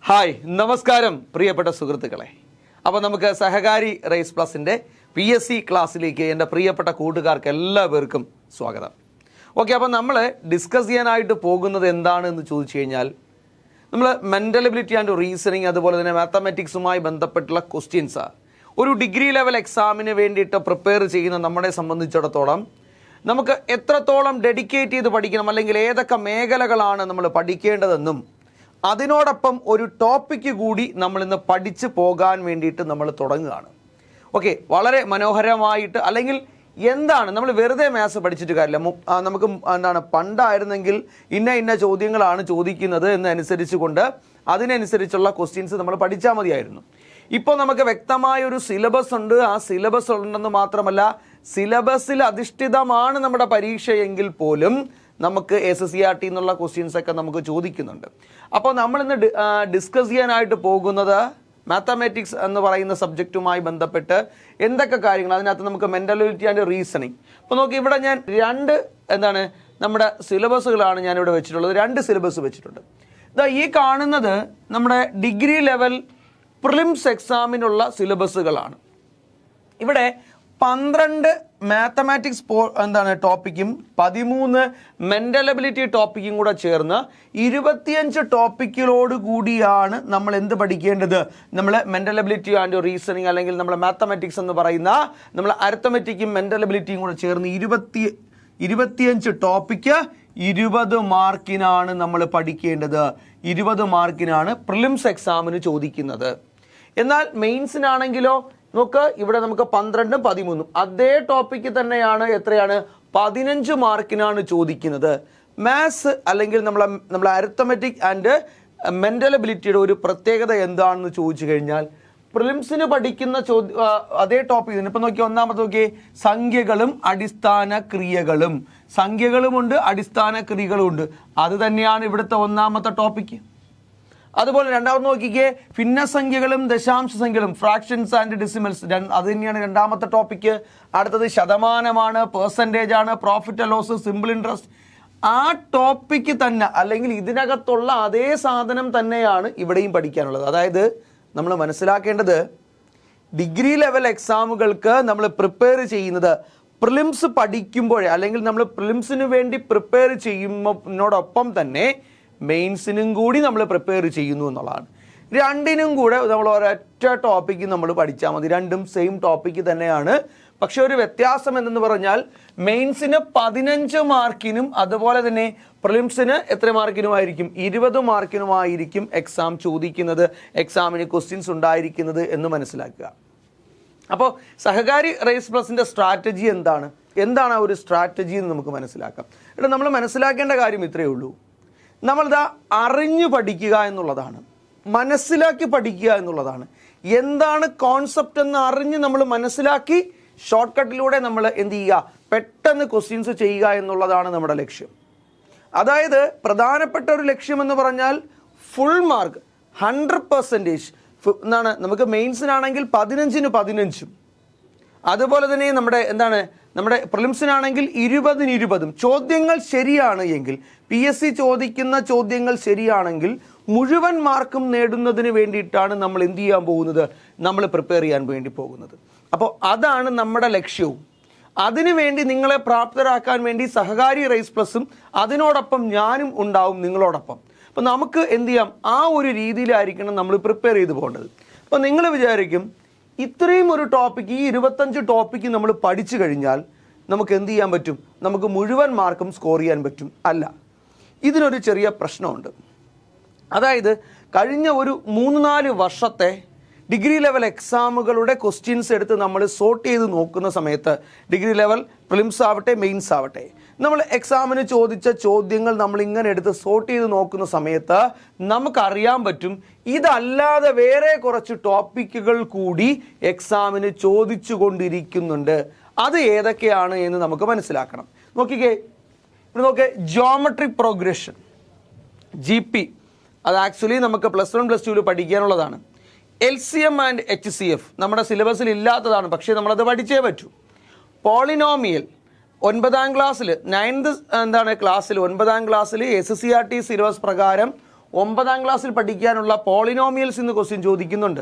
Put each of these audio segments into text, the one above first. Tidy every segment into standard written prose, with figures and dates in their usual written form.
Hi നമസ്കാരം പ്രിയപ്പെട്ട സുഹൃത്തുക്കളെ. അപ്പോൾ നമുക്ക് സഹകാരി റേസ് പ്ലസിൻ്റെ PSC ക്ലാസ്സിലേക്ക് എൻ്റെ പ്രിയപ്പെട്ട കൂട്ടുകാർക്ക് എല്ലാവർക്കും സ്വാഗതം. ഓക്കെ, അപ്പോൾ നമ്മൾ ഡിസ്കസ് ചെയ്യാനായിട്ട് പോകുന്നത് എന്താണെന്ന് ചോദിച്ചു കഴിഞ്ഞാൽ നമ്മൾ മെൻ്റൽ എബിലിറ്റി ആൻഡ് റീസണിങ് അതുപോലെ തന്നെ മാത്തമാറ്റിക്സുമായി ബന്ധപ്പെട്ടുള്ള ക്വസ്റ്റ്യൻസ് ഒരു ഡിഗ്രി ലെവൽ എക്സാമിന് വേണ്ടിയിട്ട് പ്രിപ്പയർ ചെയ്യുന്ന നമ്മളെ സംബന്ധിച്ചിടത്തോളം നമുക്ക് എത്രത്തോളം ഡെഡിക്കേറ്റ് ചെയ്ത് പഠിക്കണം, അല്ലെങ്കിൽ ഏതൊക്കെ മേഖലകളാണ് നമ്മൾ പഠിക്കേണ്ടതെന്നും അതിനോടൊപ്പം ഒരു ടോപ്പിക്ക് കൂടി നമ്മളിന്ന് പഠിച്ച് പോകാൻ വേണ്ടിയിട്ട് നമ്മൾ തുടങ്ങുകയാണ്. ഓക്കെ, വളരെ മനോഹരമായിട്ട്, അല്ലെങ്കിൽ എന്താണ് നമ്മൾ വെറുതെ മാത്സ് പഠിച്ചിട്ട് കാര്യമില്ല. നമുക്ക് എന്താണ് പണ്ടായിരുന്നെങ്കിൽ ഇന്ന ചോദ്യങ്ങളാണ് ചോദിക്കുന്നത് എന്നനുസരിച്ച് കൊണ്ട് അതിനനുസരിച്ചുള്ള ക്വസ്റ്റ്യൻസ് നമ്മൾ പഠിച്ചാൽ മതിയായിരുന്നു. ഇപ്പോൾ നമുക്ക് വ്യക്തമായ ഒരു സിലബസ് ഉണ്ട്. ആ സിലബസ് ഉണ്ടെന്ന് മാത്രമല്ല, സിലബസിൽ അധിഷ്ഠിതമാണ് നമ്മുടെ പരീക്ഷയെങ്കിൽ പോലും നമുക്ക് SSCRT എന്നുള്ള ക്വസ്റ്റ്യൻസ് ഒക്കെ നമുക്ക് ചോദിക്കുന്നുണ്ട്. അപ്പോൾ നമ്മളിന്ന് ഡിസ്കസ് ചെയ്യാനായിട്ട് പോകുന്നത് മാത്തമാറ്റിക്സ് എന്ന് പറയുന്ന സബ്ജക്റ്റുമായി ബന്ധപ്പെട്ട് എന്തൊക്കെ കാര്യങ്ങൾ, അതിനകത്ത് നമുക്ക് മെൻ്റൽ എബിലിറ്റി ആൻഡ് റീസണിങ്. അപ്പോൾ നോക്കി, ഇവിടെ ഞാൻ നമ്മുടെ സിലബസുകളാണ് ഞാനിവിടെ വെച്ചിട്ടുള്ളത്. 2 സിലബസ് വെച്ചിട്ടുണ്ട്. ഇതാ ഈ കാണുന്നത് നമ്മുടെ ഡിഗ്രി ലെവൽ പ്രിലിംസ് എക്സാമിനുള്ള സിലബസുകളാണ്. ഇവിടെ 12 മാത്തമാറ്റിക്സ് ടോപ്പിക്കും 13 മെൻ്റൽ എബിലിറ്റി ടോപ്പിക്കും കൂടെ ചേർന്ന് 25 ടോപ്പിക്കിലോട് കൂടിയാണ് നമ്മൾ എന്ത് പഠിക്കേണ്ടത്, നമ്മൾ മെൻ്റൽ എബിലിറ്റി ആൻഡ് റീസണിങ് അല്ലെങ്കിൽ നമ്മൾ മാത്തമാറ്റിക്സ് എന്ന് പറയുന്ന നമ്മൾ അരിത്തമെറ്റിക്കും മെൻ്റൽ എബിലിറ്റിയും കൂടെ ചേർന്ന് 25 ടോപ്പിക്ക് 20 മാർക്കിനാണ് നമ്മൾ പഠിക്കേണ്ടത്. 20 മാർക്കിനാണ് പ്രിലിംസ് എക്സാമിന് ചോദിക്കുന്നത്. എന്നാൽ മെയിൻസിനാണെങ്കിലോ നോക്ക്, ഇവിടെ നമുക്ക് 12 13 അതേ ടോപ്പിക്ക് തന്നെയാണ്. എത്രയാണ്? 15 മാർക്കിനാണ് ചോദിക്കുന്നത്. മാത്സ് അല്ലെങ്കിൽ നമ്മൾ അരിത്തമെറ്റിക് ആൻഡ് മെൻ്റൽ എബിലിറ്റിയുടെ ഒരു പ്രത്യേകത എന്താണെന്ന് ചോദിച്ചു കഴിഞ്ഞാൽ, പ്രിലിംസിന് പഠിക്കുന്ന അതേ ടോപ്പിക് ഇപ്പം നോക്കി, ഒന്നാമത്തെ നോക്കി, സംഖ്യകളും അടിസ്ഥാന ക്രിയകളും. സംഖ്യകളുമുണ്ട്, അടിസ്ഥാന ക്രിയകളുമുണ്ട്. അത് തന്നെയാണ് ഇവിടുത്തെ ഒന്നാമത്തെ ടോപ്പിക്ക്. അതുപോലെ രണ്ടാമത് നോക്കിക്കേ, ഭിന്നസംഖ്യകളും ദശാംശ സംഖ്യകളും, ഫ്രാക്ഷൻസ് ആൻഡ് ഡെസിമൽസ്, അത് തന്നെയാണ് രണ്ടാമത്തെ ടോപ്പിക്ക്. അടുത്തത് ശതമാനമാണ്, പെർസെൻറ്റേജ് ആണ്, profit and loss, simple interest. ആ ടോപ്പിക്ക് തന്നെ അല്ലെങ്കിൽ ഇതിനകത്തുള്ള അതേ സാധനം തന്നെയാണ് ഇവിടെയും പഠിക്കാനുള്ളത്. അതായത് നമ്മൾ മനസ്സിലാക്കേണ്ടത്, ഡിഗ്രി ലെവൽ എക്സാമുകൾക്ക് നമ്മൾ പ്രിപ്പയർ ചെയ്യുന്നത് പ്രിലിംസ് പഠിക്കുമ്പോഴേ, അല്ലെങ്കിൽ നമ്മൾ പ്രിലിംസിന് വേണ്ടി പ്രിപ്പയർ ചെയ്യുന്നതിനോടൊപ്പം തന്നെ മെയിൻസിനും കൂടി നമ്മൾ പ്രിപ്പയർ ചെയ്യുന്നു എന്നുള്ളതാണ്. രണ്ടിനും കൂടെ നമ്മൾ ഒരൊറ്റ ടോപ്പിക്ക് നമ്മൾ പഠിച്ചാൽ മതി. രണ്ടും സെയിം ടോപ്പിക്ക് തന്നെയാണ്. പക്ഷെ ഒരു വ്യത്യാസം എന്തെന്ന് പറഞ്ഞാൽ, മെയിൻസിന് 15 മാർക്കിനും അതുപോലെ തന്നെ പ്രിലിംസിന് എത്ര മാർക്കിനുമായിരിക്കും? 20 മാർക്കിനുമായിരിക്കും എക്സാം ചോദിക്കുന്നത്, എക്സാമിന് ക്വസ്റ്റ്യൻസ് ഉണ്ടായിരിക്കുന്നത് എന്ന് മനസ്സിലാക്കുക. അപ്പോൾ സഹകാരി റേസ് പ്ലസിൻ്റെ സ്ട്രാറ്റജി എന്താണ് ആ ഒരു സ്ട്രാറ്റജി എന്ന് നമുക്ക് മനസ്സിലാക്കാം. ഇവിടെ നമ്മൾ മനസ്സിലാക്കേണ്ട കാര്യം ഇത്രയേ ഉള്ളൂ. നമ്മളിതാ അറിഞ്ഞു പഠിക്കുക എന്നുള്ളതാണ്, മനസ്സിലാക്കി പഠിക്കുക എന്നുള്ളതാണ്. എന്താണ് കോൺസെപ്റ്റ് എന്ന് അറിഞ്ഞ് നമ്മൾ മനസ്സിലാക്കി ഷോർട്ട് കട്ടിലൂടെ നമ്മൾ എന്ത് ചെയ്യുക, പെട്ടെന്ന് ക്വസ്റ്റ്യൻസ് ചെയ്യുക എന്നുള്ളതാണ് നമ്മുടെ ലക്ഷ്യം. അതായത് പ്രധാനപ്പെട്ട ഒരു ലക്ഷ്യം എന്ന് പറഞ്ഞാൽ ഫുൾ മാർക്ക് 100% എന്നാണ്. നമുക്ക് മെയിൻസിനാണെങ്കിൽ 15-ന് 15, അതുപോലെ തന്നെ നമ്മുടെ പ്രിലിംസിനാണെങ്കിൽ 20-ന് 20. ചോദ്യങ്ങൾ ശരിയാണ് എങ്കിൽ, PSC ചോദിക്കുന്ന ചോദ്യങ്ങൾ ശരിയാണെങ്കിൽ മുഴുവൻ മാർക്കും നേടുന്നതിന് വേണ്ടിയിട്ടാണ് നമ്മൾ എന്ത് ചെയ്യാൻ പോകുന്നത്, നമ്മൾ പ്രിപ്പയർ ചെയ്യാൻ വേണ്ടി പോകുന്നത്. അപ്പോൾ അതാണ് നമ്മുടെ ലക്ഷ്യവും. അതിനുവേണ്ടി നിങ്ങളെ പ്രാപ്തരാക്കാൻ വേണ്ടി സഹകാരി റേസ് പ്ലസും അതിനോടൊപ്പം ഞാനും ഉണ്ടാവും നിങ്ങളോടൊപ്പം. അപ്പോൾ നമുക്ക് എന്ത് ചെയ്യാം, ആ ഒരു രീതിയിലായിരിക്കണം നമ്മൾ പ്രിപ്പയർ ചെയ്ത് പോകേണ്ടത്. അപ്പോൾ നിങ്ങൾ വിചാരിക്കും, ഇത്രയും ഒരു ടോപ്പിക്ക്, ഈ 25 ടോപ്പിക്ക് നമ്മൾ പഠിച്ചു കഴിഞ്ഞാൽ നമുക്ക് എന്ത് ചെയ്യാൻ പറ്റും, നമുക്ക് മുഴുവൻ മാർക്കും സ്കോർ ചെയ്യാൻ പറ്റും. അല്ല, ഇതിനൊരു ചെറിയ പ്രശ്നമുണ്ട്. അതായത് കഴിഞ്ഞ ഒരു 3-4 വർഷത്തെ ഡിഗ്രി ലെവൽ എക്സാമുകളുടെ ക്വസ്റ്റ്യൻസ് എടുത്ത് നമ്മൾ സോർട്ട് ചെയ്ത് നോക്കുന്ന സമയത്ത്, ഡിഗ്രി ലെവൽ പ്രിലിംസ് ആവട്ടെ മെയിൻസ് ആവട്ടെ, നമ്മൾ എക്സാമിന് ചോദിച്ച ചോദ്യങ്ങൾ നമ്മൾ ഇങ്ങനെ എടുത്ത് സോർട്ട് ചെയ്ത് നോക്കുന്ന സമയത്ത് നമുക്കറിയാൻ പറ്റും, ഇതല്ലാതെ വേറെ കുറച്ച് ടോപ്പിക്കുകൾ കൂടി എക്സാമിന് ചോദിച്ചു കൊണ്ടിരിക്കുന്നുണ്ട്. അത് ഏതൊക്കെയാണ് എന്ന് നമുക്ക് മനസ്സിലാക്കണം. നോക്കിക്കേ, ഇവിടെ നോക്കേ, ജോമെട്രി പ്രോഗ്രഷൻ, GP, അത് ആക്ച്വലി നമുക്ക് +1 +2 പഠിക്കാനുള്ളതാണ്. LCM ആൻഡ് HCF നമ്മുടെ സിലബസിൽ ഇല്ലാത്തതാണ്, പക്ഷേ നമ്മളത് പഠിച്ചേ പറ്റൂ. പോളിനോമിയൽ 9ാം ക്ലാസ്സിൽ 9th ക്ലാസ്സിൽ 9ാം ക്ലാസ്സിൽ SSCRT സിലബസ് പ്രകാരം 9ാം ക്ലാസ്സിൽ പഠിക്കാനുള്ള പോളിനോമിയൽസ് ഇന്ന് ക്വസ്റ്റ്യൻ ചോദിക്കുന്നുണ്ട്.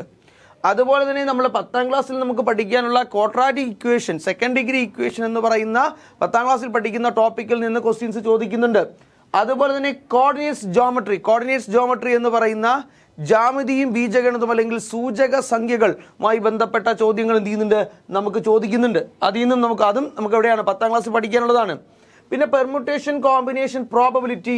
അതുപോലെ തന്നെ നമ്മൾ 10ാം ക്ലാസ്സിൽ നമുക്ക് പഠിക്കാനുള്ള quadratic equation, second degree equation എന്ന് പറയുന്ന 10ാം ക്ലാസ്സിൽ പഠിക്കുന്ന ടോപ്പിക്കിൽ നിന്ന് ക്വസ്റ്റ്യൻസ് ചോദിക്കുന്നുണ്ട്. അതുപോലെ തന്നെ കോർഡിനേറ്റ്സ് ജോമെട്രി എന്ന് പറയുന്ന ജാമിതിയും ബീജഗണിതവും അല്ലെങ്കിൽ സൂചക സംഖ്യകളുമായി ബന്ധപ്പെട്ട ചോദ്യങ്ങൾ എന്ത് ചെയ്യുന്നുണ്ട്, നമുക്ക് ചോദിക്കുന്നുണ്ട്. അതും നമുക്ക് എവിടെയാണ് 10ാം ക്ലാസ്സിൽ പഠിക്കാനുള്ളതാണ്. പിന്നെ പെർമുട്ടേഷൻ, കോമ്പിനേഷൻ, പ്രോബബിലിറ്റി,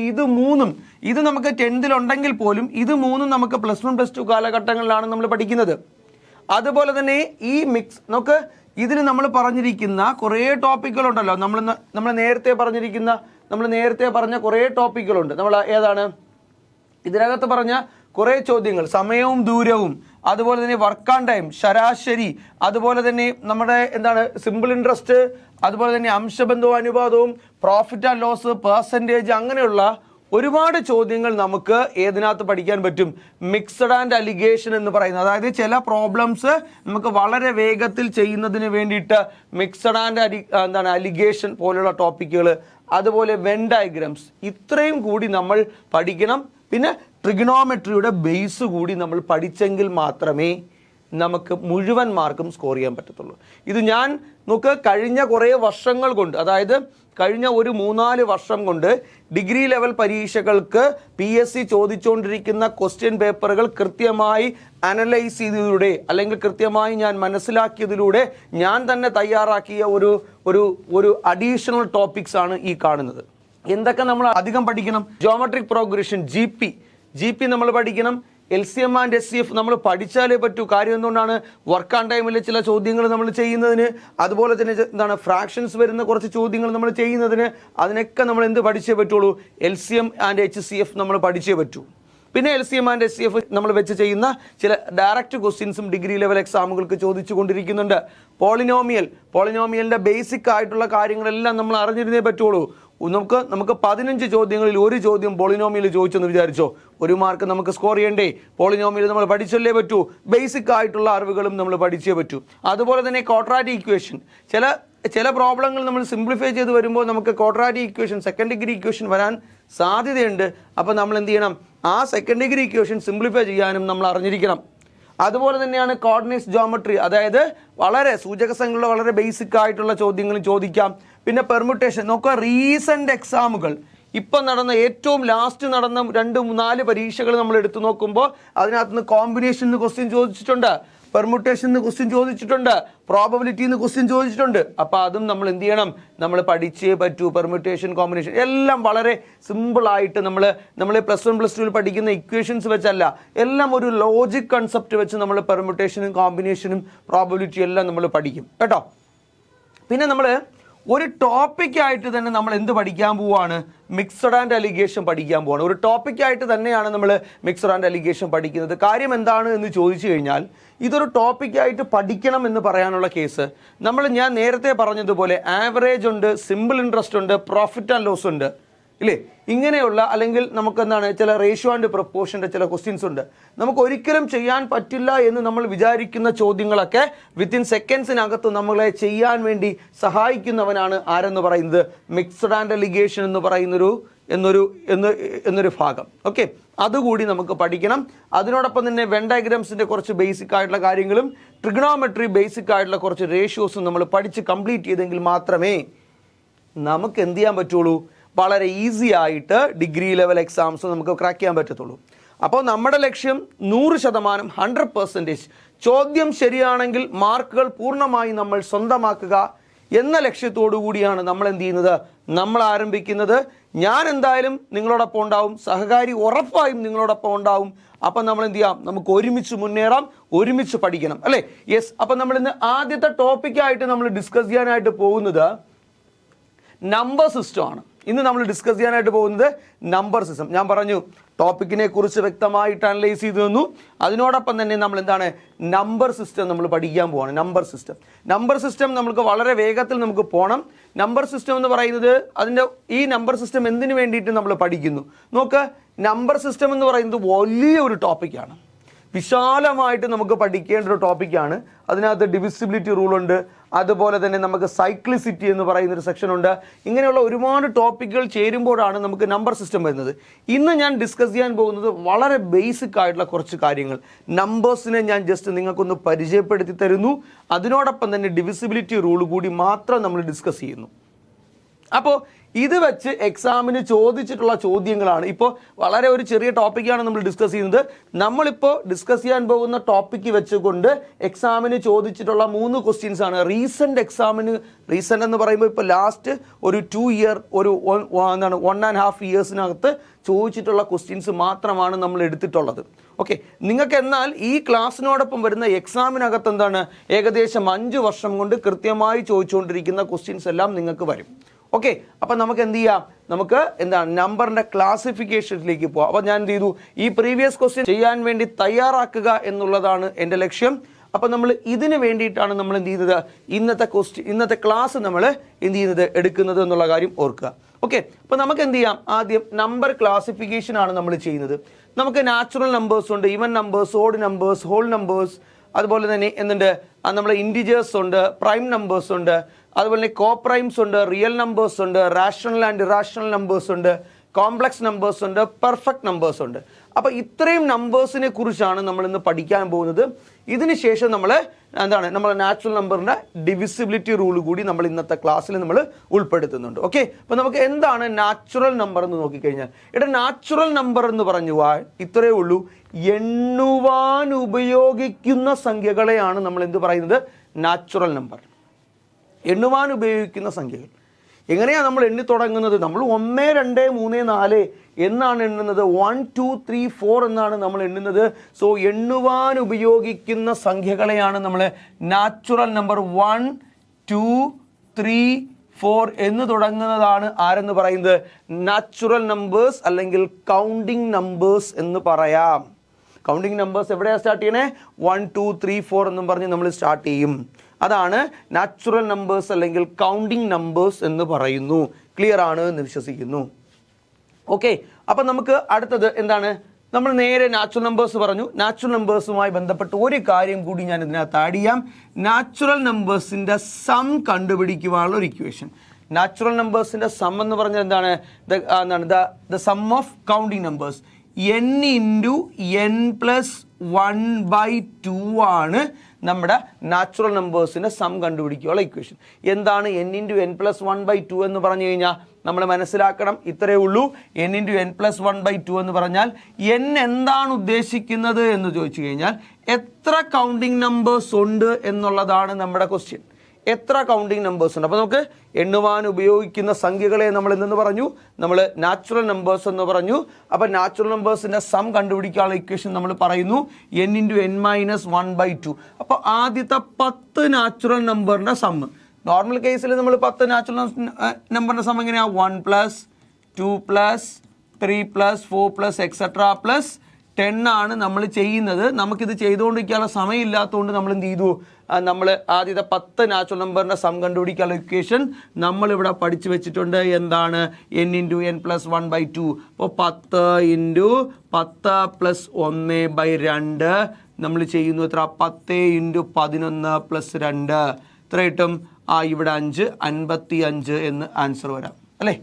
ഇത് നമുക്ക് 10th ഉണ്ടെങ്കിൽ പോലും ഇത് മൂന്നും നമുക്ക് +1 +2 കാലഘട്ടങ്ങളിലാണ് നമ്മൾ പഠിക്കുന്നത്. അതുപോലെ തന്നെ ഈ നമുക്ക് ഇതിൽ നമ്മൾ പറഞ്ഞിരിക്കുന്ന കുറേ ടോപ്പിക്കുകളുണ്ടല്ലോ, നമ്മൾ നേരത്തെ പറഞ്ഞ കുറേ ടോപ്പിക്കുകളുണ്ട്. നമ്മൾ ഏതാണ് ഇതിനകത്ത് പറഞ്ഞ കുറേ ചോദ്യങ്ങൾ, സമയവും ദൂരവും, അതുപോലെ തന്നെ വർക്ക് ഓൺ ടൈം, ശരാശരി, അതുപോലെ തന്നെ നമ്മുടെ സിമ്പിൾ ഇൻട്രസ്റ്റ്, അതുപോലെ തന്നെ അംശബന്ധവും അനുപാതവും, പ്രോഫിറ്റ് ആൻഡ് ലോസ്, പെർസെൻറ്റേജ്, അങ്ങനെയുള്ള ഒരുപാട് ചോദ്യങ്ങൾ നമുക്ക് ഏതിനകത്ത് പഠിക്കാൻ പറ്റും, മിക്സഡ് ആൻഡ് അലിഗേഷൻ എന്ന് പറയുന്നത്. അതായത് ചില പ്രോബ്ലംസ് നമുക്ക് വളരെ വേഗത്തിൽ ചെയ്യുന്നതിന് വേണ്ടിയിട്ട് മിക്സഡ് ആൻഡ് അലിഗേഷൻ പോലുള്ള ടോപ്പിക്കുകൾ, അതുപോലെ വെൻ ഡയഗ്രാംസ്, ഇത്രയും കൂടി നമ്മൾ പഠിക്കണം. പിന്നെ ട്രിഗണോമെട്രിയുടെ ബേസ് കൂടി നമ്മൾ പഠിച്ചെങ്കിൽ മാത്രമേ നമുക്ക് മുഴുവൻ മാർക്കും സ്കോർ ചെയ്യാൻ പറ്റത്തുള്ളൂ. ഇത് നമുക്ക് കഴിഞ്ഞ കുറേ വർഷങ്ങൾ കൊണ്ട്, അതായത് കഴിഞ്ഞ ഒരു 3-4 വർഷം കൊണ്ട് ഡിഗ്രി ലെവൽ പരീക്ഷകൾക്ക് PSC ചോദിച്ചുകൊണ്ടിരിക്കുന്ന ക്വസ്റ്റ്യൻ പേപ്പറുകൾ കൃത്യമായി അനലൈസ് ചെയ്തതിലൂടെ, അല്ലെങ്കിൽ കൃത്യമായി ഞാൻ മനസ്സിലാക്കിയതിലൂടെ ഞാൻ തന്നെ തയ്യാറാക്കിയ ഒരു അഡീഷണൽ ടോപ്പിക്സ് ആണ് ഈ കാണുന്നത്. എന്തൊക്കെ നമ്മൾ അധികം പഠിക്കണം? ജോമെട്രിക് പ്രോഗ്രഷൻ, GP നമ്മൾ പഠിക്കണം. LCM ആൻഡ് SCF നമ്മൾ പഠിച്ചാലേ പറ്റൂ. കാര്യം എന്തുകൊണ്ടാണ്? വർക്ക് ഓൺ ടൈമിലെ ചില ചോദ്യങ്ങൾ നമ്മൾ ചെയ്യുന്നതിന്, അതുപോലെ തന്നെ ഫ്രാക്ഷൻസ് വരുന്ന കുറച്ച് ചോദ്യങ്ങൾ നമ്മൾ ചെയ്യുന്നതിന്, അതിനൊക്കെ നമ്മൾ എന്ത് പഠിച്ചേ പറ്റുള്ളൂ? LCM ആൻഡ് HCF നമ്മൾ പഠിച്ചേ പറ്റൂ. പിന്നെ LCM ആൻഡ് SCF നമ്മൾ വെച്ച് ചെയ്യുന്ന ചില ഡയറക്റ്റ് ക്വസ്റ്റ്യൻസും ഡിഗ്രി ലെവൽ എക്സാമുകൾക്ക് ചോദിച്ചു കൊണ്ടിരിക്കുന്നുണ്ട്. പോളിനോമിയലിൻ്റെ ബേസിക് ആയിട്ടുള്ള കാര്യങ്ങളെല്ലാം നമ്മൾ അറിഞ്ഞിരുന്നേ പറ്റുള്ളൂ. നമുക്ക് 15 ചോദ്യങ്ങളിൽ ഒരു ചോദ്യം പോളിനോമിയൽ ചോദിച്ചെന്ന് വിചാരിച്ചോ, 1 മാർക്ക് നമുക്ക് സ്കോർ ചെയ്യണ്ടേ? പോളിനോമിയൽ നമ്മൾ പഠിച്ചല്ലേ പറ്റൂ. ബേസിക് ആയിട്ടുള്ള അറിവുകളും നമ്മൾ പഠിച്ചേ പറ്റൂ. അതുപോലെ തന്നെ ക്വാഡ്രാറ്റിക് ഇക്വേഷൻ, ചില പ്രോബ്ലങ്ങൾ നമ്മൾ സിംപ്ലിഫൈ ചെയ്ത് വരുമ്പോൾ നമുക്ക് quadratic equation, second degree equation വരാൻ സാധ്യതയുണ്ട്. അപ്പോൾ നമ്മൾ എന്ത് ചെയ്യണം? ആ സെക്കൻഡ് ഡിഗ്രി ഇക്വേഷൻ സിംപ്ലിഫൈ ചെയ്യാനും നമ്മൾ അറിഞ്ഞിരിക്കണം. അതുപോലെ തന്നെയാണ് കോർഡിനേറ്റ്സ് ജോമെട്രി, അതായത് വളരെ സൂചക സംഖ്യകളുടെ വളരെ ബേസിക് ആയിട്ടുള്ള ചോദ്യങ്ങൾ ചോദിക്കാം. പിന്നെ പെർമുട്ടേഷൻ, നോക്കുക, റീസെൻ്റ് എക്സാമുകൾ, ഇപ്പം നടന്ന ഏറ്റവും ലാസ്റ്റ് നടന്ന 2-4 പരീക്ഷകൾ നമ്മൾ എടുത്തു നോക്കുമ്പോൾ അതിനകത്ത് നിന്ന് കോമ്പിനേഷൻ ക്വസ്റ്റ്യൻ ചോദിച്ചിട്ടുണ്ട്, പെർമുട്ടേഷൻ ക്വസ്റ്റ്യൻ ചോദിച്ചിട്ടുണ്ട്, പ്രോബബിലിറ്റി ക്വസ്റ്റ്യൻ ചോദിച്ചിട്ടുണ്ട്. അപ്പോൾ അതും നമ്മൾ എന്ത് ചെയ്യണം? നമ്മൾ പഠിച്ചേ പറ്റൂ. പെർമുട്ടേഷൻ, കോമ്പിനേഷൻ എല്ലാം വളരെ സിമ്പിളായിട്ട് നമ്മൾ +1 +2 പഠിക്കുന്ന ഇക്വേഷൻസ് വെച്ചല്ല, എല്ലാം ഒരു ലോജിക് കൺസെപ്റ്റ് വെച്ച് നമ്മൾ പെർമുട്ടേഷനും കോമ്പിനേഷനും പ്രോബബിലിറ്റി എല്ലാം നമ്മൾ പഠിക്കും കേട്ടോ. പിന്നെ നമ്മൾ ഒരു ടോപ്പിക്കായിട്ട് തന്നെ നമ്മൾ എന്ത് പഠിക്കാൻ പോവുകയാണ്? മിക്സഡ് ആൻഡ് അലിഗേഷൻ പഠിക്കാൻ പോവാണ്. ഒരു ടോപ്പിക്കായിട്ട് തന്നെയാണ് നമ്മൾ മിക്സഡ് ആൻഡ് അലിഗേഷൻ പഠിക്കുന്നത്. കാര്യം എന്താണ് എന്ന് ചോദിച്ചു കഴിഞ്ഞാൽ, ഇതൊരു ടോപ്പിക്കായിട്ട് പഠിക്കണം എന്ന് പറയാനുള്ള കേസ്, ഞാൻ നേരത്തെ പറഞ്ഞതുപോലെ ആവറേജ് ഉണ്ട്, സിമ്പിൾ ഇൻട്രസ്റ്റ് ഉണ്ട്, പ്രോഫിറ്റ് ആൻഡ് ലോസ് ഉണ്ട്, ഇല്ലേ? ഇങ്ങനെയുള്ള, അല്ലെങ്കിൽ നമുക്ക് ചില റേഷ്യോ ആൻഡ് പ്രൊപ്പോർഷൻ്റെ ചില ക്വസ്റ്റ്യൻസ് ഉണ്ട്. നമുക്ക് ഒരിക്കലും ചെയ്യാൻ പറ്റില്ല എന്ന് നമ്മൾ വിചാരിക്കുന്ന ചോദ്യങ്ങളൊക്കെ വിത്തിൻ സെക്കൻഡ്സിനകത്ത് നമ്മളെ ചെയ്യാൻ വേണ്ടി സഹായിക്കുന്നവനാണ് ആരെന്ന് പറയുന്നത്? മിക്സഡ് ആൻഡ് അലിഗേഷൻ എന്ന് പറയുന്നൊരു ഭാഗം. ഓക്കെ, അതുകൂടി നമുക്ക് പഠിക്കണം. അതിനോടൊപ്പം തന്നെ വെൻ ഡയഗ്രാംസിൻ്റെ കുറച്ച് ബേസിക് ആയിട്ടുള്ള കാര്യങ്ങളും ട്രിഗണോമെട്രി ബേസിക് ആയിട്ടുള്ള കുറച്ച് റേഷ്യോസും നമ്മൾ പഠിച്ച് കംപ്ലീറ്റ് ചെയ്തെങ്കിൽ മാത്രമേ നമുക്ക് എന്ത് ചെയ്യാൻ പറ്റുള്ളൂ? വളരെ ഈസി ആയിട്ട് ഡിഗ്രി ലെവൽ എക്സാംസ് നമുക്ക് ക്രാക്ക് ചെയ്യാൻ പറ്റത്തുള്ളൂ. അപ്പോൾ നമ്മുടെ ലക്ഷ്യം 100%, 100% ചോദ്യം ശരിയാണെങ്കിൽ മാർക്കുകൾ പൂർണ്ണമായി നമ്മൾ സ്വന്തമാക്കുക എന്ന ലക്ഷ്യത്തോടു കൂടിയാണ് നമ്മൾ എന്ത് ചെയ്യുന്നത്? നമ്മൾ ആരംഭിക്കുന്നത്. ഞാൻ എന്തായാലും നിങ്ങളോടൊപ്പം ഉണ്ടാവും, സഹകാരി ഉറപ്പായും നിങ്ങളോടൊപ്പം ഉണ്ടാവും. അപ്പം നമ്മൾ എന്ത് ചെയ്യാം? നമുക്ക് ഒരുമിച്ച് മുന്നേറാം, ഒരുമിച്ച് പഠിക്കണം, അല്ലേ? യെസ്. അപ്പം നമ്മൾ ഇന്ന് ആദ്യത്തെ ടോപ്പിക്കായിട്ട് നമ്മൾ ഡിസ്കസ് ചെയ്യാനായിട്ട് പോകുന്നത് നമ്പർ സിസ്റ്റം ആണ്. ഇന്ന് നമ്മൾ ഡിസ്കസ് ചെയ്യാനായിട്ട് പോകുന്നത് നമ്പർ സിസ്റ്റം. ഞാൻ പറഞ്ഞു, ടോപ്പിക്കിനെ കുറിച്ച് വ്യക്തമായിട്ട് അനലൈസ് ചെയ്തു തന്നു. അതിനോടൊപ്പം തന്നെ നമ്മൾ എന്താണ്? നമ്പർ സിസ്റ്റം നമ്മൾ പഠിക്കാൻ പോവാണ്. നമ്പർ സിസ്റ്റം നമുക്ക് വളരെ വേഗത്തിൽ നമുക്ക് പോകണം. നമ്പർ സിസ്റ്റം എന്ന് പറയുന്നത് ഈ നമ്പർ സിസ്റ്റം എന്തിനു വേണ്ടിയിട്ട് നമ്മൾ പഠിക്കുന്നു? നോക്ക്, നമ്പർ സിസ്റ്റം എന്ന് പറയുന്നത് വലിയൊരു ടോപ്പിക്കാണ്. വിശാലമായിട്ട് നമുക്ക് പഠിക്കേണ്ട ഒരു ടോപ്പിക്കാണ്. അതിനകത്ത് ഡിവിസിബിലിറ്റി റൂളുണ്ട്, അതുപോലെ തന്നെ നമുക്ക് സൈക്ലിസിറ്റി എന്ന് പറയുന്നൊരു സെക്ഷനുണ്ട്. ഇങ്ങനെയുള്ള ഒരുപാട് ടോപ്പിക്കുകൾ ചേരുമ്പോഴാണ് നമുക്ക് നമ്പർ സിസ്റ്റം വരുന്നത്. ഇന്ന് ഞാൻ ഡിസ്കസ് ചെയ്യാൻ പോകുന്നത് വളരെ ബേസിക് ആയിട്ടുള്ള കുറച്ച് കാര്യങ്ങൾ. നമ്പേഴ്സിനെ ഞാൻ ജസ്റ്റ് നിങ്ങൾക്കൊന്ന് പരിചയപ്പെടുത്തി തരുന്നു. അതിനോടൊപ്പം തന്നെ ഡിവിസിബിലിറ്റി റൂൾ കൂടി മാത്രം നമ്മൾ ഡിസ്കസ് ചെയ്യുന്നു. അപ്പോൾ ഇത് വെച്ച് എക്സാമിന് ചോദിച്ചിട്ടുള്ള ചോദ്യങ്ങളാണ്. ഇപ്പോൾ വളരെ ഒരു ചെറിയ ടോപ്പിക്കാണ് നമ്മൾ ഡിസ്കസ് ചെയ്യുന്നത്. നമ്മളിപ്പോൾ ഡിസ്കസ് ചെയ്യാൻ പോകുന്ന ടോപ്പിക്ക് വെച്ചുകൊണ്ട് എക്സാമിന് ചോദിച്ചിട്ടുള്ള 3 ക്വസ്റ്റ്യൻസ് ആണ്. റീസെൻ്റ് എക്സാമിന്, റീസെൻ്റ് എന്ന് പറയുമ്പോൾ ഇപ്പോൾ ലാസ്റ്റ് ഒരു 2 ഇയർ, ഒരു 1.5 ഇയേഴ്സിനകത്ത് ചോദിച്ചിട്ടുള്ള ക്വസ്റ്റ്യൻസ് മാത്രമാണ് നമ്മൾ എടുത്തിട്ടുള്ളത്. ഓക്കെ, നിങ്ങൾക്ക് എന്നാൽ ഈ ക്ലാസ്സിനോടൊപ്പം വരുന്ന എക്സാമിനകത്ത് എന്താണ് ഏകദേശം 5 വർഷം കൊണ്ട് കൃത്യമായി ചോദിച്ചുകൊണ്ടിരിക്കുന്ന ക്വസ്റ്റ്യൻസ് എല്ലാം നിങ്ങൾക്ക് വരും. ഓക്കെ, അപ്പം നമുക്ക് എന്ത് ചെയ്യാം, നമുക്ക് എന്താണ് നമ്പറിൻ്റെ ക്ലാസിഫിക്കേഷനിലേക്ക് പോകാം. അപ്പോൾ ഞാൻ എന്ത് ചെയ്തു, ഈ പ്രീവിയസ് ക്വസ്റ്റ്യൻ ചെയ്യാൻ വേണ്ടി തയ്യാറാക്കുക എന്നുള്ളതാണ് എൻ്റെ ലക്ഷ്യം. അപ്പോൾ നമ്മൾ ഇതിന് വേണ്ടിയിട്ടാണ് നമ്മൾ എന്ത് ചെയ്യുന്നത്, ഇന്നത്തെ ക്ലാസ് നമ്മൾ എന്ത് ചെയ്യുന്നത്, എടുക്കുന്നത് എന്നുള്ള കാര്യം ഓർക്കുക. ഓക്കെ, അപ്പോൾ നമുക്ക് എന്ത് ചെയ്യാം, ആദ്യം നമ്പർ ക്ലാസിഫിക്കേഷൻ ആണ് നമ്മൾ ചെയ്യുന്നത്. നമുക്ക് നാച്ചുറൽ നമ്പേഴ്സ് ഉണ്ട്, even numbers, odd numbers, whole numbers, അതുപോലെ തന്നെ എന്തുണ്ട്, നമ്മൾ ഇൻറ്റിജേഴ്സ് ഉണ്ട്, പ്രൈം നമ്പേഴ്സ് ഉണ്ട്, അതുപോലെ തന്നെ കോ പ്രൈംസ് ഉണ്ട്, റിയൽ നമ്പേഴ്സ് ഉണ്ട്, റാഷണൽ ആൻഡ് ഇറാഷണൽ നമ്പേഴ്സ് ഉണ്ട്, കോംപ്ലക്സ് നമ്പേഴ്സ് ഉണ്ട്, പെർഫെക്റ്റ് നമ്പേഴ്സ് ഉണ്ട്. അപ്പോൾ ഇത്രയും നമ്പേഴ്സിനെ കുറിച്ചാണ് നമ്മൾ ഇന്ന് പഠിക്കാൻ പോകുന്നത്. ഇതിന് ശേഷം നമ്മൾ നമ്മൾ നാച്ചുറൽ നമ്പറിൻ്റെ ഡിവിസിബിലിറ്റി റൂൾ കൂടി നമ്മൾ ഇന്നത്തെ ക്ലാസ്സിൽ നമ്മൾ ഉൾപ്പെടുത്തുന്നുണ്ട്. ഓക്കെ, അപ്പോൾ നമുക്ക് എന്താണ് നാച്ചുറൽ നമ്പർ എന്ന് നോക്കിക്കഴിഞ്ഞാൽ, ഇവിടെ നാച്ചുറൽ നമ്പർ എന്ന് പറഞ്ഞു ഇത്രയേ ഉള്ളൂ, എണ്ണുവാൻ ഉപയോഗിക്കുന്ന സംഖ്യകളെയാണ് നമ്മൾ എന്ത് പറയുന്നത്, നാച്ചുറൽ നമ്പർ. എണ്ണുവാൻ ഉപയോഗിക്കുന്ന സംഖ്യകൾ. എങ്ങനെയാണ് നമ്മൾ എണ്ണി തുടങ്ങുന്നത്, നമ്മൾ 1, 2, 3, 4 എന്നാണ് എണ്ണുന്നത്. 1, 2, 3, 4 എന്നാണ് നമ്മൾ എണ്ണുന്നത്. സോ എണ്ണുവാൻ ഉപയോഗിക്കുന്ന സംഖ്യകളെയാണ് നമ്മൾ നാച്ചുറൽ നമ്പർ 1, 2, 3, 4 എന്ന് തുടങ്ങുന്നതാണ് ആരെന്ന് പറയുന്നത്, നാച്ചുറൽ നമ്പേഴ്സ് അല്ലെങ്കിൽ കൗണ്ടിങ് നമ്പേഴ്സ് എന്ന് പറയാം. കൗണ്ടിങ് നമ്പേഴ്സ് എവിടെയാണ് സ്റ്റാർട്ട് ചെയ്യണേ, 1, 2, 3, 4 എന്നും പറഞ്ഞ് നമ്മൾ സ്റ്റാർട്ട് ചെയ്യും. അതാണ് നാച്ചുറൽ നമ്പേഴ്സ് അല്ലെങ്കിൽ കൗണ്ടിങ് നമ്പേഴ്സ് എന്ന് പറയുന്നു. ക്ലിയർ ആണ് എന്ന് വിശ്വസിക്കുന്നു. ഓക്കെ, അപ്പം നമുക്ക് അടുത്തത് എന്താണ്, നമ്മൾ നേരെ നാച്ചുറൽ നമ്പേഴ്സ് പറഞ്ഞു. നാച്ചുറൽ നമ്പേഴ്സുമായി ബന്ധപ്പെട്ട് ഒരു കാര്യം കൂടി ഞാൻ ഇതിനകത്ത് ആഡ് ചെയ്യാം. നാച്ചുറൽ നമ്പേഴ്സിൻ്റെ സം കണ്ടുപിടിക്കുവാനുള്ള ഒരു ഇക്വേഷൻ. നാച്ചുറൽ നമ്പേഴ്സിൻ്റെ സം എന്ന് പറഞ്ഞാൽ എന്താണ്, the sum of counting numbers. n × n+1/2 ആണ് നമ്മുടെ നാച്ചുറൽ നമ്പേഴ്സിൻ്റെ സം കണ്ടുപിടിക്കാനുള്ള ഇക്വേഷൻ. എന്താണ് n × n+1/2 എന്ന് പറഞ്ഞു കഴിഞ്ഞാൽ നമ്മൾ മനസ്സിലാക്കണം, ഇത്രയേ ഉള്ളൂ. n × n+1/2 എന്ന് പറഞ്ഞാൽ n എന്താണ് ഉദ്ദേശിക്കുന്നത് എന്ന് ചോദിച്ചു കഴിഞ്ഞാൽ എത്ര കൗണ്ടിങ് നമ്പേഴ്സ് ഉണ്ട് എന്നുള്ളതാണ് നമ്മുടെ ക്വസ്റ്റ്യൻ. എത്ര കൗണ്ടിങ് നമ്പേഴ്സ് ഉണ്ട്. അപ്പോൾ നമുക്ക് എണ്ണുവാൻ ഉപയോഗിക്കുന്ന സംഖ്യകളെ നമ്മൾ എന്തെന്ന് പറഞ്ഞു, നമ്മൾ നാച്ചുറൽ നമ്പേഴ്സ് എന്ന് പറഞ്ഞു. അപ്പോൾ നാച്ചുറൽ നമ്പേഴ്സിൻ്റെ സം കണ്ടുപിടിക്കാനുള്ള ഇക്വേഷൻ നമ്മൾ പറയുന്നു n × n-1/2. അപ്പോൾ ആദ്യത്തെ 10 നാച്ചുറൽ നമ്പറിൻ്റെ സം, നോർമൽ കേസിൽ നമ്മൾ 10 നാച്ചുറൽ നമ്പറിൻ്റെ സം എങ്ങനെയാണ്, 1+, 2+, 3+, 4+, etc. +10 ആണ് നമ്മൾ ചെയ്യുന്നത്. നമുക്കിത് ചെയ്തുകൊണ്ടിരിക്കാനുള്ള സമയമില്ലാത്തതുകൊണ്ട് നമ്മൾ എന്ത് ചെയ്തു, നമ്മൾ ആദ്യത്തെ 10 നാച്ചുറൽ നമ്പറിൻ്റെ സം കണ്ടുപിടിക്കാനുള്ള ഇക്വേഷൻ നമ്മളിവിടെ പഠിച്ചു വെച്ചിട്ടുണ്ട്. എന്താണ്, n × n+1/2. അപ്പോൾ 10 × 10 + 1/2 നമ്മൾ ചെയ്യുന്നു. എത്ര, 10 × 11 + 2 എത്ര കിട്ടും, ഇവിടെ 5, 55 എന്ന് ആൻസർ വരാം അല്ലേ.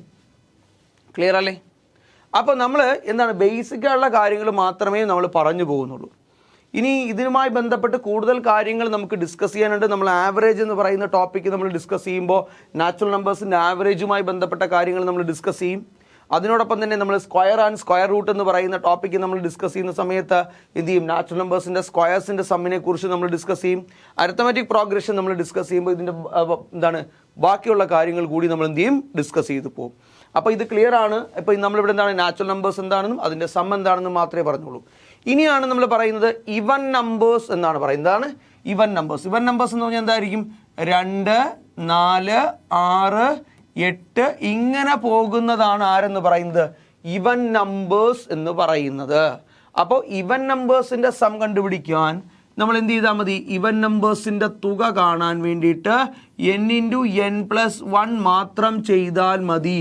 ക്ലിയർ അല്ലേ. അപ്പോൾ നമ്മൾ എന്താണ്, ബേസിക്കായുള്ള കാര്യങ്ങൾ മാത്രമേ നമ്മൾ പറഞ്ഞു പോകുന്നുള്ളൂ. ഇനി ഇതിനുമായി ബന്ധപ്പെട്ട് കൂടുതൽ കാര്യങ്ങൾ നമുക്ക് ഡിസ്കസ് ചെയ്യാനുണ്ട്. നമ്മൾ ആവറേജ് എന്ന് പറയുന്ന ടോപ്പിക്ക് നമ്മൾ ഡിസ്കസ് ചെയ്യുമ്പോൾ നാച്ചുറൽ നമ്പേഴ്സിൻ്റെ ആവറേജുമായി ബന്ധപ്പെട്ട കാര്യങ്ങൾ നമ്മൾ ഡിസ്കസ് ചെയ്യും. അതിനോടൊപ്പം തന്നെ നമ്മൾ സ്ക്വയർ ആൻഡ് സ്ക്വയർ റൂട്ട് എന്ന് പറയുന്ന ടോപ്പിക്ക് നമ്മൾ ഡിസ്കസ് ചെയ്യുന്ന സമയത്ത് എന്ത് ചെയ്യും, നാച്ചുറൽ നമ്പേഴ്സിൻ്റെ സ്ക്വയേഴ്സിൻ്റെ സമ്മിനെ കുറിച്ച് നമ്മൾ ഡിസ്കസ് ചെയ്യും. അരിത്തമാറ്റിക് പ്രോഗ്രഷൻ നമ്മൾ ഡിസ്കസ് ചെയ്യുമ്പോൾ ഇതിൻ്റെ ബാക്കിയുള്ള കാര്യങ്ങൾ കൂടി നമ്മൾ എന്ത് ചെയ്യും, ഡിസ്കസ് ചെയ്ത് പോകും. അപ്പോൾ ഇത് ക്ലിയർ ആണ്. ഇപ്പോൾ നമ്മളിവിടെ എന്താണ്, നാച്ചുറൽ നമ്പേഴ്സ് എന്താണെന്നും അതിൻ്റെ സം എന്താണെന്നും മാത്രമേ പറഞ്ഞുള്ളൂ. ഇനിയാണ് നമ്മൾ പറയുന്നത് ഇവൻ നമ്പേഴ്സ് എന്നാണ് പറയുന്നത്. ഇവൻ നമ്പേഴ്സ് എന്ന് പറഞ്ഞാൽ എന്തായിരിക്കും, 2, 4, 6, 8 ഇങ്ങനെ പോകുന്നതാണ് ആരെന്ന് പറയുന്നത്, ഇവൻ നമ്പേഴ്സ് എന്ന് പറയുന്നത്. അപ്പോൾ ഇവൻ നമ്പേഴ്സിൻ്റെ സം കണ്ടുപിടിക്കാൻ നമ്മൾ എന്ത് ചെയ്താൽ മതി, ഇവൻ നമ്പേഴ്സിൻ്റെ തുക കാണാൻ വേണ്ടിയിട്ട് n × n+1 മാത്രം ചെയ്താൽ മതി.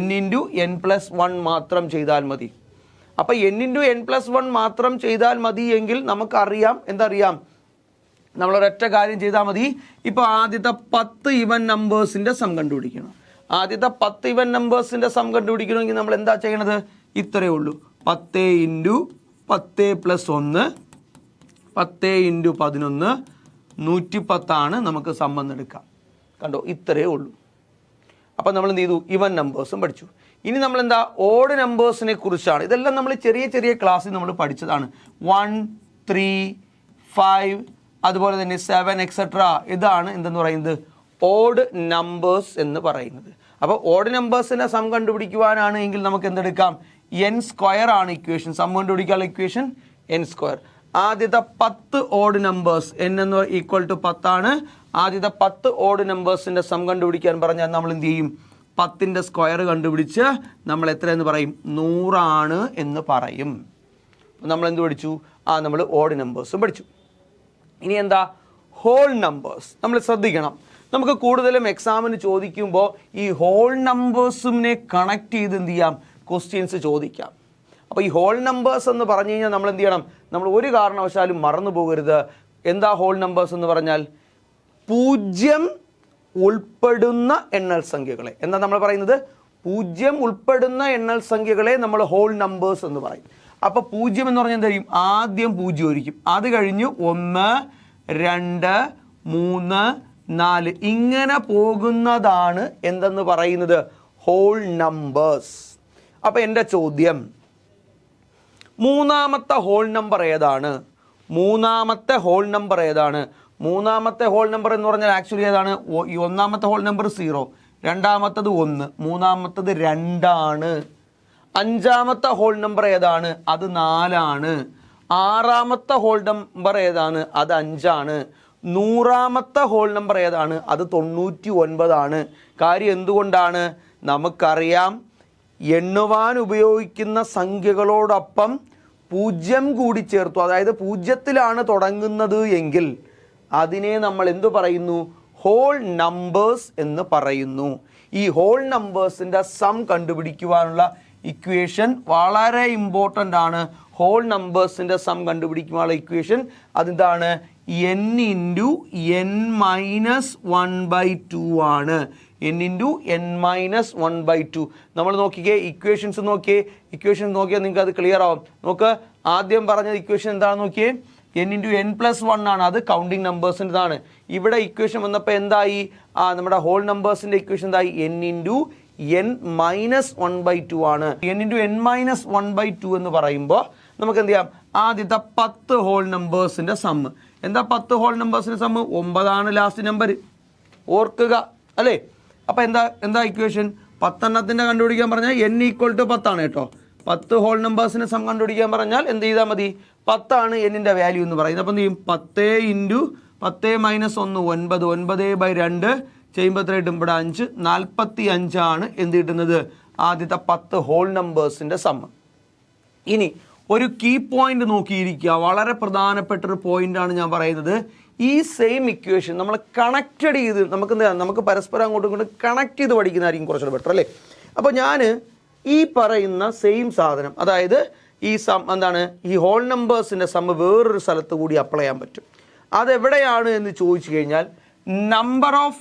n × n+1 മാത്രം ചെയ്താൽ മതി. അപ്പോൾ n+n+1 മാത്രം ചെയ്താൽ മതി എങ്കിൽ നമുക്കറിയാം, എന്തറിയാം, നമ്മളൊരൊറ്റ കാര്യം ചെയ്താൽ മതി. ഇപ്പോൾ ആദ്യത്തെ 10 ഈവൻ നമ്പേഴ്സിൻ്റെ സം കണ്ടുപിടിക്കണം. ആദ്യത്തെ 10 ഈവൻ നമ്പേഴ്സിൻ്റെ സം കണ്ടുപിടിക്കണമെങ്കിൽ നമ്മൾ എന്താ ചെയ്യണത്? ഇത്രയേ ഉള്ളൂ. 10 × 10 + 1 10 × 11 110 നമുക്ക് സം എടുക്കാം. കണ്ടോ, ഇത്രയേ ഉള്ളൂ. അപ്പോൾ നമ്മൾ എന്ത് ചെയ്തു? ഈവൻ നമ്പേഴ്സും പഠിച്ചു. ഇനി നമ്മൾ എന്താ, ഓഡ് നമ്പേഴ്സിനെ കുറിച്ചാണ്. ഇതെല്ലാം നമ്മൾ ചെറിയ ചെറിയ ക്ലാസ്സിൽ നമ്മൾ പഠിച്ചതാണ്. 1, 3, 5, അതുപോലെ തന്നെ 7 എക്സെട്ര. ഇതാണ് എന്തെന്ന് പറയുന്നത്? ഓഡ് നമ്പേഴ്സ് എന്ന് പറയുന്നത്. അപ്പോൾ ഓഡ് നമ്പേഴ്സിനെ സം കണ്ടുപിടിക്കുവാനാണ് എങ്കിൽ നമുക്ക് എന്തെടുക്കാം? n² ആണ് ഇക്വേഷൻ. സം കണ്ടുപിടിക്കാനുള്ള ഇക്വേഷൻ n². ആദ്യത്തെ 10 ഓഡ് നമ്പേഴ്സ് n എന്ന് = 10 ആണ്. ആദ്യത്തെ 10 ഓഡ് നമ്പേഴ്സിൻ്റെ സം കണ്ടുപിടിക്കാൻ പറഞ്ഞാൽ നമ്മൾ എന്ത് ചെയ്യും? 10ൻ്റെ സ്ക്വയർ കണ്ടുപിടിച്ച് നമ്മൾ എത്ര എന്ന് പറയും? 100 ആണ് എന്ന് പറയും. നമ്മൾ എന്ത് പഠിച്ചു? നമ്മൾ ഓഡ് നമ്പേഴ്സും പഠിച്ചു. ഇനി എന്താ? Whole numbers. നമ്മൾ ശ്രദ്ധിക്കണം, നമുക്ക് കൂടുതലും എക്സാമിന് ചോദിക്കുമ്പോൾ ഈ ഹോൾ നമ്പേഴ്സിനെ കണക്ട് ചെയ്ത് എന്ത് ചെയ്യാം? ക്വസ്റ്റ്യൻസ് ചോദിക്കാം. അപ്പോൾ ഈ ഹോൾ നമ്പേഴ്സ് എന്ന് പറഞ്ഞു കഴിഞ്ഞാൽ നമ്മൾ എന്ത് ചെയ്യണം? നമ്മൾ ഒരു കാരണവശാലും മറന്നു പോകരുത്. എന്താ ഹോൾ നമ്പേഴ്സ് എന്ന് പറഞ്ഞാൽ? 0 ഉൾപ്പെടുന്ന എണ്ണൽ സംഖ്യകളെ. എന്താ നമ്മൾ പറയുന്നത്? 0 ഉൾപ്പെടുന്ന എണ്ണൽ സംഖ്യകളെ നമ്മൾ ഹോൾ നമ്പേഴ്സ് എന്ന് പറയും. അപ്പോൾ 0 എന്ന് പറഞ്ഞാൽ എന്തായിരിക്കും? ആദ്യം 0 ആയിരിക്കും. അത് കഴിഞ്ഞ് 1, 2, 3, 4 ഇങ്ങനെ പോകുന്നതാണ് എന്തെന്ന് പറയുന്നത്? Whole numbers. അപ്പോൾ എൻ്റെ ചോദ്യം, മൂന്നാമത്തെ ഹോൾ നമ്പർ ഏതാണ്? മൂന്നാമത്തെ ഹോൾ നമ്പർ ഏതാണ്? മൂന്നാമത്തെ ഹോൾ നമ്പർ എന്ന് പറഞ്ഞാൽ ആക്ച്വലി ഏതാണ്? ഈ ഒന്നാമത്തെ ഹോൾ നമ്പർ 0, രണ്ടാമത്തത് 1, മൂന്നാമത്തത് 2 ആണ്. അഞ്ചാമത്തെ ഹോൾ നമ്പർ ഏതാണ്? അത് 4 ആണ്. ആറാമത്തെ ഹോൾ നമ്പർ ഏതാണ്? അത് 5 ആണ്. 100ാമത്തെ ഹോൾ നമ്പർ ഏതാണ്? അത് 99 ആണ്. കാര്യം എന്തുകൊണ്ടാണ്? നമുക്കറിയാം, എണ്ണുവാൻ ഉപയോഗിക്കുന്ന സംഖ്യകളോടൊപ്പം 0 കൂടി ചേർത്തു. അതായത് 0ത്തിലാണ് തുടങ്ങുന്നത് എങ്കിൽ അതിനെ നമ്മൾ എന്തു പറയുന്നു? ഹോൾ നമ്പേഴ്സ് എന്ന് പറയുന്നു. ഈ ഹോൾ നമ്പേഴ്സിൻ്റെ സം കണ്ടുപിടിക്കുവാനുള്ള ഇക്വേഷൻ വളരെ ഇമ്പോർട്ടൻ്റ് ആണ്. ഹോൾ നമ്പേഴ്സിൻ്റെ സം കണ്ടുപിടിക്കുവാനുള്ള ഇക്വേഷൻ അതെന്താണ്? n × n−1/2 ആണ്. n × n−1/2. നമ്മൾ നോക്കിക്കേ, ഇക്വേഷൻസ് നോക്കിയേ. ഇക്വേഷൻസ് നോക്കിയാൽ നിങ്ങൾക്ക് അത് ക്ലിയർ ആവും. നമുക്ക് ആദ്യം പറഞ്ഞ ഇക്വേഷൻ എന്താണെന്ന് നോക്കിയേ. n × n+1 ആണ്. അത് കൗണ്ടിങ് നമ്പേഴ്സിൻ്റെതാണ്. ഇവിടെ ഇക്വേഷൻ വന്നപ്പോൾ എന്തായി? നമ്മുടെ ഹോൾ നമ്പേഴ്സിൻ്റെ ഇക്വേഷൻ എന്തായി? n × n−1/2 ആണ്. n × n−1/2 എന്ന് പറയുമ്പോൾ നമുക്ക് എന്ത് ചെയ്യാം? ആദ്യത്തെ 10 ഹോൾ നമ്പേഴ്സിൻ്റെ സമ്മ്. എന്താ 10 ഹോൾ നമ്പേഴ്സിൻ്റെ സമ്മ്? 9 ആണ് ലാസ്റ്റ് നമ്പർ. ഓർക്കുക അല്ലേ? അപ്പോൾ എന്താ ഇക്വേഷൻ? 10 എണ്ണത്തിൻ്റെ കണ്ടുപിടിക്കാൻ പറഞ്ഞാൽ n = 10 ആണ് കേട്ടോ. 10 ഹോൾ നമ്പേഴ്സിന് സം കണ്ടുപിടിക്കാൻ പറഞ്ഞാൽ എന്ത് ചെയ്താൽ മതി? 10 ആണ് എന്നിൻ്റെ വാല്യൂ എന്ന് പറയുന്നത്. അപ്പോൾ എന്ത് ചെയ്യും? 10 × 10 - 1 9/2 ചെയ്യുമ്പോൾ എത്ര കിട്ടും? ഇവിടെ 5 45 ആണ് എന്ത് കിട്ടുന്നത്? ആദ്യത്തെ 10 ഹോൾ നമ്പേഴ്സിൻ്റെ സമ്മ്. ഇനി ഒരു കീ പോയിന്റ് നോക്കിയിരിക്കുക. വളരെ പ്രധാനപ്പെട്ടൊരു പോയിന്റാണ് ഞാൻ പറയുന്നത്. ഈ സെയിം ഇക്വേഷൻ നമ്മൾ കണക്റ്റഡ് ചെയ്ത് നമുക്ക് പരസ്പരം അങ്ങോട്ടും ഇങ്ങോട്ടും കണക്ട് ചെയ്ത് പഠിക്കുന്നതായിരിക്കും കുറച്ചുകൂടെ ബെറ്റർ അല്ലേ? അപ്പോൾ ഞാൻ ഈ പറയുന്ന സെയിം സാധനം, അതായത് ഈ ഈ ഹോൾ നമ്പേഴ്സിൻ്റെ സമ്മ് വേറൊരു സ്ഥലത്ത് കൂടി അപ്ലൈ ചെയ്യാൻ പറ്റും. അതെവിടെയാണ് എന്ന് ചോദിച്ചു കഴിഞ്ഞാൽ നമ്പർ ഓഫ്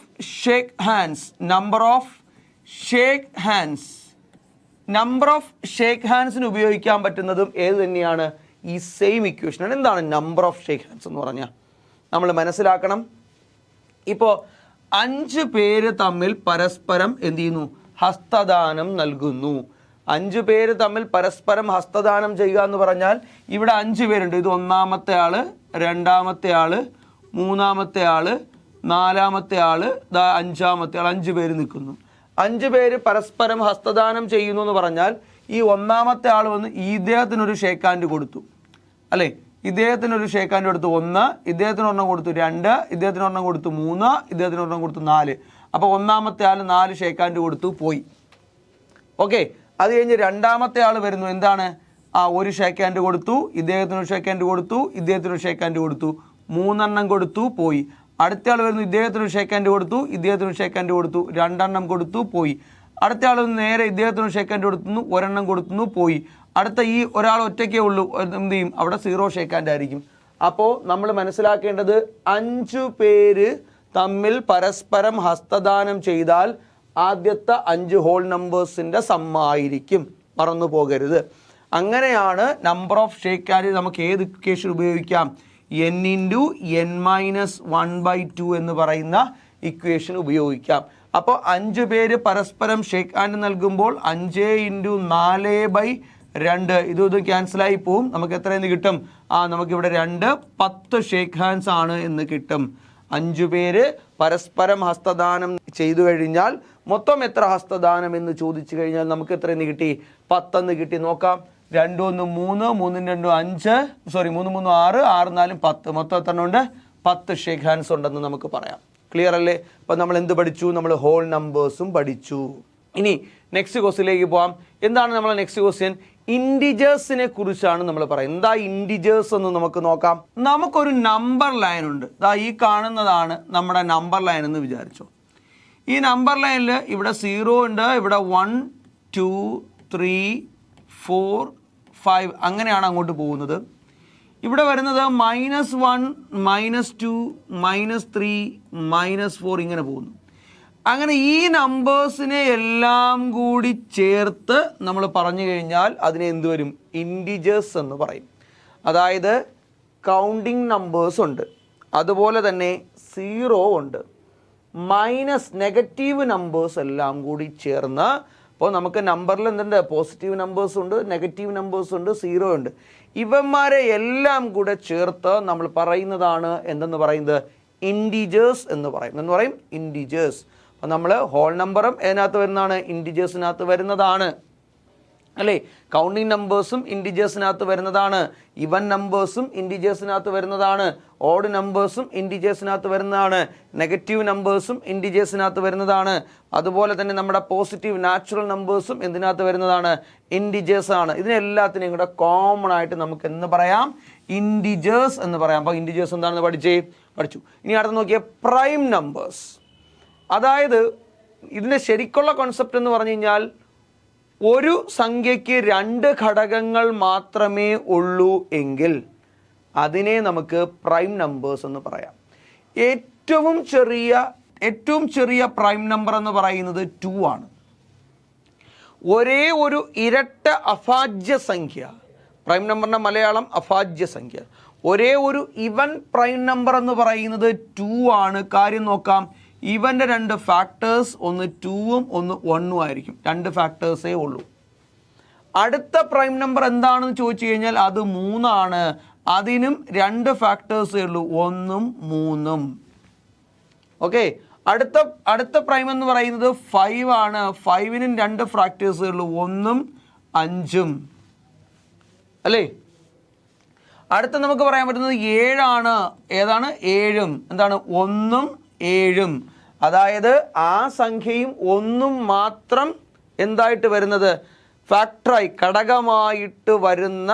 ഷേക്ക് ഹാൻഡ്സിന് ഉപയോഗിക്കാൻ പറ്റുന്നതും ഏത് തന്നെയാണ്? ഈ സെയിം ഇക്വേഷനാണ്. എന്താണ് നമ്പർ ഓഫ് ഷേക്ക് ഹാൻഡ്സ് എന്ന് പറഞ്ഞാൽ? നമ്മൾ മനസ്സിലാക്കണം, ഇപ്പോൾ 5 പേര് തമ്മിൽ പരസ്പരം എന്ത് ചെയ്യുന്നു? ഹസ്തദാനം നൽകുന്നു. 5 പേര് തമ്മിൽ പരസ്പരം ഹസ്തദാനം ചെയ്യുക എന്ന് പറഞ്ഞാൽ ഇവിടെ 5 പേരുണ്ട്. ഇത് ഒന്നാമത്തെ ആള്, രണ്ടാമത്തെ ആള്, മൂന്നാമത്തെ ആള്, നാലാമത്തെ ആള്, അഞ്ചാമത്തെ ആൾ. 5 പേര് നിൽക്കുന്നു. 5 പേര് പരസ്പരം ഹസ്തദാനം ചെയ്യുന്നു എന്ന് പറഞ്ഞാൽ ഈ ഒന്നാമത്തെ ആൾ വന്ന് ഇദ്ദേഹത്തിനൊരു ഷേക്ക് ഹാൻഡ് കൊടുത്തു അല്ലേ? ഇദ്ദേഹത്തിനൊരു ഷേക്ക് ഹാൻഡ് കൊടുത്തു 1, ഇദ്ദേഹത്തിന് ഒരെണ്ണം കൊടുത്തു 2, ഇദ്ദേഹത്തിന് ഒരെണ്ണം കൊടുത്തു 3, ഇദ്ദേഹത്തിന് ഒരെണ്ണം കൊടുത്തു 4. അപ്പോൾ ഒന്നാമത്തെ ആൾ 4 ഷേക്ക് ഹാൻഡ് കൊടുത്തു, പോയി. ഓക്കെ, അത് കഴിഞ്ഞ് രണ്ടാമത്തെ ആൾ വരുന്നു. എന്താണ്? ഒരു ഷേക്ക് ഹാൻഡ് കൊടുത്തു, ഇദ്ദേഹത്തിനൊരു ഷേക്ക് ഹാൻഡ് കൊടുത്തു, ഇദ്ദേഹത്തിനൊരു ഷേക്ക് ഹാൻഡ് കൊടുത്തു, 3 എണ്ണം കൊടുത്തു, പോയി. അടുത്ത ആൾ വരുന്നു, ഇദ്ദേഹത്തിനൊരു ഷേക്ക് ഹാൻഡ് കൊടുത്തു, ഇദ്ദേഹത്തിനൊരു ഷേക്ക് ഹാൻഡ് കൊടുത്തു, 2 എണ്ണം കൊടുത്തു, പോയി. അടുത്ത ആൾ നേരെ ഇദ്ദേഹത്തിനൊരു ഷേക്ക് ഹാൻഡ് കൊടുത്തുന്നു, 1 എണ്ണം കൊടുത്തുന്നു, പോയി. അടുത്ത ഈ ഒരാൾ ഒറ്റയ്ക്കേ ഉള്ളൂ, എന്ത് ചെയ്യും? അവിടെ 0 ഷേക്ക് ഹാൻഡ് ആയിരിക്കും. അപ്പോൾ നമ്മൾ മനസ്സിലാക്കേണ്ടത് 5 പേര് തമ്മിൽ പരസ്പരം ഹസ്തദാനം ചെയ്താൽ ആദ്യത്തെ 5 ഹോൾ നമ്പേഴ്സിൻ്റെ സമ്മായിരിക്കും, മറന്നു പോകരുത്. അങ്ങനെയാണ് നമ്പർ ഓഫ് ഷേക്ക് ഹാൻഡ് നമുക്ക് ഏത് ഇക്വേഷൻ ഉപയോഗിക്കാം? n(n-1/2) എന്ന് പറയുന്ന ഇക്വേഷൻ ഉപയോഗിക്കാം. അപ്പോൾ 5 പേര് പരസ്പരം ഷേക്ക് ഹാൻഡ് നൽകുമ്പോൾ 5 × 4/2 ഇത് ക്യാൻസലായി പോവും. നമുക്ക് എത്രയെന്ന് കിട്ടും? നമുക്കിവിടെ 10 ഷേക്ക് ഹാൻഡ്സ് ആണ് എന്ന് കിട്ടും. 5 പേര് പരസ്പരം ഹസ്തദാനം ചെയ്തു കഴിഞ്ഞാൽ മൊത്തം എത്ര ഹസ്തദാനം എന്ന് ചോദിച്ചു കഴിഞ്ഞാൽ നമുക്ക് എത്രയെന്ന് കിട്ടി? 10 എന്ന് കിട്ടി. നോക്കാം. 2 1 3, 3 2 5, 3 3 6, 6 4 10. മൊത്തം എത്ര ഉണ്ട്? 10 ഷേക്ക് ഹാൻഡ്സ് ഉണ്ടെന്ന് നമുക്ക് പറയാം. ക്ലിയർ അല്ലേ? അപ്പോൾ നമ്മൾ എന്ത് പഠിച്ചു? നമ്മൾ ഹോൾ നമ്പേഴ്സും പഠിച്ചു. ഇനി നെക്സ്റ്റ് ക്വസ്റ്റ്യനിലേക്ക് പോകാം. എന്താണ് നമ്മളെ നെക്സ്റ്റ് ക്വസ്റ്റ്യൻ? ഇൻഡിജേഴ്സിനെ കുറിച്ചാണ് നമ്മൾ പറയുന്നത്. എന്താ ഇൻഡിജേഴ്സ് എന്ന് നമുക്ക് നോക്കാം. നമുക്കൊരു നമ്പർ ലൈൻ ഉണ്ട്. ഈ കാണുന്നതാണ് നമ്മുടെ നമ്പർ ലൈൻ എന്ന് വിചാരിച്ചോ. ഈ നമ്പർ ലൈനിൽ ഇവിടെ 0 ഉണ്ട്, ഇവിടെ 1 2 3 4 5 അങ്ങനെയാണ് അങ്ങോട്ട് പോകുന്നത്. ഇവിടെ വരുന്നത് -1 -2 -3 -4 ഇങ്ങനെ പോകുന്നു. അങ്ങനെ ഈ നമ്പേഴ്സിനെ എല്ലാം കൂടി ചേർത്ത് നമ്മൾ പറഞ്ഞു കഴിഞ്ഞാൽ അതിനെ എന്ത് വരും? ഇൻഡിജേഴ്സ് എന്ന് പറയും. അതായത് കൗണ്ടിങ് നമ്പേഴ്സ് ഉണ്ട്, അതുപോലെ തന്നെ 0 ഉണ്ട്, മൈനസ് നെഗറ്റീവ് നമ്പേഴ്സ് എല്ലാം കൂടി ചേർന്ന്. അപ്പോൾ നമുക്ക് നമ്പറിൽ എന്തുണ്ട്? പോസിറ്റീവ് നമ്പേഴ്സ് ഉണ്ട്, നെഗറ്റീവ് നമ്പേഴ്സ് ഉണ്ട്, 0 ഉണ്ട്. ഇവന്മാരെ എല്ലാം കൂടെ ചേർത്ത് നമ്മൾ പറയുന്നതാണ് എന്തെന്ന് പറയുന്നത്? ഇൻഡിജേഴ്സ് എന്ന് പറയും. ഇൻഡിജേഴ്സ്. അപ്പോൾ നമ്മൾ ഹോൾ നമ്പറും അതിനകത്ത് വരുന്നതാണ്, ഇൻഡിജേഴ്സിനകത്ത് വരുന്നതാണ് അല്ലേ? കൗണ്ടിങ് നമ്പേഴ്സും ഇൻഡിജേഴ്സിനകത്ത് വരുന്നതാണ്, ഇവൻ നമ്പേഴ്സും ഇൻഡിജേഴ്സിനകത്ത് വരുന്നതാണ്, ഓഡ് നമ്പേഴ്സും ഇൻഡിജേഴ്സിനകത്ത് വരുന്നതാണ്, നെഗറ്റീവ് നമ്പേഴ്സും ഇൻഡിജേഴ്സിനകത്ത് വരുന്നതാണ്. അതുപോലെ തന്നെ നമ്മുടെ പോസിറ്റീവ് നാച്ചുറൽ നമ്പേഴ്സും എന്തിനകത്ത് വരുന്നതാണ്? ഇൻഡിജേഴ്സ് ആണ്. ഇതിനെല്ലാത്തിനെയും കൂടെ കോമൺ ആയിട്ട് നമുക്ക് എന്ന് പറയാം? ഇൻഡിജേഴ്സ് എന്ന് പറയാം. അപ്പോൾ ഇൻഡിജേഴ്സ് എന്താണെന്ന് പഠിച്ചു. ഇനി അടുത്ത് നോക്കിയാൽ പ്രൈം നമ്പേഴ്സ്. അതായത് ഇതിൻ്റെ ശരിക്കുള്ള കോൺസെപ്റ്റ് എന്ന് പറഞ്ഞു കഴിഞ്ഞാൽ ഒരു സംഖ്യയ്ക്ക് 2 ഘടകങ്ങൾ മാത്രമേ ഉള്ളൂ എങ്കിൽ അതിനെ നമുക്ക് പ്രൈം നമ്പേഴ്സ് എന്ന് പറയാം. ഏറ്റവും ചെറിയ പ്രൈം നമ്പർ എന്ന് പറയുന്നത് 2 ആണ്. ഒരേ ഒരു ഇരട്ട അഭാജ്യ സംഖ്യ, പ്രൈം നമ്പറിൻ്റെ മലയാളം അഭാജ്യ സംഖ്യ. ഒരേ ഒരു ഇവൻ പ്രൈം നമ്പർ എന്ന് പറയുന്നത് 2 ആണ്. കാര്യം നോക്കാം, ഇവൻ്റെ 2 ഫാക്ടേഴ്സ്, ഒന്ന് 2ഉം ഒന്ന് 1ഉം ആയിരിക്കും. 2 ഫാക്ടേഴ്സേ ഉള്ളൂ. അടുത്ത പ്രൈം നമ്പർ എന്താണെന്ന് ചോദിച്ചു കഴിഞ്ഞാൽ അത് 3 ആണ്. അതിനും 2 ഫാക്ടേഴ്സേ ഉള്ളൂ, 1ഉം 3ഉം. ഓക്കെ. അടുത്ത പ്രൈം എന്ന് പറയുന്നത് 5 ആണ്. 5നും 2 ഫാക്ടേഴ്സേ ഉള്ളൂ, 1ഉം 5ഉം അല്ലേ? അടുത്ത നമുക്ക് പറയാൻ പറ്റുന്നത് 7 ആണ്. ഏതാണ്? 7ഉം. എന്താണ്? 1ഉം 7ഉം. അതായത് ആ സംഖ്യയും 1ഉം മാത്രം എന്തായിട്ട് വരുന്നത്? ഫാക്ടറായി, ഘടകമായിട്ട് വരുന്ന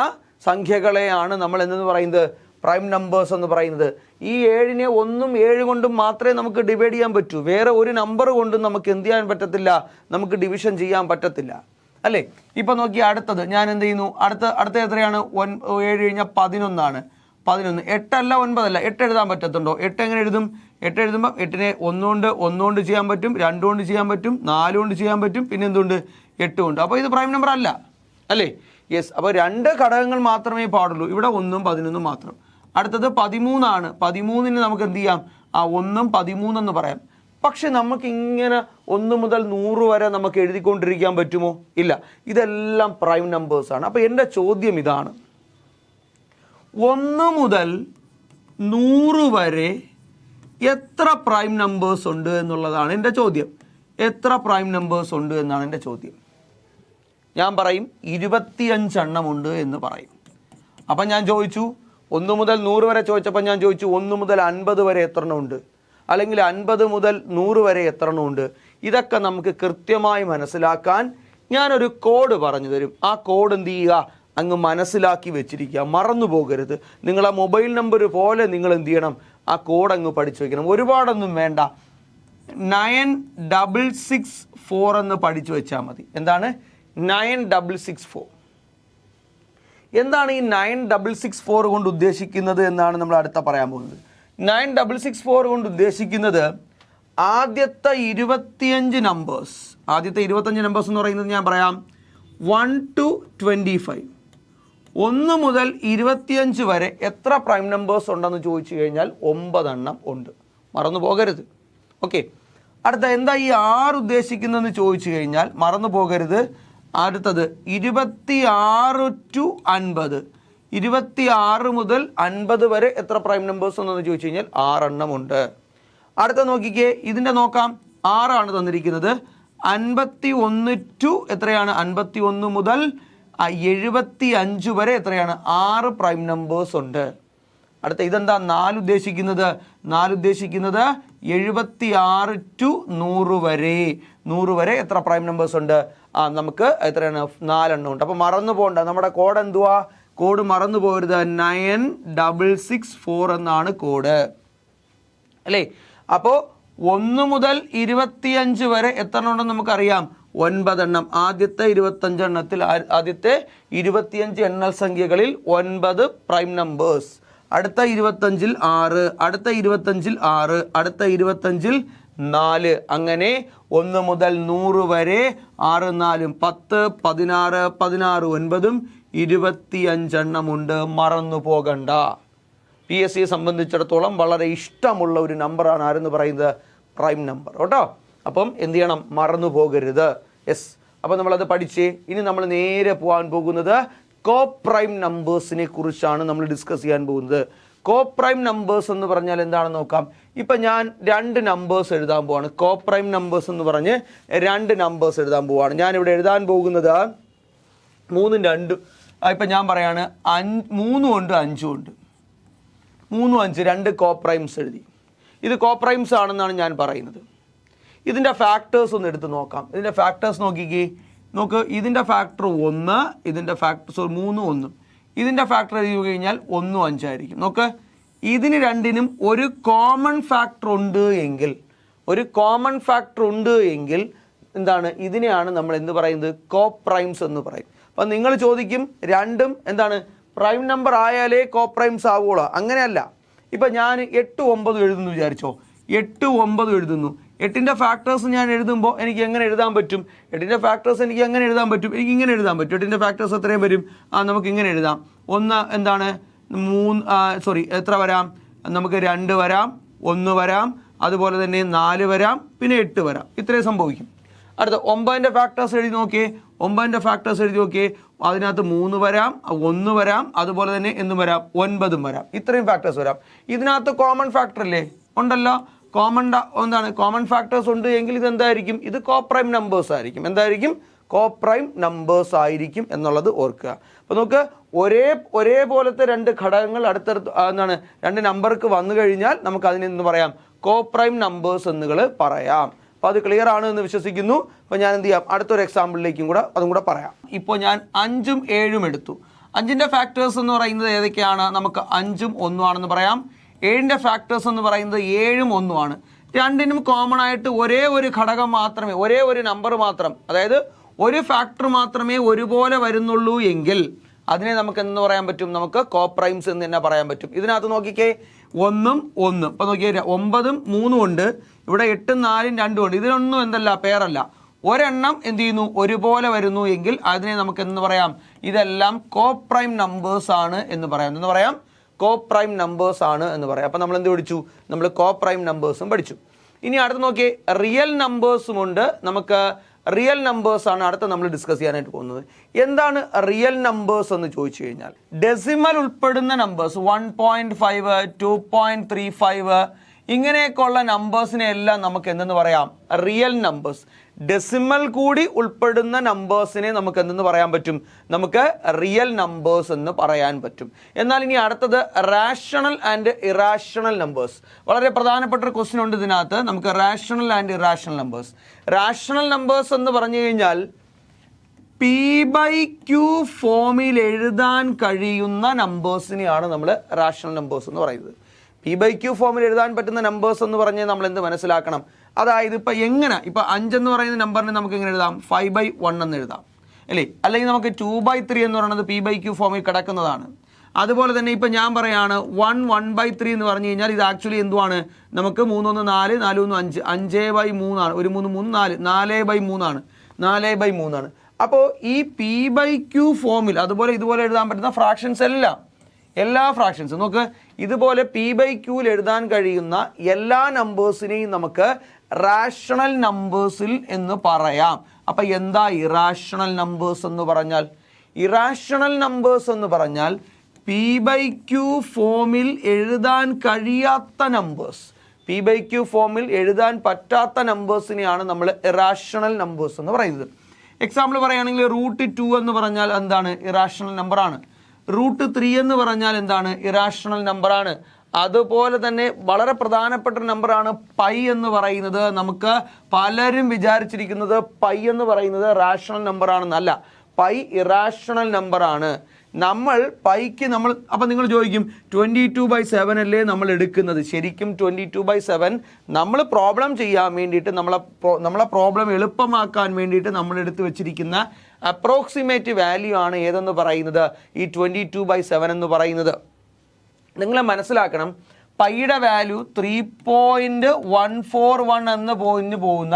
സംഖ്യകളെയാണ് നമ്മൾ എന്തെന്ന് പറയുന്നത്? പ്രൈം നമ്പേഴ്സ് എന്ന് പറയുന്നത്. ഈ 7നെ 1ഉം 7 കൊണ്ടും മാത്രമേ നമുക്ക് ഡിവൈഡ് ചെയ്യാൻ പറ്റൂ. വേറെ ഒരു നമ്പർ കൊണ്ടും നമുക്ക് എന്ത് ചെയ്യാൻ പറ്റത്തില്ല? നമുക്ക് ഡിവിഷൻ ചെയ്യാൻ പറ്റത്തില്ല അല്ലേ? ഇപ്പം നോക്കി അടുത്തത് ഞാൻ എന്ത് ചെയ്യുന്നു? അടുത്ത എത്രയാണ്? 7 കഴിഞ്ഞാൽ 11 ആണ്. 11. 8 അല്ല 9 അല്ല. 8 എഴുതാൻ പറ്റത്തുണ്ടോ? 8 എങ്ങനെ എഴുതും? 8 എഴുതുമ്പോൾ 8നെ 1 കൊണ്ട് ചെയ്യാൻ പറ്റും, 2 കൊണ്ട് ചെയ്യാൻ പറ്റും, 4 കൊണ്ട് ചെയ്യാൻ പറ്റും, പിന്നെ എന്തുകൊണ്ട്? 8 കൊണ്ട്. അപ്പോൾ ഇത് പ്രൈം നമ്പർ അല്ല അല്ലേ? യെസ്. അപ്പോൾ 2 ഘടകങ്ങൾ മാത്രമേ പാടുള്ളൂ. ഇവിടെ 1ഉം 11ഉം മാത്രം. അടുത്തത് 13 ആണ്. 13ന് നമുക്ക് എന്ത് ചെയ്യാം? 1ഉം 13 എന്ന് പറയാം. പക്ഷെ നമുക്ക് ഇങ്ങനെ 1 മുതൽ 100 വരെ നമുക്ക് എഴുതിക്കൊണ്ടിരിക്കാൻ പറ്റുമോ? ഇല്ല. ഇതെല്ലാം പ്രൈം നമ്പേഴ്സാണ്. അപ്പോൾ എൻ്റെ ചോദ്യം ഇതാണ്, 1 മുതൽ 100 വരെ എത്ര പ്രൈം നമ്പേഴ്സ് ഉണ്ട് എന്നുള്ളതാണ് എൻ്റെ ചോദ്യം. എത്ര പ്രൈം നമ്പേഴ്സ് ഉണ്ട് എന്നാണ് എൻ്റെ ചോദ്യം. ഞാൻ പറയും 25 എണ്ണം ഉണ്ട് എന്ന് പറയും. അപ്പം ഞാൻ ചോദിച്ചു 1 മുതൽ 100 വരെ ചോദിച്ചപ്പോൾ ഞാൻ ചോദിച്ചു 1 മുതൽ 50 വരെ എത്ര എണ്ണം ഉണ്ട്, അല്ലെങ്കിൽ 50 മുതൽ 100 വരെ എത്ര എണ്ണം ഉണ്ട്. ഇതൊക്കെ നമുക്ക് കൃത്യമായി മനസ്സിലാക്കാൻ ഞാനൊരു കോഡ് പറഞ്ഞു തരും. ആ കോഡ് എന്ത് ചെയ്യുക? അങ്ങ് മനസ്സിലാക്കി വെച്ചിരിക്കുക, മറന്നു പോകരുത്. നിങ്ങളെ മൊബൈൽ നമ്പർ പോലെ നിങ്ങൾ എന്ത് ചെയ്യണം? ആ കോഡ് അങ്ങ് പഠിച്ചു വെക്കണം. ഒരുപാടൊന്നും വേണ്ട, 9664 എന്ന് പഠിച്ചു വെച്ചാൽ മതി. എന്താണ് 9664? എന്താണ് ഈ 9664 കൊണ്ട് ഉദ്ദേശിക്കുന്നത് എന്നാണ് നമ്മൾ അടുത്ത പറയാൻ പോകുന്നത്. 9664 കൊണ്ട് ഉദ്ദേശിക്കുന്നത് ആദ്യത്തെ 25 നമ്പേഴ്സ് എന്ന് പറയുന്നത് ഞാൻ പറയാം 1 to 25, 1 മുതൽ 25 വരെ എത്ര പ്രൈം നമ്പേഴ്സ് ഉണ്ടെന്ന് ചോദിച്ചു കഴിഞ്ഞാൽ 9 എണ്ണം ഉണ്ട്. മറന്നു പോകരുത്. ഓക്കെ, അടുത്ത എന്താ ഈ 6 ഉദ്ദേശിക്കുന്നതെന്ന് ചോദിച്ചു കഴിഞ്ഞാൽ മറന്നു പോകരുത്. അടുത്തത് 26 to 50, 26 മുതൽ 50 വരെ എത്ര പ്രൈം നമ്പേഴ്സ് ഉണ്ടെന്ന് ചോദിച്ചു കഴിഞ്ഞാൽ 6 എണ്ണം ഉണ്ട്. അടുത്ത നോക്കിക്കേ, ഇതിൻ്റെ നോക്കാം. 6 ആണ് തന്നിരിക്കുന്നത്. 51 to എത്രയാണ്? 51 മുതൽ 75 വരെ എത്രയാണ്? 6 പ്രൈം നമ്പേഴ്സ് ഉണ്ട്. അടുത്ത ഇതെന്താ 4 ഉദ്ദേശിക്കുന്നത്? 4 ഉദ്ദേശിക്കുന്നത് 76 to 100 വരെ. 100 വരെ എത്ര പ്രൈം നമ്പേഴ്സ് ഉണ്ട്? നമുക്ക് എത്രയാണ്? 4 എണ്ണം ഉണ്ട്. അപ്പോൾ മറന്നു പോകണ്ട. നമ്മുടെ കോഡ് എന്തുവാ? കോഡ് മറന്നു പോകരുത്. 9664 എന്നാണ് കോഡ് അല്ലേ? അപ്പോൾ 1 മുതൽ 25 വരെ എത്ര എണ്ണം ഉണ്ടെന്ന് നമുക്കറിയാം? 9 എണ്ണം. ആദ്യത്തെ 25 എണ്ണത്തിൽ ആദ്യത്തെ 25 എണ്ണൽ സംഖ്യകളിൽ 9 പ്രൈം നമ്പേഴ്സ്. അടുത്ത 25-ൽ 6, അടുത്ത 25-ൽ 6, അടുത്ത 25-ൽ 4. അങ്ങനെ 1 മുതൽ 100 വരെ 6 4 10, 16, 16 9, 25 എണ്ണമുണ്ട്. മറന്നു പോകണ്ട. PSC സംബന്ധിച്ചിടത്തോളം വളരെ ഇഷ്ടമുള്ള ഒരു നമ്പറാണ് ആരെന്ന് പറയുന്നത്? പ്രൈം നമ്പർ കേട്ടോ. അപ്പം എന്ത് ചെയ്യണം? മറന്നു പോകരുത്. യെസ്, അപ്പം നമ്മളത് പഠിച്ചേ. ഇനി നമ്മൾ നേരെ പോകാൻ പോകുന്നത് കോ പ്രൈം നമ്പേഴ്സിനെ കുറിച്ചാണ് നമ്മൾ ഡിസ്കസ് ചെയ്യാൻ പോകുന്നത്. കോ പ്രൈം നമ്പേഴ്സ് എന്ന് പറഞ്ഞാൽ എന്താണെന്ന് നോക്കാം. ഇപ്പം ഞാൻ 2 നമ്പേഴ്സ് എഴുതാൻ പോവാണ്. കോ പ്രൈം നമ്പേഴ്സ് എന്ന് പറഞ്ഞ് 2 നമ്പേഴ്സ് എഴുതാൻ പോവാണ്. ഞാനിവിടെ എഴുതാൻ പോകുന്നത് 3 2. ഇപ്പം ഞാൻ പറയാണ് 3 ഉണ്ട് 5 ഉണ്ട്. 3 5 2 കോ പ്രൈംസ് എഴുതി. ഇത് കോ പ്രൈംസ് ആണെന്നാണ് ഞാൻ പറയുന്നത്. ഇതിൻ്റെ ഫാക്ടേഴ്സ് ഒന്ന് എടുത്ത് നോക്കാം. ഇതിൻ്റെ ഫാക്ടേഴ്സ് നോക്കിക്കേ. നോക്ക്, ഇതിൻ്റെ ഫാക്ടർ 1, ഇതിൻ്റെ ഫാക്ടർ 3 1. ഇതിൻ്റെ ഫാക്ടർ എഴുതി കഴിഞ്ഞാൽ 1 5 ആയിരിക്കും. നോക്ക്, ഇതിന് രണ്ടിനും ഒരു കോമൺ ഫാക്ടർ ഉണ്ട് എങ്കിൽ എന്താണ്? ഇതിനെയാണ് നമ്മൾ എന്ത് പറയുന്നത്? കോ പ്രൈംസ് എന്ന് പറയും. അപ്പം നിങ്ങൾ ചോദിക്കും, രണ്ടും എന്താണ് പ്രൈം നമ്പർ ആയാലേ കോ പ്രൈംസ് ആവുകയുള്ളൂ? അങ്ങനെയല്ല. ഇപ്പം ഞാൻ 8 9 എഴുതുന്നു വിചാരിച്ചോ. 8 9 എഴുതുന്നു. 8ൻ്റെ ഫാക്ടേഴ്സ് ഞാൻ എഴുതുമ്പോൾ എനിക്ക് എങ്ങനെ എഴുതാൻ പറ്റും? 8ൻ്റെ ഫാക്ടേഴ്സ് എനിക്ക് എങ്ങനെ എഴുതാൻ പറ്റും? എനിക്ക് ഇങ്ങനെ എഴുതാൻ പറ്റും. 8ൻ്റെ ഫാക്ടേഴ്സ് എത്രയും വരും? നമുക്ക് ഇങ്ങനെ എഴുതാം. 1 എന്താണ് 3 എത്ര വരാം? നമുക്ക് 2 വരാം, 1 വരാം, അതുപോലെ തന്നെ 4 വരാം, പിന്നെ 8 വരാം. ഇത്രയും സംഭവിക്കും. അടുത്ത 9ൻ്റെ ഫാക്ടേഴ്സ് എഴുതി നോക്കിയേ. 9ൻ്റെ ഫാക്ടേഴ്സ് എഴുതി നോക്കിയേ. അതിനകത്ത് 3 വരാം, 1 വരാം, അതുപോലെ തന്നെ എന്തും വരാം? 9 വരാം. ഇത്രയും ഫാക്ടേഴ്സ് വരാം. ഇതിനകത്ത് കോമൺ ഫാക്ടർ അല്ലേ? ഉണ്ടല്ലോ. കോമൺ ഫാക്ടേഴ്സ് ഉണ്ട് എങ്കിൽ ഇത് എന്തായിരിക്കും? ഇത് കോ പ്രൈം നമ്പേഴ്സ് ആയിരിക്കും. എന്തായിരിക്കും? കോ പ്രൈം നമ്പേഴ്സ് ആയിരിക്കും എന്നുള്ളത് ഓർക്കുക. അപ്പോൾ നമുക്ക് ഒരേപോലത്തെ 2 ഘടകങ്ങൾ അടുത്തടുത്ത് 2 നമ്പർക്ക് വന്നു കഴിഞ്ഞാൽ നമുക്ക് അതിനെന്ന് പറയാം? കോ പ്രൈം നമ്പേഴ്സ് എന്നുകൾ പറയാം. അപ്പോൾ അത് ക്ലിയർ ആണ് എന്ന് വിശ്വസിക്കുന്നു. അപ്പോൾ ഞാൻ എന്ത് ചെയ്യാം? അടുത്തൊരു എക്സാമ്പിളിലേക്കും അതും കൂടെ പറയാം. ഇപ്പോൾ ഞാൻ 5ഉം 7ഉം എടുത്തു. 5ൻ്റെ ഫാക്ടേഴ്സ് എന്ന് പറയുന്നത് ഏതൊക്കെയാണ്? നമുക്ക് 5ഉം 1 ആണെന്ന് പറയാം. 7ൻ്റെ ഫാക്ടേഴ്സ് എന്ന് പറയുന്നത് 7ഉം 1 ആണ്. രണ്ടിനും കോമൺ ആയിട്ട് ഒരേ ഒരു ഘടകം മാത്രമേ, ഒരേ ഒരു നമ്പർ മാത്രം, അതായത് ഒരു ഫാക്ടർ മാത്രമേ ഒരുപോലെ വരുന്നുള്ളൂ എങ്കിൽ അതിനെ നമുക്ക് എന്ന് പറയാൻ പറ്റും? നമുക്ക് കോ പ്രൈംസ് എന്ന് തന്നെ പറയാൻ പറ്റും. ഇതിനകത്ത് നോക്കിക്കേ, 1ഉം 1. ഇപ്പോൾ നോക്കിയേ, 9ഉം 3ഉം ഉണ്ട്. ഇവിടെ 8ഉം 4ഉം 2ഉം ഉണ്ട്. ഇതിനൊന്നും എന്തല്ല, പേരല്ല. ഒരെണ്ണം എന്ത് ചെയ്യുന്നു? ഒരുപോലെ വരുന്നു എങ്കിൽ അതിനെ നമുക്ക് എന്ന് പറയാം? ഇതെല്ലാം കോ പ്രൈം നമ്പേഴ്സ് ആണ് എന്ന് പറയാം. എന്ന് പറയാം? കോ പ്രൈം നമ്പേഴ്സ് ആണ് എന്ന് പറയാം. അപ്പം നമ്മൾ എന്ത് പഠിച്ചു? നമ്മൾ കോ പ്രൈം നമ്പേഴ്സും പഠിച്ചു. ഇനി അടുത്ത് നോക്കിയേ, റിയൽ നമ്പേഴ്സും ഉണ്ട്. നമുക്ക് റിയൽ നമ്പേഴ്സ് ആണ് അടുത്ത നമ്മൾ ഡിസ്കസ് ചെയ്യാനായിട്ട് പോകുന്നത്. എന്താണ് റിയൽ നമ്പേഴ്സ് എന്ന് ചോദിച്ചു കഴിഞ്ഞാൽ, ഡെസിമൽ ഉൾപ്പെടുന്ന നമ്പേഴ്സ് 1.5, 2.35 ഇങ്ങനെയൊക്കെയുള്ള നമ്പേഴ്സിനെ എല്ലാം നമുക്ക് എന്തെന്ന് പറയാം? Real numbers. ഡെസിമൽ കൂടി ഉൾപ്പെടുന്ന നമ്പേഴ്സിനെ നമുക്ക് എന്തെന്ന് പറയാൻ പറ്റും? നമുക്ക് റിയൽ നമ്പേഴ്സ് എന്ന് പറയാൻ പറ്റും. എന്നാൽ ഇനി അടുത്തത് റാഷണൽ ആൻഡ് ഇറാഷണൽ നമ്പേഴ്സ്. വളരെ പ്രധാനപ്പെട്ട ഒരു ക്വസ്റ്റ്യൻ ഉണ്ട് ഇതിനകത്ത്. നമുക്ക് rational and irrational numbers. Rational numbers എന്ന് പറഞ്ഞു കഴിഞ്ഞാൽ P/Q ഫോമിൽ എഴുതാൻ കഴിയുന്ന നമ്പേഴ്സിനെയാണ് നമ്മൾ റാഷണൽ നമ്പേഴ്സ് എന്ന് പറയുന്നത്. P/Q ഫോമിൽ എഴുതാൻ പറ്റുന്ന നമ്പേഴ്സ് എന്ന് പറഞ്ഞാൽ നമ്മൾ എന്ത് മനസ്സിലാക്കണം? അതായത് ഇപ്പം എങ്ങനെ, ഇപ്പം 5 എന്ന് പറയുന്ന നമ്പറിനെ നമുക്ക് എങ്ങനെ എഴുതാം? 5/1 എന്ന് എഴുതാം. അല്ലേ? അല്ലെങ്കിൽ നമുക്ക് 2/3 എന്ന് പറയുന്നത് p/q ഫോമിൽ കിടക്കുന്നതാണ്. അതുപോലെ തന്നെ ഇപ്പം ഞാൻ പറയാണ് 1/3 എന്ന് പറഞ്ഞു കഴിഞ്ഞാൽ ഇത് ആക്ച്വലി എന്തുവാണ്? നമുക്ക് 3 1 4 4 1 5 5/3 ആണ്. ഒരു 3 3 4 4/3 ആണ്. 4/3 ആണ്. അപ്പോൾ ഈ p/q ഫോമിൽ അതുപോലെ ഇതുപോലെ എഴുതാൻ പറ്റുന്ന ഫ്രാക്ഷൻസ് എല്ലാ ഫ്രാക്ഷൻസും നോക്ക്, ഇതുപോലെ p/qൽ എഴുതാൻ കഴിയുന്ന എല്ലാ നമ്പേഴ്സിനെയും നമുക്ക് റാഷണൽ നമ്പേഴ്സിൽ എന്ന് പറയാം. അപ്പം എന്താ ഇറാഷണൽ നമ്പേഴ്സ് എന്ന് പറഞ്ഞാൽ? ഇറാഷണൽ നമ്പേഴ്സ് എന്ന് പറഞ്ഞാൽ p/q ഫോമിൽ എഴുതാൻ കഴിയാത്ത നമ്പേഴ്സ്, p/q ഫോമിൽ എഴുതാൻ പറ്റാത്ത നമ്പേഴ്സിനെയാണ് നമ്മൾ ഇറാഷണൽ നമ്പേഴ്സ് എന്ന് പറയുന്നത്. എക്സാമ്പിൾ പറയുകയാണെങ്കിൽ √2 എന്ന് പറഞ്ഞാൽ എന്താണ്? ഇറാഷണൽ നമ്പറാണ്. √3 എന്ന് പറഞ്ഞാൽ എന്താണ്? ഇറാഷണൽ നമ്പറാണ്. അതുപോലെ തന്നെ വളരെ പ്രധാനപ്പെട്ട ഒരു നമ്പറാണ് പൈ എന്ന് പറയുന്നത്. നമുക്ക് പലരും വിചാരിച്ചിരിക്കുന്നത് പൈ എന്ന് പറയുന്നത് റാഷണൽ നമ്പറാണെന്നല്ല. പൈ ഇറാഷണൽ നമ്പറാണ്. നമ്മൾ പൈക്ക് അപ്പം നിങ്ങൾ ചോദിക്കും 22/7 അല്ലേ നമ്മൾ എടുക്കുന്നത്? ശരിക്കും 22/7 നമ്മൾ പ്രോബ്ലം ചെയ്യാൻ വേണ്ടിയിട്ട് നമ്മളെ പ്രോബ്ലം എളുപ്പമാക്കാൻ വേണ്ടിയിട്ട് നമ്മൾ എടുത്ത് വെച്ചിരിക്കുന്ന അപ്രോക്സിമേറ്റ് വാല്യൂ ആണ് ഏതെന്ന് പറയുന്നത്? ഈ 22/7 എന്ന് പറയുന്നത്. നിങ്ങൾ മനസ്സിലാക്കണം, പൈയുടെ വാല്യൂ 3.141 എന്ന് പോകുന്ന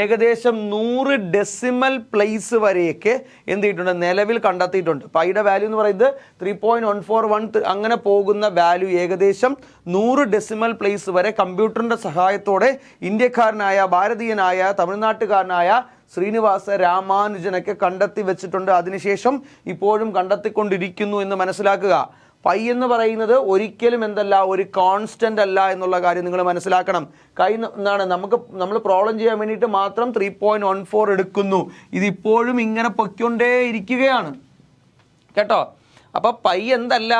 ഏകദേശം 100 ഡെസിമൽ പ്ലേസ് വരെയൊക്കെ എന്ത് ചെയ്തിട്ടുണ്ട്? നിലവിൽ കണ്ടെത്തിയിട്ടുണ്ട്. പൈയുടെ വാല്യൂ എന്ന് പറയുന്നത് 3.141 അങ്ങനെ പോകുന്ന വാല്യൂ ഏകദേശം 100 ഡെസിമൽ പ്ലേസ് വരെ കമ്പ്യൂട്ടറിൻ്റെ സഹായത്തോടെ ഇന്ത്യക്കാരനായ ഭാരതീയനായ തമിഴ്നാട്ടുകാരനായ ശ്രീനിവാസ രാമാനുജനൊക്കെ കണ്ടെത്തി വെച്ചിട്ടുണ്ട്. അതിനുശേഷം ഇപ്പോഴും കണ്ടെത്തിക്കൊണ്ടിരിക്കുന്നു എന്ന് മനസ്സിലാക്കുക. പൈ എന്ന് പറയുന്നത് ഒരിക്കലും എന്തല്ല, ഒരു കോൺസ്റ്റന്റ് അല്ല എന്നുള്ള കാര്യം നിങ്ങൾ മനസ്സിലാക്കണം. നമ്മൾ പ്രോബ്ലം ചെയ്യാൻ വേണ്ടിയിട്ട് മാത്രം 3.14 എടുക്കുന്നു. ഇതിപ്പോഴും ഇങ്ങനെ പൊയ്ക്കൊണ്ടേ ഇരിക്കുകയാണ് കേട്ടോ. അപ്പോൾ പൈ എന്തല്ല,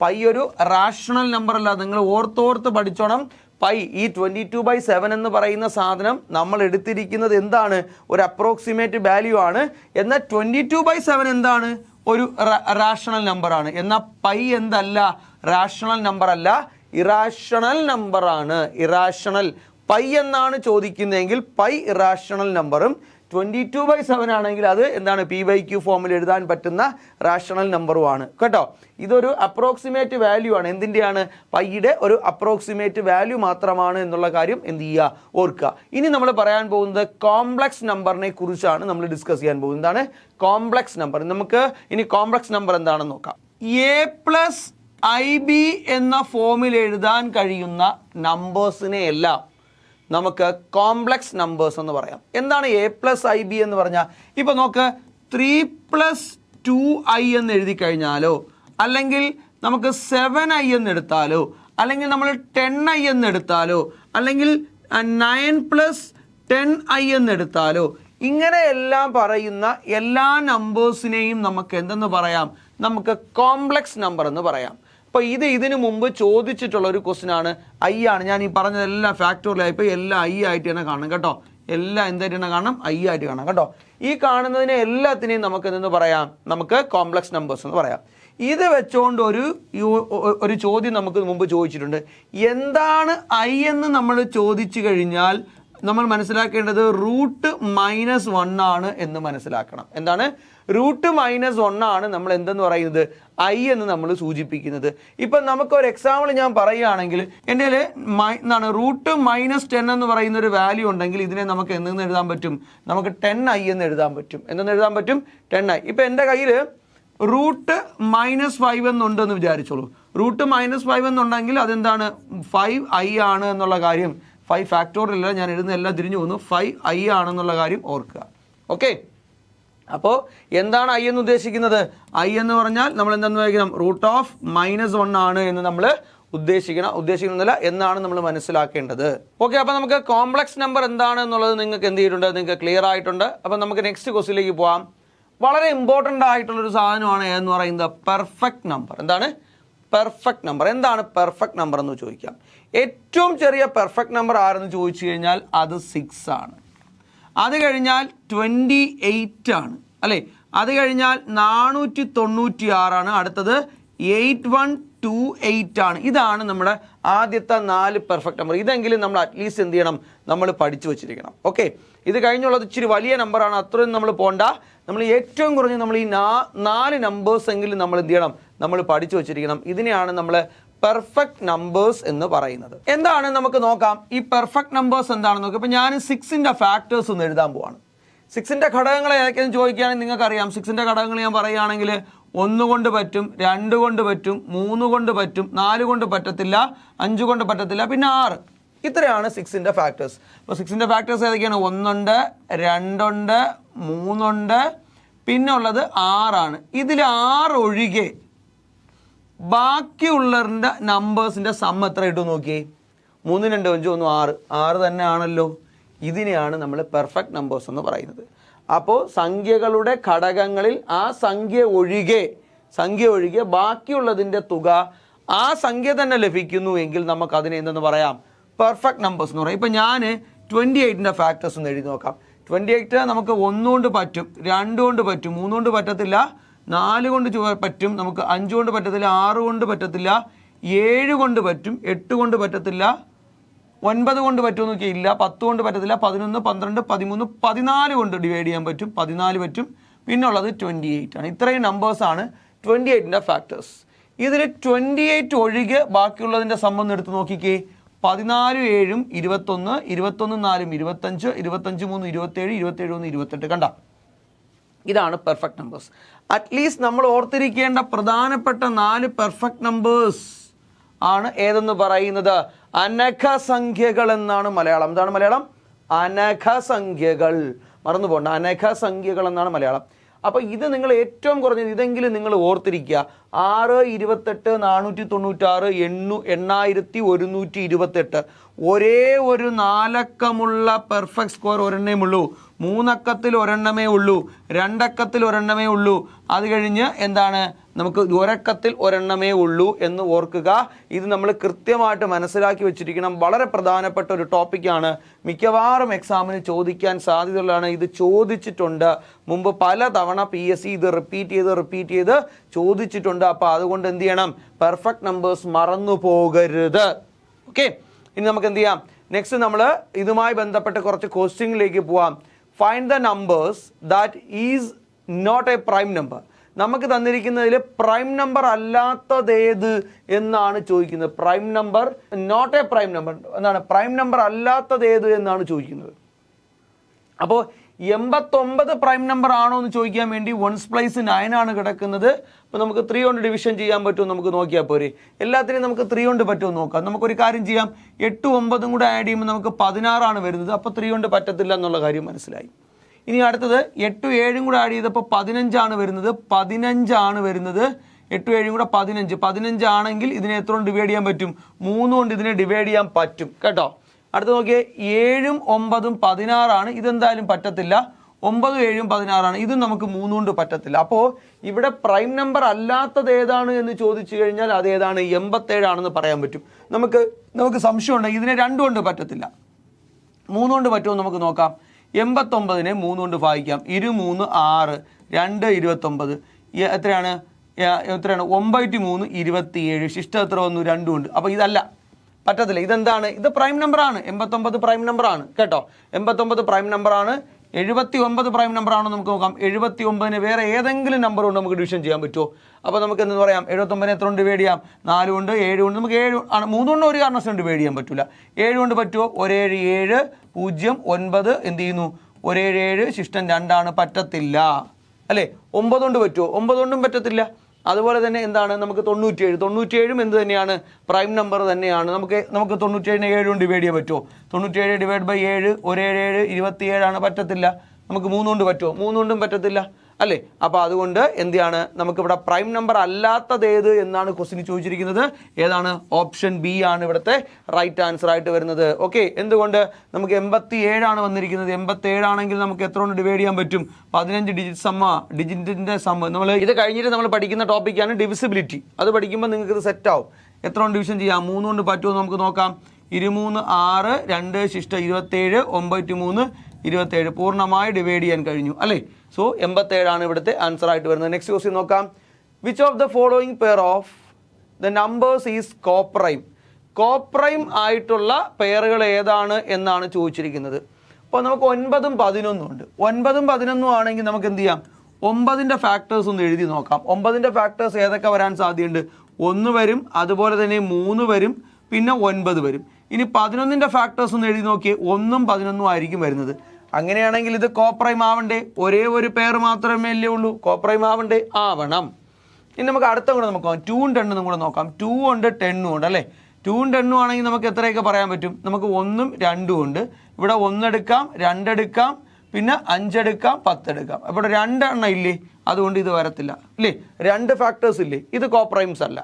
പൈ ഒരു റാഷണൽ നമ്പർ അല്ല. നിങ്ങൾ ഓർത്തോർത്ത് പഠിച്ചോണം. പൈ ഈ 22/7 എന്ന് പറയുന്ന സാധനം നമ്മൾ എടുത്തിരിക്കുന്നത് എന്താണ്? ഒരു അപ്രോക്സിമേറ്റ് വാല്യൂ ആണ്. എന്നാൽ 22/7 എന്താണ്? ഒരു റാഷണൽ നമ്പറാണ്. എന്നാൽ പൈ എന്തല്ല? റാഷണൽ നമ്പർ അല്ല, ഇറാഷണൽ നമ്പറാണ്. ഇറാഷണൽ പൈ എന്നാണ് ചോദിക്കുന്നതെങ്കിൽ പൈ ഇറാഷണൽ നമ്പറും 22/7 ആണെങ്കിൽ അത് എന്താണ്? p/q ഫോമിൽ എഴുതാൻ പറ്റുന്ന റാഷണൽ നമ്പറുമാണ് കേട്ടോ. ഇതൊരു അപ്രോക്സിമേറ്റ് വാല്യൂ ആണ്. എന്തിൻ്റെയാണ്? പൈയുടെ ഒരു അപ്രോക്സിമേറ്റ് വാല്യൂ മാത്രമാണ് എന്നുള്ള കാര്യം എന്ത് ചെയ്യുക? ഓർക്കുക. ഇനി നമ്മൾ പറയാൻ പോകുന്നത് കോംപ്ലക്സ് നമ്പറിനെ കുറിച്ചാണ് നമ്മൾ ഡിസ്കസ് ചെയ്യാൻ പോകുന്നത്. എന്താണ് കോംപ്ലക്സ് നമ്പർ? നമുക്ക് ഇനി കോംപ്ലക്സ് നമ്പർ എന്താണെന്ന് നോക്കാം. a+ib എന്ന ഫോമിൽ എഴുതാൻ കഴിയുന്ന നമ്പേഴ്സിനെ എല്ലാം നമുക്ക് കോംപ്ലക്സ് നമ്പേഴ്സ് എന്ന് പറയാം. എന്താണ് a+ib എന്ന് പറഞ്ഞാൽ? ഇപ്പൊ നോക്ക്, 3+2i എന്ന് എഴുതി കഴിഞ്ഞാലോ, അല്ലെങ്കിൽ നമുക്ക് 7i എന്ന് എടുത്താലോ, അല്ലെങ്കിൽ നമ്മൾ 10i എന്ന് എടുത്താലോ, അല്ലെങ്കിൽ 9+10i എന്ന് എടുത്താലോ, ഇങ്ങനെയെല്ലാം പറയുന്ന എല്ലാ നമ്പേഴ്സിനെയും നമുക്ക് എന്തെന്ന് പറയാം? നമുക്ക് കോംപ്ലക്സ് നമ്പർ എന്ന് പറയാം. അപ്പോൾ ഇതിനു മുമ്പ് ചോദിച്ചിട്ടുള്ള ഒരു ക്വസ്റ്റ്യൻ ആണ്. ഐ ആണ്. ഞാൻ ഈ പറഞ്ഞതെല്ലാം ഫാക്ടോറിയലായിപ്പോൾ എല്ലാം ഐ ആയിട്ട് തന്നെ കാണണം കേട്ടോ. എല്ലാം എന്തായിട്ട് തന്നെ കാണണം? ഐ ആയിട്ട് കാണാം കേട്ടോ. ഈ കാണുന്നതിനെ എല്ലാത്തിനെയും നമുക്ക് എന്തെന്ന് പറയാം? നമുക്ക് കോംപ്ലക്സ് നമ്പേഴ്സ് എന്ന് പറയാം. ഇത് വെച്ചുകൊണ്ട് ഒരു ചോദ്യം നമുക്ക് മുമ്പ് ചോദിച്ചിട്ടുണ്ട്. എന്താണ് ഐ എന്ന് നമ്മൾ ചോദിച്ചു കഴിഞ്ഞാൽ നമ്മൾ മനസ്സിലാക്കേണ്ടത് √-1 ആണ് എന്ന് മനസ്സിലാക്കണം. എന്താണ്? √-1 ആണ് നമ്മൾ എന്തെന്ന് പറയുന്നത്? ഐ എന്ന് നമ്മൾ സൂചിപ്പിക്കുന്നത്. ഇപ്പം നമുക്കൊരു എക്സാമ്പിൾ ഞാൻ പറയുകയാണെങ്കിൽ, എൻ്റെ എന്താണ് √-10 എന്ന് പറയുന്ന ഒരു വാല്യൂ ഉണ്ടെങ്കിൽ ഇതിനെ നമുക്ക് എന്തെന്ന് എഴുതാൻ പറ്റും? നമുക്ക് 10i എന്ന് എഴുതാൻ പറ്റും. എന്തെന്ന് എഴുതാൻ പറ്റും? 10i. ഇപ്പം എൻ്റെ കയ്യിൽ √-5 എന്നുണ്ടെന്ന് വിചാരിച്ചോളൂ. √-5 എന്നുണ്ടെങ്കിൽ അതെന്താണ്? 5i ആണ് എന്നുള്ള കാര്യം, 5 ഫാക്ടോറിയൽ അല്ല, ഞാൻ എഴുതുന്ന എല്ലാം തിരിഞ്ഞു പോകുന്നു, 5i ആണെന്നുള്ള കാര്യം ഓർക്കുക. ഓക്കെ, അപ്പോൾ എന്താണ് ഐ എന്ന് ഉദ്ദേശിക്കുന്നത്? ഐ എന്ന് പറഞ്ഞാൽ നമ്മൾ എന്തെന്ന് വായിക്കണം? √-1 ആണ് എന്ന് നമ്മൾ ഉദ്ദേശിക്കുന്നില്ല എന്നാണ് നമ്മൾ മനസ്സിലാക്കേണ്ടത്. ഓക്കെ, അപ്പോൾ നമുക്ക് കോംപ്ലക്സ് നമ്പർ എന്താണ് എന്നുള്ളത് നിങ്ങൾക്ക് എന്ത് ചെയ്തിട്ടുണ്ട്? നിങ്ങൾക്ക് ക്ലിയർ ആയിട്ടുണ്ട്. അപ്പം നമുക്ക് നെക്സ്റ്റ് ക്വസ്റ്റിലേക്ക് പോവാം. വളരെ ഇമ്പോർട്ടൻ്റ് ആയിട്ടുള്ളൊരു സാധനമാണ് എന്ന് പറയുന്നത് പെർഫെക്റ്റ് നമ്പർ. എന്താണ് പെർഫെക്റ്റ് നമ്പർ? എന്താണ് പെർഫെക്റ്റ് നമ്പർ എന്ന് ചോദിക്കാം. ഏറ്റവും ചെറിയ പെർഫെക്റ്റ് നമ്പർ ആരെന്ന് ചോദിച്ചു കഴിഞ്ഞാൽ അത് 6 ആണ്. അത് കഴിഞ്ഞാൽ 28 ആണ് അല്ലേ? അത് കഴിഞ്ഞാൽ 496 ആണ്. അടുത്തത് 8128 ആണ്. ഇതാണ് നമ്മുടെ ആദ്യത്തെ 4 പെർഫെക്റ്റ് നമ്പർ. ഇതെങ്കിലും നമ്മൾ അറ്റ്ലീസ്റ്റ് എന്ത് ചെയ്യണം? നമ്മൾ പഠിച്ചു വച്ചിരിക്കണം. ഓക്കെ, ഇത് കഴിഞ്ഞുള്ളത് ഇച്ചിരി വലിയ നമ്പറാണ്, അത്രയും നമ്മൾ പോണ്ട. നമ്മൾ ഏറ്റവും കുറഞ്ഞ് നമ്മൾ ഈ 4 നമ്പേഴ്സ് എങ്കിലും നമ്മൾ എന്ത് ചെയ്യണം, നമ്മൾ പഠിച്ചു വച്ചിരിക്കണം. ഇതിനെയാണ് നമ്മൾ പെർഫെക്റ്റ് നമ്പേഴ്സ് എന്ന് പറയുന്നത്. എന്താണ് നമുക്ക് നോക്കാം, ഈ പെർഫെക്റ്റ് നമ്പേഴ്സ് എന്താണെന്ന് നോക്കാം. ഇപ്പം ഞാൻ 6ന്റെ ഫാക്ടേഴ്സ് ഒന്ന് എഴുതാൻ പോവാണ്. 6ന്റെ ഘടകങ്ങൾ ഏതൊക്കെയെന്ന് ചോദിക്കുകയാണെങ്കിൽ നിങ്ങൾക്കറിയാം. 6ന്റെ ഘടകങ്ങൾ ഞാൻ പറയുകയാണെങ്കിൽ 1 കൊണ്ട് പറ്റും, 2 കൊണ്ട് പറ്റും, 3 കൊണ്ട് പറ്റും, 4 കൊണ്ട് പറ്റത്തില്ല, 5 കൊണ്ട് പറ്റത്തില്ല, പിന്നെ 6. ഇത്രയാണ് 6ന്റെ ഫാക്ടേഴ്സ്. അപ്പോൾ 6ന്റെ ഫാക്ടേഴ്സ് ഏതൊക്കെയാണ്? 1 ഉണ്ട്, 2 ഉണ്ട്, 3 ഉണ്ട്, പിന്നെ ഉള്ളത് 6 ആണ്. ഇതിൽ 6 ഒഴികെ ബാക്കിയുള്ളവരുടെ നമ്പേഴ്സിൻ്റെ സം എത്ര ഇട്ടു നോക്കിയേ. 3, 2, 5, 1, 6. 6 തന്നെ ആണല്ലോ. ഇതിനെയാണ് നമ്മൾ പെർഫെക്റ്റ് നമ്പേഴ്സ് എന്ന് പറയുന്നത്. അപ്പോൾ സംഖ്യകളുടെ ഘടകങ്ങളിൽ ആ സംഖ്യ ഒഴികെ ബാക്കിയുള്ളതിൻ്റെ തുക ആ സംഖ്യ തന്നെ ലഭിക്കുന്നു എങ്കിൽ നമുക്ക് അതിനെ എന്തെന്ന് പറയാം, പെർഫെക്റ്റ് നമ്പേഴ്സ് എന്ന് പറയും. ഇപ്പം ഞാൻ 28ൻ്റെ ഫാക്ടേഴ്സ് ഒന്ന് എഴുതി നോക്കാം. 28 നമുക്ക് 1 കൊണ്ട് പറ്റും, 2 കൊണ്ട് പറ്റും, 3 കൊണ്ട് പറ്റത്തില്ല, 4 കൊണ്ട് പറ്റും, നമുക്ക് 5 കൊണ്ട് പറ്റത്തില്ല, 6 കൊണ്ട് പറ്റത്തില്ല, 7 കൊണ്ട് പറ്റും, 8 കൊണ്ട് പറ്റത്തില്ല, 9 കൊണ്ട് പറ്റുമെന്ന് നോക്കിയാൽ ഇല്ല, 10 കൊണ്ട് പറ്റത്തില്ല, 11, 12, 13, 14 കൊണ്ട് ഡിവൈഡ് ചെയ്യാൻ പറ്റും, 14 പറ്റും, പിന്നെ ഉള്ളത് 28 ആണ്. ഇത്രയും നമ്പേഴ്സാണ് 28ൻ്റെ ഫാക്ടേഴ്സ്. ഇതിൽ 28 ഒഴികെ ബാക്കിയുള്ളതിൻ്റെ സംബന്ധം എടുത്ത് നോക്കിക്കേ. 14, 7, 21, 21, 4, 25, 25, 3, 27, 27, 1, 28. കണ്ട, ഇതാണ് പെർഫെക്റ്റ് നമ്പേഴ്സ്. അറ്റ്ലീസ്റ്റ് നമ്മൾ ഓർത്തിരിക്കേണ്ട പ്രധാനപ്പെട്ട 4 പെർഫെക്റ്റ് നമ്പേഴ്സ് ആണ് ഏതെന്ന് പറയുന്നത്, അനഘസംഖ്യകൾ എന്നാണ് മലയാളം. എന്താണ് മലയാളം? അനഘസംഖ്യകൾ. മറന്നു പോകണ്ട, അനഘസംഖ്യകൾ എന്നാണ് മലയാളം. അപ്പോൾ ഇത് നിങ്ങൾ ഏറ്റവും കുറഞ്ഞത് ഇതെങ്കിലും നിങ്ങൾ ഓർത്തിരിക്കുക. 6, 28, 496, 8128. ഒരേ ഒരു 4 അക്കമുള്ള പെർഫെക്റ്റ് സ്ക്വയർ ഒരെണ്ണമേ ഉള്ളൂ. 3 അക്കത്തിൽ ഒരെണ്ണമേ ഉള്ളൂ, 2 അക്കത്തിൽ ഒരെണ്ണമേ ഉള്ളൂ. അത് കഴിഞ്ഞ് എന്താണ്, നമുക്ക് ഒരക്കത്തിൽ ഒരെണ്ണമേ ഉള്ളൂ എന്ന് ഓർക്കുക. ഇത് നമ്മൾ കൃത്യമായിട്ട് മനസ്സിലാക്കി വെച്ചിരിക്കണം. വളരെ പ്രധാനപ്പെട്ട ഒരു ടോപ്പിക്കാണ്. മിക്കവാറും എക്സാമിന് ചോദിക്കാൻ സാധ്യതയുള്ളതാണ്. ഇത് ചോദിച്ചിട്ടുണ്ട് മുമ്പ് പല തവണ. PSC ഇത് റിപ്പീറ്റ് ചെയ്ത് ചോദിച്ചിട്ടുണ്ട്. അപ്പോൾ അതുകൊണ്ട് എന്ത് ചെയ്യണം, പെർഫെക്റ്റ് നമ്പേഴ്സ് മറന്നു പോകരുത്. ഓക്കെ, ഇനി നമുക്ക് എന്ത് ചെയ്യാം, നെക്സ്റ്റ് നമ്മൾ ഇതുമായി ബന്ധപ്പെട്ട് കുറച്ച് ക്വസ്റ്റ്യനിലേക്ക് പോവാം. Find the numbers that is not a prime number. നമുക്ക് തന്നിരിക്കുന്നതിൽ പ്രൈം നമ്പർ അല്ലാത്തതേത് എന്നാണ് ചോദിക്കുന്നത്. Prime number, not a prime number എന്താണ്, പ്രൈം നമ്പർ അല്ലാത്തതേത് എന്നാണ് ചോദിക്കുന്നത്. അപ്പോൾ 89 പ്രൈം നമ്പർ ആണോ എന്ന് ചോദിക്കാൻ വേണ്ടി 1's place 9 ആണ് കിടക്കുന്നത്. അപ്പോൾ നമുക്ക് 3 കൊണ്ട് ഡിവിഷൻ ചെയ്യാൻ പറ്റുമോ നമുക്ക് നോക്കിയാൽ പോരെ. എല്ലാത്തിനെയും നമുക്ക് 3 കൊണ്ട് പറ്റുമോ നോക്കാം. നമുക്കൊരു കാര്യം ചെയ്യാം, 8, 9 കൂടെ ആഡ് ചെയ്യുമ്പോൾ നമുക്ക് 16 ആണ് വരുന്നത്. അപ്പോൾ 3 കൊണ്ട് പറ്റത്തില്ല എന്നുള്ള കാര്യം മനസ്സിലായി. ഇനി അടുത്തത് 8, 7 കൂടെ ആഡ് ചെയ്തപ്പോൾ 15 ആണ് വരുന്നത്. 15 ആണ് വരുന്നത്. 8, 7 കൂടെ 15. 15 ആണെങ്കിൽ ഇതിനെ എത്ര കൊണ്ട് ഡിവൈഡ് ചെയ്യാൻ പറ്റും? 3 കൊണ്ട് ഇതിനെ ഡിവൈഡ് ചെയ്യാൻ പറ്റും കേട്ടോ. അടുത്ത നോക്കിയേ, 7ഉം 9ഉം 16 ആണ്. ഇതെന്തായാലും പറ്റത്തില്ല. 9, 7, 16 ആണ്. ഇതും നമുക്ക് 3 കൊണ്ട് പറ്റത്തില്ല. അപ്പോൾ ഇവിടെ പ്രൈം നമ്പർ അല്ലാത്തത് ഏതാണ് എന്ന് ചോദിച്ചു കഴിഞ്ഞാൽ അതേതാണ്, 87 ആണെന്ന് പറയാൻ പറ്റും. നമുക്ക് സംശയമുണ്ട്, ഇതിനെ 2 കൊണ്ട് പറ്റത്തില്ല. 3 കൊണ്ട് പറ്റുമോ നമുക്ക് നോക്കാം. 89നെ 3 കൊണ്ട് ഭാഗിക്കാം. 2, 3, 6, 2, 29. എത്രയാണ്? 9, 3, 27. ശിഷ്ടം എത്ര വന്നു? 2 ഉണ്ട്. അപ്പോൾ ഇതല്ല, പറ്റത്തില്ല. ഇതെന്താണ്? ഇത് പ്രൈം നമ്പറാണ്. 89 പ്രൈം നമ്പറാണ് കേട്ടോ. 89 പ്രൈം നമ്പറാണ്. 79 പ്രൈം നമ്പറാണോ നമുക്ക് നോക്കാം. 79ന് വേറെ ഏതെങ്കിലും നമ്പർ കൊണ്ട് നമുക്ക് ഡിവിഷൻ ചെയ്യാൻ പറ്റുമോ? അപ്പോൾ നമുക്ക് എന്ന് പറയാം, 79നെ എത്ര കൊണ്ട് ഡിവൈഡ് ചെയ്യാം? 4 കൊണ്ട്, 7 കൊണ്ട്. നമുക്ക് 7 ആണ്. 3 കൊണ്ട് ഒരു കാരണവശാലും ഡിവൈഡ് ചെയ്യാൻ പറ്റില്ല. 7 കൊണ്ട് പറ്റുമോ? 1, 7, 7, 0, 9 എന്ത് ചെയ്യുന്നു? 1, 7, ശിഷ്ടം 2 ആണ്. പറ്റത്തില്ല അല്ലേ. 9 കൊണ്ട് പറ്റുമോ? 9 കൊണ്ടും പറ്റത്തില്ല. അതുപോലെ തന്നെ എന്താണ്, നമുക്ക് 97 എന്ത് തന്നെയാണ്? പ്രൈം നമ്പർ തന്നെയാണ്. നമുക്ക് 97നെ 7 കൊണ്ട് ഡിവൈഡ് ചെയ്യാൻ പറ്റുമോ? 97 ഡിവൈഡ് ബൈ 7, 1, 7, 27 ആണ്. പറ്റത്തില്ല. നമുക്ക് 3 കൊണ്ട് പറ്റുമോ? 3 കൊണ്ടും പറ്റത്തില്ല അല്ലേ. അപ്പോൾ അതുകൊണ്ട് എന്താണ്, നമുക്കിവിടെ പ്രൈം നമ്പർ അല്ലാത്തത് ഏത് എന്നാണ് ക്വസ്റ്റ്യൻ ചോദിച്ചിരിക്കുന്നത്. ഏതാണ്? ഓപ്ഷൻ ബി ആണ് ഇവിടുത്തെ റൈറ്റ് ആൻസർ ആയിട്ട് വരുന്നത്. ഓക്കെ, എന്തുകൊണ്ട്? നമുക്ക് 87 ആണ് വന്നിരിക്കുന്നത്. 87 ആണെങ്കിൽ നമുക്ക് എത്ര കൊണ്ട് ഡിവൈഡ് ചെയ്യാൻ പറ്റും? 15 ഡിജിറ്റിൻ്റെ സമ്മ. നമ്മൾ ഇത് കഴിഞ്ഞിട്ട് നമ്മൾ പഠിക്കുന്ന ടോപ്പിക്കാണ് ഡിവിസിബിലിറ്റി. അത് പഠിക്കുമ്പോൾ നിങ്ങൾക്ക് ഇത് സെറ്റ് ആവും. എത്ര കൊണ്ട് ഡിവിഷൻ ചെയ്യാം? 3 കൊണ്ട് പറ്റുമോ നമുക്ക് നോക്കാം. 23, 6, 2, ശിഷ്ടം 27, 9, 3, 27. പൂർണ്ണമായി ഡിവൈഡ് ചെയ്യാൻ കഴിഞ്ഞു അല്ലേ. സോ 87 ആണ് ഇവിടുത്തെ ആൻസർ ആയിട്ട് വരുന്നത്. നെക്സ്റ്റ് ക്വസ്റ്റ്യൻ നോക്കാം. Which of the following pair of the numbers is coprime? Coprime ആയിട്ടുള്ള പെയറുകൾ ഏതാണ് എന്നാണ് ചോദിച്ചിരിക്കുന്നത്. അപ്പോൾ നമുക്ക് 9ഉം 11ഉം ഉണ്ട്. 9ഉം 11ഉം ആണെങ്കിൽ നമുക്ക് എന്ത് ചെയ്യാം, 9ന്റെ ഫാക്ടേഴ്സ് ഒന്ന് എഴുതി നോക്കാം. 9ന്റെ ഫാക്ടേഴ്സ് ഏതൊക്കെ വരാൻ സാധ്യതയുണ്ട്? 1 വരും, അതുപോലെ തന്നെ 3 വരും, പിന്നെ 9 വരും. ഇനി 11ന്റെ ഫാക്ടേഴ്സ് ഒന്ന് എഴുതി നോക്കിയേ. 1ഉം 11ഉം ആയിരിക്കും വരുന്നത്. അങ്ങനെയാണെങ്കിൽ ഇത് കോപ്രൈം ആവണ്ടേ? ഒരേ ഒരു പെയർ മാത്രമേ അല്ലേ ഉള്ളൂ, കോപ്രൈം ആവണ്ടേ? ആവണം. ഇനി നമുക്ക് അടുത്ത കൂടെ നോക്കാം. 2ഉം 10ഉം കൂടെ നോക്കാം. 2 ഉണ്ട് 10ഉം ഉണ്ട് അല്ലേ. 2ഉം 10ഉം ആണെങ്കിൽ നമുക്ക് എത്രയൊക്കെ പറയാൻ പറ്റും? നമുക്ക് 1ഉം 2ഉം ഉണ്ട്. ഇവിടെ 1 എടുക്കാം, 2 എടുക്കാം, പിന്നെ 5 എടുക്കാം, 10 എടുക്കാം. അപ്പോൾ 2 എണ്ണം ഇല്ലേ, അതുകൊണ്ട് ഇത് വരത്തില്ല ഇല്ലേ. 2 ഫാക്ടേഴ്സ് ഇല്ലേ, ഇത് കോപ്രൈംസ് അല്ല.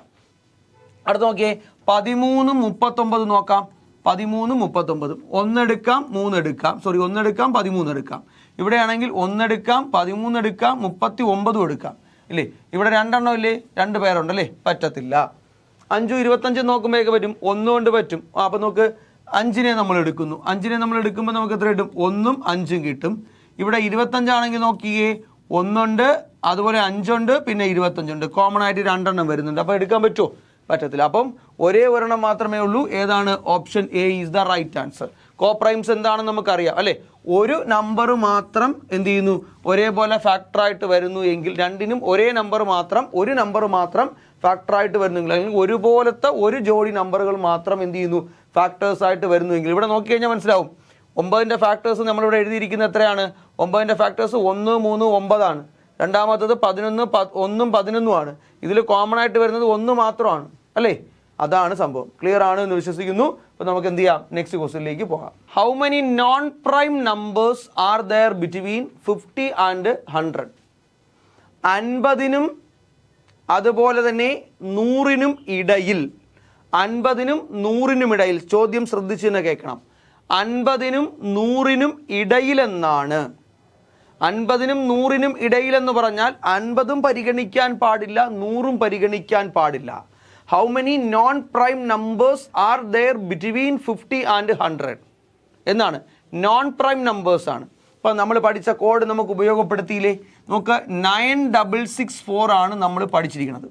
അടുത്ത് നോക്കിയേ, 13ഉം 39 നോക്കാം. 13ഉം 39, 1 എടുക്കാം, 3 എടുക്കാം, 1 എടുക്കാം, 13 എടുക്കാം. ഇവിടെയാണെങ്കിൽ 1 എടുക്കാം, 13 എടുക്കാം, 39 എടുക്കാം ഇല്ലേ. ഇവിടെ 2 എണ്ണം ഇല്ലേ, 2 പേരുണ്ടല്ലേ, പറ്റത്തില്ല. 5ഉം 25 നോക്കുമ്പോഴേക്ക് പറ്റും, 1 കൊണ്ട് പറ്റും. അപ്പോൾ നമുക്ക് 5നെ നമ്മൾ എടുക്കുന്നു. 5നെ നമ്മൾ എടുക്കുമ്പോൾ നമുക്ക് എത്ര കിട്ടും? 1ഉം 5ഉം കിട്ടും. ഇവിടെ 25 ആണെങ്കിൽ നോക്കിയേ, 1 ഉണ്ട്, അതുപോലെ 5 ഉണ്ട്, പിന്നെ 25 ഉണ്ട്. കോമൺ ആയിട്ട് 2 എണ്ണം വരുന്നുണ്ട്. അപ്പോൾ എടുക്കാൻ പറ്റുമോ? പറ്റത്തില്ല. അപ്പം ഒരേ ഒരെണ്ണം മാത്രമേ ഉള്ളൂ. ഏതാണ്? Option A is the right answer. Coprimes എന്താണെന്ന് നമുക്കറിയാം അല്ലേ. ഒരു നമ്പർ മാത്രം എന്ത് ചെയ്യുന്നു, ഒരേപോലെ ഫാക്ടറായിട്ട് വരുന്നു എങ്കിൽ, രണ്ടിനും ഒരേ നമ്പർ മാത്രം, ഒരു നമ്പർ മാത്രം ഫാക്ടറായിട്ട് വരുന്നെങ്കിൽ, അല്ലെങ്കിൽ ഒരുപോലത്തെ ഒരു ജോഡി നമ്പറുകൾ മാത്രം എന്ത് ചെയ്യുന്നു, ഫാക്ടേഴ്സ് ആയിട്ട് വരുന്നുവെങ്കിൽ, ഇവിടെ നോക്കിക്കഴിഞ്ഞാൽ മനസ്സിലാവും. 9ന്റെ ഫാക്ടേഴ്സ് നമ്മളിവിടെ എഴുതിയിരിക്കുന്നത് എത്രയാണ്? 9ന്റെ ഫാക്ടേഴ്സ് 1, 3, 9 ആണ്. രണ്ടാമത്തത് 11, 1ഉം 11ഉം ആണ്. ഇതിൽ കോമൺ ആയിട്ട് വരുന്നത് 1 മാത്രമാണ് അല്ലേ. അതാണ് സംഭവം. ക്ലിയർ ആണ് എന്ന് വിശ്വസിക്കുന്നു. അപ്പോൾ നമുക്ക് എന്ത് ചെയ്യാം, നെക്സ്റ്റ് ക്വസ്റ്റ്യനിലേക്ക് പോകാം. How many non prime numbers are there between 50 and 100? 50നും അതുപോലെ തന്നെ 100നും ഇടയിൽ, 50നും 100നും ഇടയിൽ, ചോദ്യം ശ്രദ്ധിച്ച് തന്നെ കേൾക്കണം. 50നും 100നും ഇടയിലെന്നാണ്. 50നും 100നും ഇടയിലെന്ന് പറഞ്ഞാൽ 50ഉം പരിഗണിക്കാൻ പാടില്ല, 100ഉം പരിഗണിക്കാൻ പാടില്ല. How many non prime numbers are there between 50 and 100 എന്നാണ്. നോൺ പ്രൈം നമ്പേഴ്സ് ആണ്. ഇപ്പം നമ്മൾ പഠിച്ച കോഡ് നമുക്ക് ഉപയോഗപ്പെടുത്തിയില്ലേ. നമുക്ക് 9664 ആണ് നമ്മൾ പഠിച്ചിരിക്കുന്നത്.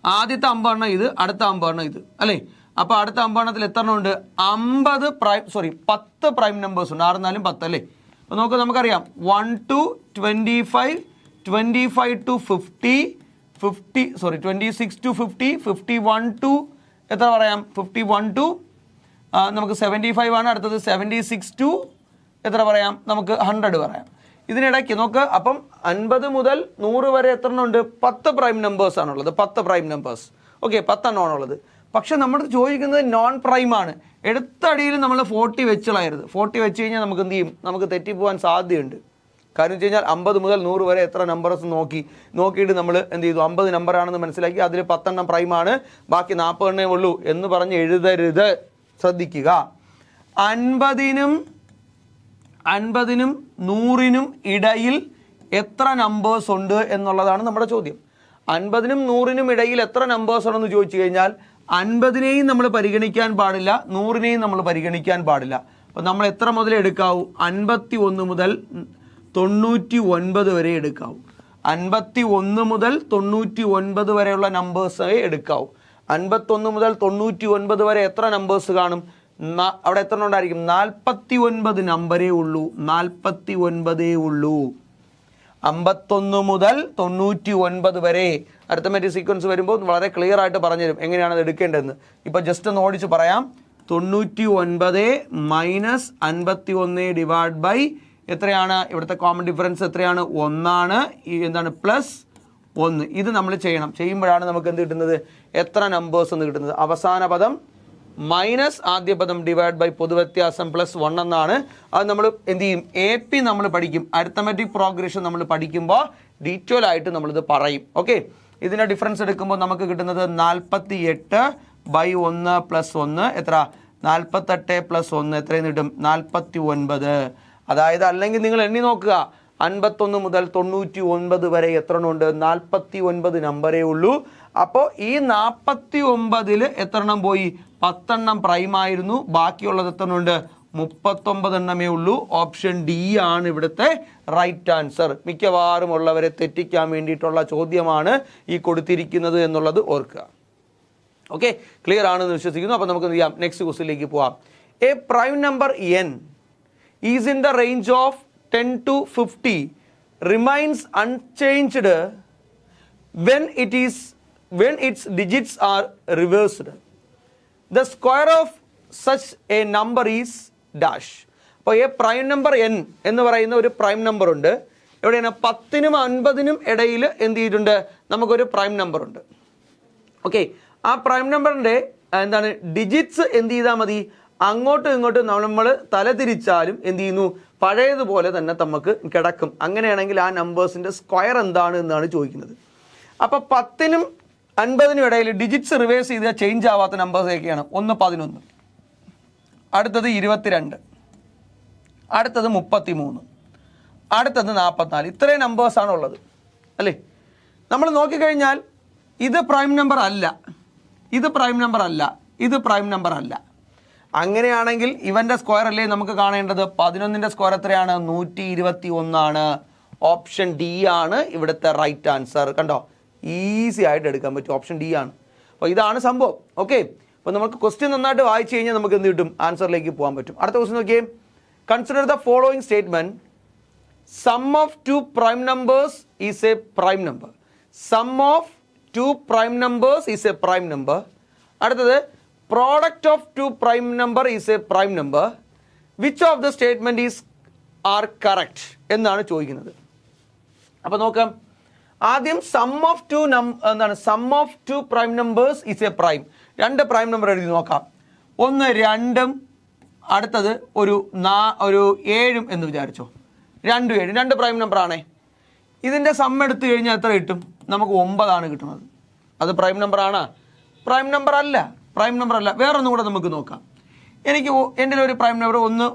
ആദ്യത്തെ 50 എണ്ണം ഇത്, അടുത്ത 50 എണ്ണം ഇത് അല്ലേ. അപ്പോൾ അടുത്ത 50 എണ്ണത്തിൽ എത്ര എണ്ണം ഉണ്ട്? 10 പ്രൈം നമ്പേഴ്സ് ഉണ്ട്. 6 4 10 അല്ലേ. അപ്പോൾ നമുക്കറിയാം 1 to 25, 25 to 50, 26 to 50, 51 to എത്ര പറയാം, 51 to നമുക്ക് 75 ആണ്. അടുത്തത് 76 to എത്ര പറയാം, നമുക്ക് 100 പറയാം. ഇതിനിടയ്ക്ക് നോക്ക്, അപ്പം 50 മുതൽ 100 വരെ എത്ര എണ്ണം ഉണ്ട്? 10 പ്രൈം നമ്പേഴ്സ് ആണുള്ളത്. 10 പ്രൈം നമ്പേഴ്സ്. ഓക്കെ, 10 എണ്ണമാണുള്ളത്. പക്ഷെ നമ്മൾ ചോദിക്കുന്നത് നോൺ പ്രൈം ആണ്. എടുത്തടിയിൽ നമ്മൾ 40 വെച്ച് കളയരുത്. 40 വെച്ച് കഴിഞ്ഞാൽ നമുക്ക് എന്ത് ചെയ്യും, നമുക്ക് തെറ്റിപ്പോകാൻ സാധ്യതയുണ്ട്. കാര്യം വെച്ച് കഴിഞ്ഞാൽ 50 മുതൽ 100 വരെ എത്ര നമ്പേഴ്സ് നോക്കിയിട്ട് നമ്മൾ എന്ത് ചെയ്തു, 50 നമ്പറാണെന്ന് മനസ്സിലാക്കി അതിൽ 10 എണ്ണം പ്രൈമാണ്, ബാക്കി 40 എണ്ണേ ഉള്ളൂ എന്ന് പറഞ്ഞ് എഴുതരുത്. ശ്രദ്ധിക്കുക. 50നും 100നും ഇടയിൽ എത്ര നമ്പേഴ്സ് ഉണ്ട് എന്നുള്ളതാണ് നമ്മുടെ ചോദ്യം. 50നും 100നും ഇടയിൽ എത്ര നമ്പേഴ്സ് ഉണ്ടെന്ന് ചോദിച്ചു കഴിഞ്ഞാൽ 50നെയും നമ്മൾ പരിഗണിക്കാൻ പാടില്ല, 100നെയും നമ്മൾ പരിഗണിക്കാൻ പാടില്ല. അപ്പോൾ നമ്മൾ എത്ര മുതൽ എടുക്കാവൂ? 51 മുതൽ 99 വരെ എടുക്കാവൂ. 51 മുതൽ 99 വരെയുള്ള നമ്പേഴ്സേ എടുക്കാവൂ. 51 മുതൽ 99 വരെ എത്ര നമ്പേഴ്സ് കാണും? അവിടെ എത്ര ഉണ്ടായിരിക്കും? 49 നമ്പരേ ഉള്ളൂ. 49 ഉള്ളൂ. 51 മുതൽ 99 വരെ അരിത്തമെറ്റിക് സീക്വൻസ് വരുമ്പോൾ വളരെ ക്ലിയർ ആയിട്ട് പറഞ്ഞുതരും എങ്ങനെയാണ് അത് എടുക്കേണ്ടതെന്ന്. ഇപ്പോൾ ജസ്റ്റ് ഒന്ന് ഓടിച്ച് പറയാം. 99 മൈനസ് 51 ഡിവൈഡ് ബൈ എത്രയാണ്? ഇവിടുത്തെ കോമൺ ഡിഫറൻസ് എത്രയാണ്? 1 ആണ്. എന്താണ്? പ്ലസ് 1. ഇത് നമ്മൾ ചെയ്യണം. ചെയ്യുമ്പോഴാണ് നമുക്ക് എന്ത് കിട്ടുന്നത്? എത്ര നമ്പേഴ്സ് എന്ന് കിട്ടുന്നത്. അവസാന പദം മൈനസ് ആദ്യ പദം ഡിവൈഡ് ബൈ പൊതുവ്യത്യാസം പ്ലസ് 1 എന്നാണ്. അത് നമ്മൾ എന്ത് ചെയ്യും? AP നമ്മൾ പഠിക്കും. അരിത്തമെറ്റിക് പ്രോഗ്രഷൻ നമ്മൾ പഠിക്കുമ്പോൾ ഡീറ്റെയിൽ ആയിട്ട് നമ്മളിത് പറയും. ഓക്കെ, ഇതിൻ്റെ ഡിഫറൻസ് എടുക്കുമ്പോൾ നമുക്ക് കിട്ടുന്നത് 48 ബൈ 1 പ്ലസ് 1 എത്ര? 48 പ്ലസ് 1 എത്രയും കിട്ടും? 49. അതായത് അല്ലെങ്കിൽ നിങ്ങൾ എണ്ണി നോക്കുക, 51 മുതൽ 99 വരെ എത്ര എണ്ണം ഉണ്ട്? 49 നമ്പരേ ഉള്ളൂ. അപ്പോൾ ഈ 49ൽ എത്ര എണ്ണം പോയി? 10 എണ്ണം പ്രൈം ആയിരുന്നു. ബാക്കിയുള്ളത് എത്ര എണ്ണം ഉണ്ട്? 39 എണ്ണമേ ഉള്ളൂ. ഓപ്ഷൻ ഡി ആണ് ഇവിടുത്തെ റൈറ്റ് ആൻസർ. മിക്കവാറും ഉള്ളവരെ തെറ്റിക്കാൻ വേണ്ടിയിട്ടുള്ള ചോദ്യമാണ് ഈ കൊടുത്തിരിക്കുന്നത് എന്നുള്ളത് ഓർക്കുക. ഓക്കെ, ക്ലിയർ ആണെന്ന് വിശ്വസിക്കുന്നു. അപ്പോൾ നമുക്ക് എന്ത് ചെയ്യാം, നെക്സ്റ്റ് ക്വസ്റ്റ്യനിലേക്ക് പോവാം. A prime number n is in the range of 10 to 50 remains unchanged when its digits are reversed. The square of such a number is dash. അപ്പോൾ ഈ പ്രൈം നമ്പർ n എന്ന് പറയുന്ന ഒരു പ്രൈം നമ്പർ ഉണ്ട്. എവിടെയാണ്? 10നും 50നും ഇടയിൽ എന്ത് ചെയ്തിട്ടുണ്ട്, നമുക്കൊരു പ്രൈം നമ്പർ ഉണ്ട്. ഓക്കെ, ആ പ്രൈം നമ്പറിൻ്റെ എന്താണ് ഡിജിറ്റ്സ് എന്ത് ചെയ്താൽ മതി, അങ്ങോട്ടും ഇങ്ങോട്ടും നമ്മൾ തല തിരിച്ചാലും എന്ത് ചെയ്യുന്നു, പഴയതുപോലെ തന്നെ നമുക്ക് കിടക്കും. അങ്ങനെയാണെങ്കിൽ ആ നമ്പേഴ്സിൻ്റെ സ്ക്വയർ എന്താണ് എന്നാണ് ചോദിക്കുന്നത്. അപ്പോൾ 10നും 50നും ഇടയിൽ ഡിജിറ്റ്സ് റിവേഴ്സ് ചെയ്താൽ ചേഞ്ച് ആവാത്ത നമ്പേഴ്സ് ഏതൊക്കെയാണ്? ഒന്ന് 11, അടുത്തത് 22, അടുത്തത് 33, അടുത്തത് 44. ഇത്രയും നമ്പേഴ്സാണ് ഉള്ളത് അല്ലേ? നമ്മൾ നോക്കിക്കഴിഞ്ഞാൽ ഇത് പ്രൈം നമ്പർ അല്ല, ഇത് പ്രൈം നമ്പർ അല്ല, ഇത് പ്രൈം നമ്പർ അല്ല. അങ്ങനെയാണെങ്കിൽ ഇവൻ്റെ സ്ക്വയർ അല്ലേ നമുക്ക് കാണേണ്ടത്? 11ൻ്റെ സ്ക്വയർ എത്രയാണ്? 121 ആണ്. ഓപ്ഷൻ ഡി ആണ് ഇവിടുത്തെ റൈറ്റ് ആൻസർ. കണ്ടോ, ഈസി ആയിട്ട് എടുക്കാൻ പറ്റും. ഓപ്ഷൻ ഡി ആണ്. അപ്പോൾ ഇതാണ് സംഭവം. ഓക്കെ, അപ്പോൾ നമുക്ക് ക്വസ്റ്റ്യൻ നന്നായിട്ട് വായിച്ചു കഴിഞ്ഞാൽ നമുക്ക് എന്ത് കിട്ടും, ആൻസറിലേക്ക് പോകാൻ പറ്റും. അടുത്ത ക്വസ്റ്റ്യൻ നോക്കിയേ. Consider the following statement. Sum of two prime numbers is a prime number. Sum of two prime numbers is a prime number. അടുത്തത് product of two prime number is a prime number. Which of the statement is are correct എന്നാണ് ചോദിക്കുന്നത്. അപ്പോൾ നോക്കാം. ആദ്യം sum of two എന്താണ്, sum of two prime numbers is a prime. രണ്ട് prime number എഴുതി നോക്കാം. ഒന്ന് 2ഉം അടുത്തത് ഒരു 7ഉം എന്ന് വിചാരിച്ചോ. 2 7 രണ്ട് പ്രൈം നമ്പർ ആണേ. ഇതിൻ്റെ സം എടുത്തു കഴിഞ്ഞാൽ എത്ര കിട്ടും? നമുക്ക് 9 കിട്ടുന്നത്. അത് പ്രൈം നമ്പർ ആണോ? പ്രൈം നമ്പർ അല്ല, പ്രൈം നമ്പർ അല്ല. വേറൊന്നും കൂടെ നമുക്ക് നോക്കാം. എനിക്ക് എൻ്റെ ഒരു പ്രൈം നമ്പർ 1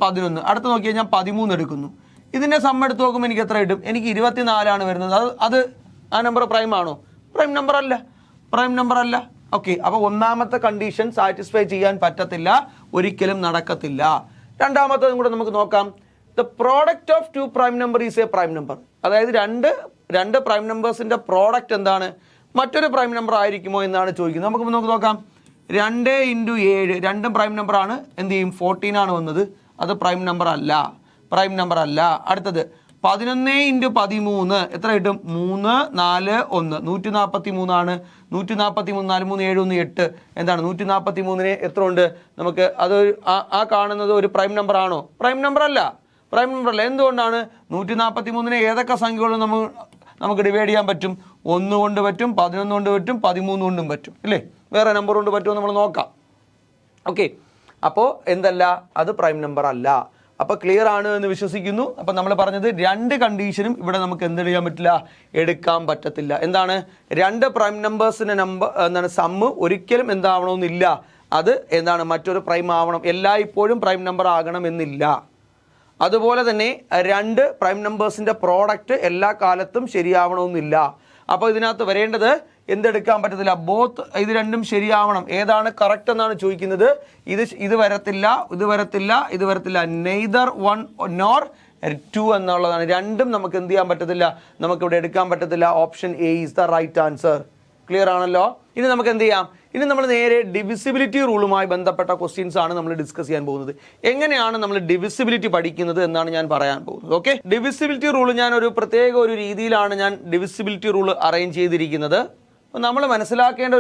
11, അടുത്ത് നോക്കി കഴിഞ്ഞാൽ 13 എടുക്കുന്നു. ഇതിൻ്റെ സം എടുത്ത് നോക്കുമ്പോൾ എനിക്ക് എത്ര കിട്ടും? എനിക്ക് 24 വരുന്നത്. അത് ആ നമ്പർ പ്രൈം ആണോ? പ്രൈം നമ്പർ അല്ല, പ്രൈം നമ്പർ അല്ല. ഓക്കെ, അപ്പോൾ ഒന്നാമത്തെ കണ്ടീഷൻ സാറ്റിസ്ഫൈ ചെയ്യാൻ പറ്റത്തില്ല, ഒരിക്കലും നടക്കത്തില്ല. രണ്ടാമത്തതും കൂടെ നമുക്ക് നോക്കാം. The product of two prime number is a prime number. അതായത് രണ്ട് പ്രൈം നമ്പേഴ്സിൻ്റെ പ്രോഡക്റ്റ് എന്താണ്, മറ്റൊരു പ്രൈം നമ്പർ ആയിരിക്കുമോ എന്നാണ് ചോദിക്കുന്നത്. നമുക്ക് നോക്കാം. 2 × 7 രണ്ടും പ്രൈം നമ്പറാണ്. എന്ത് ചെയ്യും? 14 ആണ് വന്നത്. അത് പ്രൈം നമ്പർ അല്ല, പ്രൈം നമ്പർ അല്ല. അടുത്തത് 11 × 13 എത്ര കിട്ടും? 3 4 1 143 ആണ്. 143 4 3 7 1 8 എന്താണ്? 143ന് എത്ര ഉണ്ട് നമുക്ക്? അത് ആ കാണുന്നത് ഒരു പ്രൈം നമ്പർ ആണോ? പ്രൈം നമ്പർ അല്ല, പ്രൈം നമ്പർ അല്ല. എന്തുകൊണ്ടാണ്? 143നെ ഏതൊക്കെ സംഖ്യകളും നമുക്ക് ഡിവൈഡ് ചെയ്യാൻ പറ്റും? 1 കൊണ്ട് പറ്റും, 11 കൊണ്ട് പറ്റും, 13 കൊണ്ടും പറ്റും ഇല്ലേ? വേറെ നമ്പർ കൊണ്ട് പറ്റുമോ നമ്മൾ നോക്കാം. ഓക്കെ, അപ്പോൾ എന്തല്ല, അത് പ്രൈം നമ്പർ അല്ല. അപ്പോൾ ക്ലിയർ ആണ് എന്ന് വിശ്വസിക്കുന്നു. അപ്പോൾ നമ്മൾ പറഞ്ഞത് രണ്ട് കണ്ടീഷനും ഇവിടെ നമുക്ക് എന്ത് ചെയ്യാൻ പറ്റില്ല, എടുക്കാൻ പറ്റത്തില്ല. എന്താണ്? രണ്ട് പ്രൈം നമ്പേഴ്സിൻ്റെ എന്താണ് സമ്മ് ഒരിക്കലും എന്താവണമെന്നില്ല, അത് എന്താണ് മറ്റൊരു പ്രൈം ആവണം, എല്ലായ്പ്പോഴും പ്രൈം നമ്പർ ആകണമെന്നില്ല. അതുപോലെ തന്നെ രണ്ട് പ്രൈം നമ്പേഴ്സിൻ്റെ പ്രോഡക്റ്റ് എല്ലാ കാലത്തും ശരിയാവണമെന്നില്ല. അപ്പോൾ ഇതിനകത്ത് വരേണ്ടത് എന്തെടുക്കാൻ പറ്റത്തില്ല, ബോത്ത് ഇത് രണ്ടും ശരിയാവണം. ഏതാണ് കറക്റ്റ് എന്നാണ് ചോദിക്കുന്നത്. ഇത് വരത്തില്ല, ഇത് വരത്തില്ല, ഇത് വരത്തില്ല. നെയ്തർ 1 nor 2 എന്നുള്ളതാണ്. രണ്ടും നമുക്ക് എന്ത് ചെയ്യാൻ പറ്റത്തില്ല, നമുക്കിവിടെ എടുക്കാൻ പറ്റത്തില്ല. Option A is the right answer. Clear ആണല്ലോ? ഇനി നമുക്ക് എന്ത് ചെയ്യാം, ഇനി നമ്മൾ നേരെ ഡിവിസിബിലിറ്റി റൂളുമായി ബന്ധപ്പെട്ട ക്വസ്റ്റ്യൻസ് ആണ് നമ്മൾ ഡിസ്കസ് ചെയ്യാൻ പോകുന്നത്. എങ്ങനെയാണ് നമ്മൾ ഡിവിസിബിലിറ്റി പഠിക്കുന്നത് എന്നാണ് ഞാൻ പറയാൻ പോകുന്നത്. ഓക്കെ, ഡിവിസിബിലിറ്റി റൂൾ ഞാൻ ഒരു പ്രത്യേക ഒരു രീതിയിലാണ് ഞാൻ ഡിവിസിബിലിറ്റി റൂൾ അറേഞ്ച് ചെയ്തിരിക്കുന്നത്. നമ്മൾ മനസ്സിലാക്കേണ്ട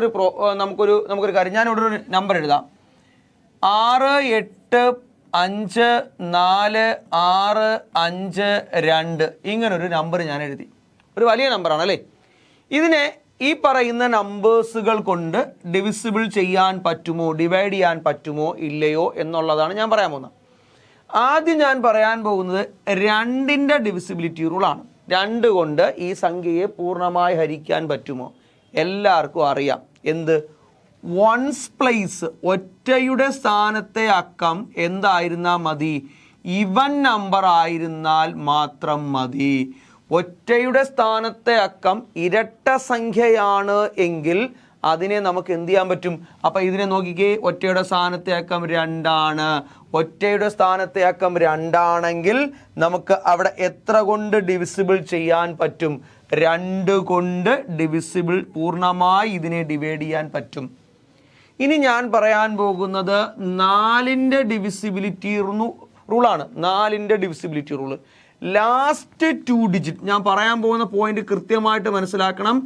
നമുക്കൊരു കാര്യം, ഞാനിവിടെ ഒരു നമ്പർ എഴുതാം. 6 8 5 4 6 5 2 ഇങ്ങനൊരു നമ്പർ ഞാൻ എഴുതി. ഒരു വലിയ നമ്പറാണ് അല്ലേ? ഇതിനെ ഈ പറയുന്ന നമ്പേഴ്സുകൾ കൊണ്ട് ഡിവിസിബിൾ ചെയ്യാൻ പറ്റുമോ, ഡിവൈഡ് ചെയ്യാൻ പറ്റുമോ ഇല്ലയോ എന്നുള്ളതാണ് ഞാൻ പറയാൻ പോകുന്നത്. ആദ്യം ഞാൻ പറയാൻ പോകുന്നത് 2ൻ്റെ ഡിവിസിബിലിറ്റി റൂളാണ്. 2 കൊണ്ട് ഈ സംഖ്യയെ പൂർണ്ണമായി ഹരിക്കാൻ പറ്റുമോ? എല്ലാവർക്കും അറിയാം. എന്ത്? വൺസ് പ്ലേസ്, ഒറ്റയുടെ സ്ഥാനത്തെ അക്കം എന്തായിരുന്നാൽ മതി? ഇവൻ നമ്പർ ആയിരുന്നാൽ മാത്രം മതി. ഒറ്റയുടെ സ്ഥാനത്തെ അക്കം ഇരട്ട സംഖ്യയാണ് എങ്കിൽ അതിനെ നമുക്ക് എന്ത് ചെയ്യാൻ പറ്റും? അപ്പം ഇതിനെ നോക്കിക്കേ, ഒറ്റയുടെ സ്ഥാനത്തെ അക്കം 2 ആണ്. ഒറ്റയുടെ സ്ഥാനത്തെ അക്കം 2 ആണെങ്കിൽ നമുക്ക് അവിടെ എത്ര കൊണ്ട് ഡിവിസിബിൾ ചെയ്യാൻ പറ്റും? 2 കൊണ്ട് ഡിവിസിബിൾ, പൂർണ്ണമായി ഇതിനെ ഡിവൈഡ് ചെയ്യാൻ പറ്റും. ഇനി ഞാൻ പറയാൻ പോകുന്നത് 4ന്റെ ഡിവിസിബിലിറ്റി റൂളാണ്. 4ന്റെ ഡിവിസിബിലിറ്റി റൂള്. ലാസ്റ്റ് 2 ഡിജിറ്റ്, ഞാൻ പറയാൻ പോകുന്ന പോയിന്റ് കൃത്യമായിട്ട് മനസ്സിലാക്കണം.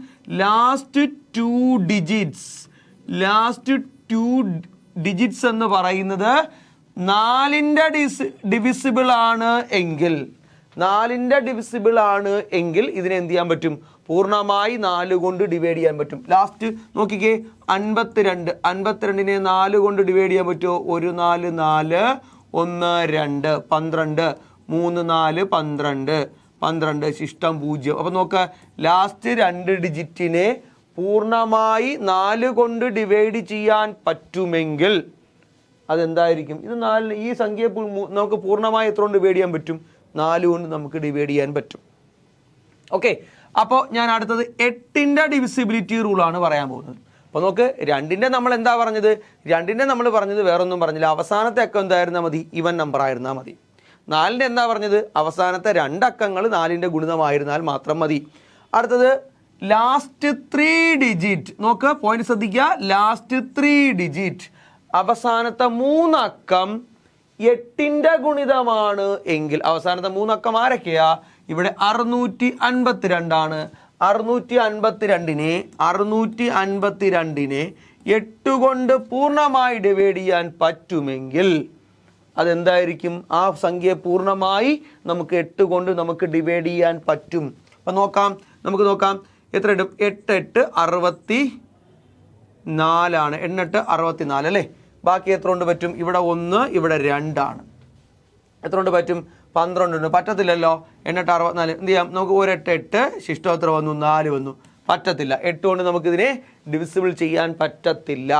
ലാസ്റ്റ് 2 ഡിജിറ്റ്സ് എന്ന് പറയുന്നത് 4ന്റെ ഡിവിസിബിൾ ആണ് എങ്കിൽ, 4ന്റെ ഡിവിസിബിൾ ആണ് എങ്കിൽ ഇതിനെ എന്ത് ചെയ്യാൻ പറ്റും? പൂർണ്ണമായി 4 കൊണ്ട് ഡിവൈഡ് ചെയ്യാൻ പറ്റും. ലാസ്റ്റ് നോക്കിക്കേ, 52. 52നെ 4 കൊണ്ട് ഡിവൈഡ് ചെയ്യാൻ പറ്റുമോ? 1 4 4 1 2 12 3 4 12 12 ശിഷ്ടം 0. അപ്പം നോക്കുക, ലാസ്റ്റ് 2 ഡിജിറ്റിനെ പൂർണ്ണമായി 4 കൊണ്ട് ഡിവൈഡ് ചെയ്യാൻ പറ്റുമെങ്കിൽ അതെന്തായിരിക്കും? ഇത് 4, ഈ സംഖ്യയെ നമുക്ക് പൂർണ്ണമായി എത്ര കൊണ്ട് ഡിവൈഡ് ചെയ്യാൻ പറ്റും? 4 കൊണ്ട് നമുക്ക് ഡിവൈഡ് ചെയ്യാൻ പറ്റും. ഓക്കെ, അപ്പോൾ ഞാൻ അടുത്തത് 8ന്റെ ഡിവിസിബിലിറ്റി റൂളാണ് പറയാൻ പോകുന്നത്. അപ്പോൾ നോക്ക്, 2ന്റെ നമ്മൾ എന്താ പറഞ്ഞത്? 2ന്റെ നമ്മൾ പറഞ്ഞത് വേറൊന്നും പറഞ്ഞില്ല, അവസാനത്തെ അക്കം എന്തായിരുന്നാൽ മതി? ഈവൻ നമ്പർ ആയിരുന്നാൽ മതി. 4ന്റെ എന്താ പറഞ്ഞത്? അവസാനത്തെ 2 അക്കങ്ങൾ 4ന്റെ ഗുണിതമായിരുന്നാൽ മാത്രം മതി. അടുത്തത് ലാസ്റ്റ് 3 ഡിജിറ്റ്. നോക്ക്, പോയിന്റ് ശ്രദ്ധിക്കുക. ലാസ്റ്റ് 3 ഡിജിറ്റ്, അവസാനത്തെ 3 അക്കം 8ന്റെ ഗുണിതമാണ് എങ്കിൽ, അവസാനത്തെ 3 അക്കം ആരൊക്കെയാ? ഇവിടെ 652 ആണ്. 652നെ 8 കൊണ്ട് പൂർണ്ണമായി ഡിവൈഡ് ചെയ്യാൻ പറ്റുമെങ്കിൽ അതെന്തായിരിക്കും? ആ സംഖ്യയെ പൂർണ്ണമായി നമുക്ക് 8 കൊണ്ട് നമുക്ക് ഡിവൈഡ് ചെയ്യാൻ പറ്റും. അപ്പം നമുക്ക് നോക്കാം എത്ര ഇടും? 8 8 64 ആണ്. 8 64 അല്ലേ? ബാക്കി എത്ര കൊണ്ട് പറ്റും? ഇവിടെ 1, ഇവിടെ 2 ആണ്. എത്ര കൊണ്ട് പറ്റും? 12 ഉണ്ട്. പറ്റത്തില്ലല്ലോ. 8 64. എന്ത് ചെയ്യാം? നമുക്ക് 1 8 8 ശിഷ്ടം എത്ര വന്നു? 4 വന്നു. പറ്റത്തില്ല. 8 കൊണ്ട് നമുക്കിതിനെ ഡിവിസിബിൾ ചെയ്യാൻ പറ്റത്തില്ല.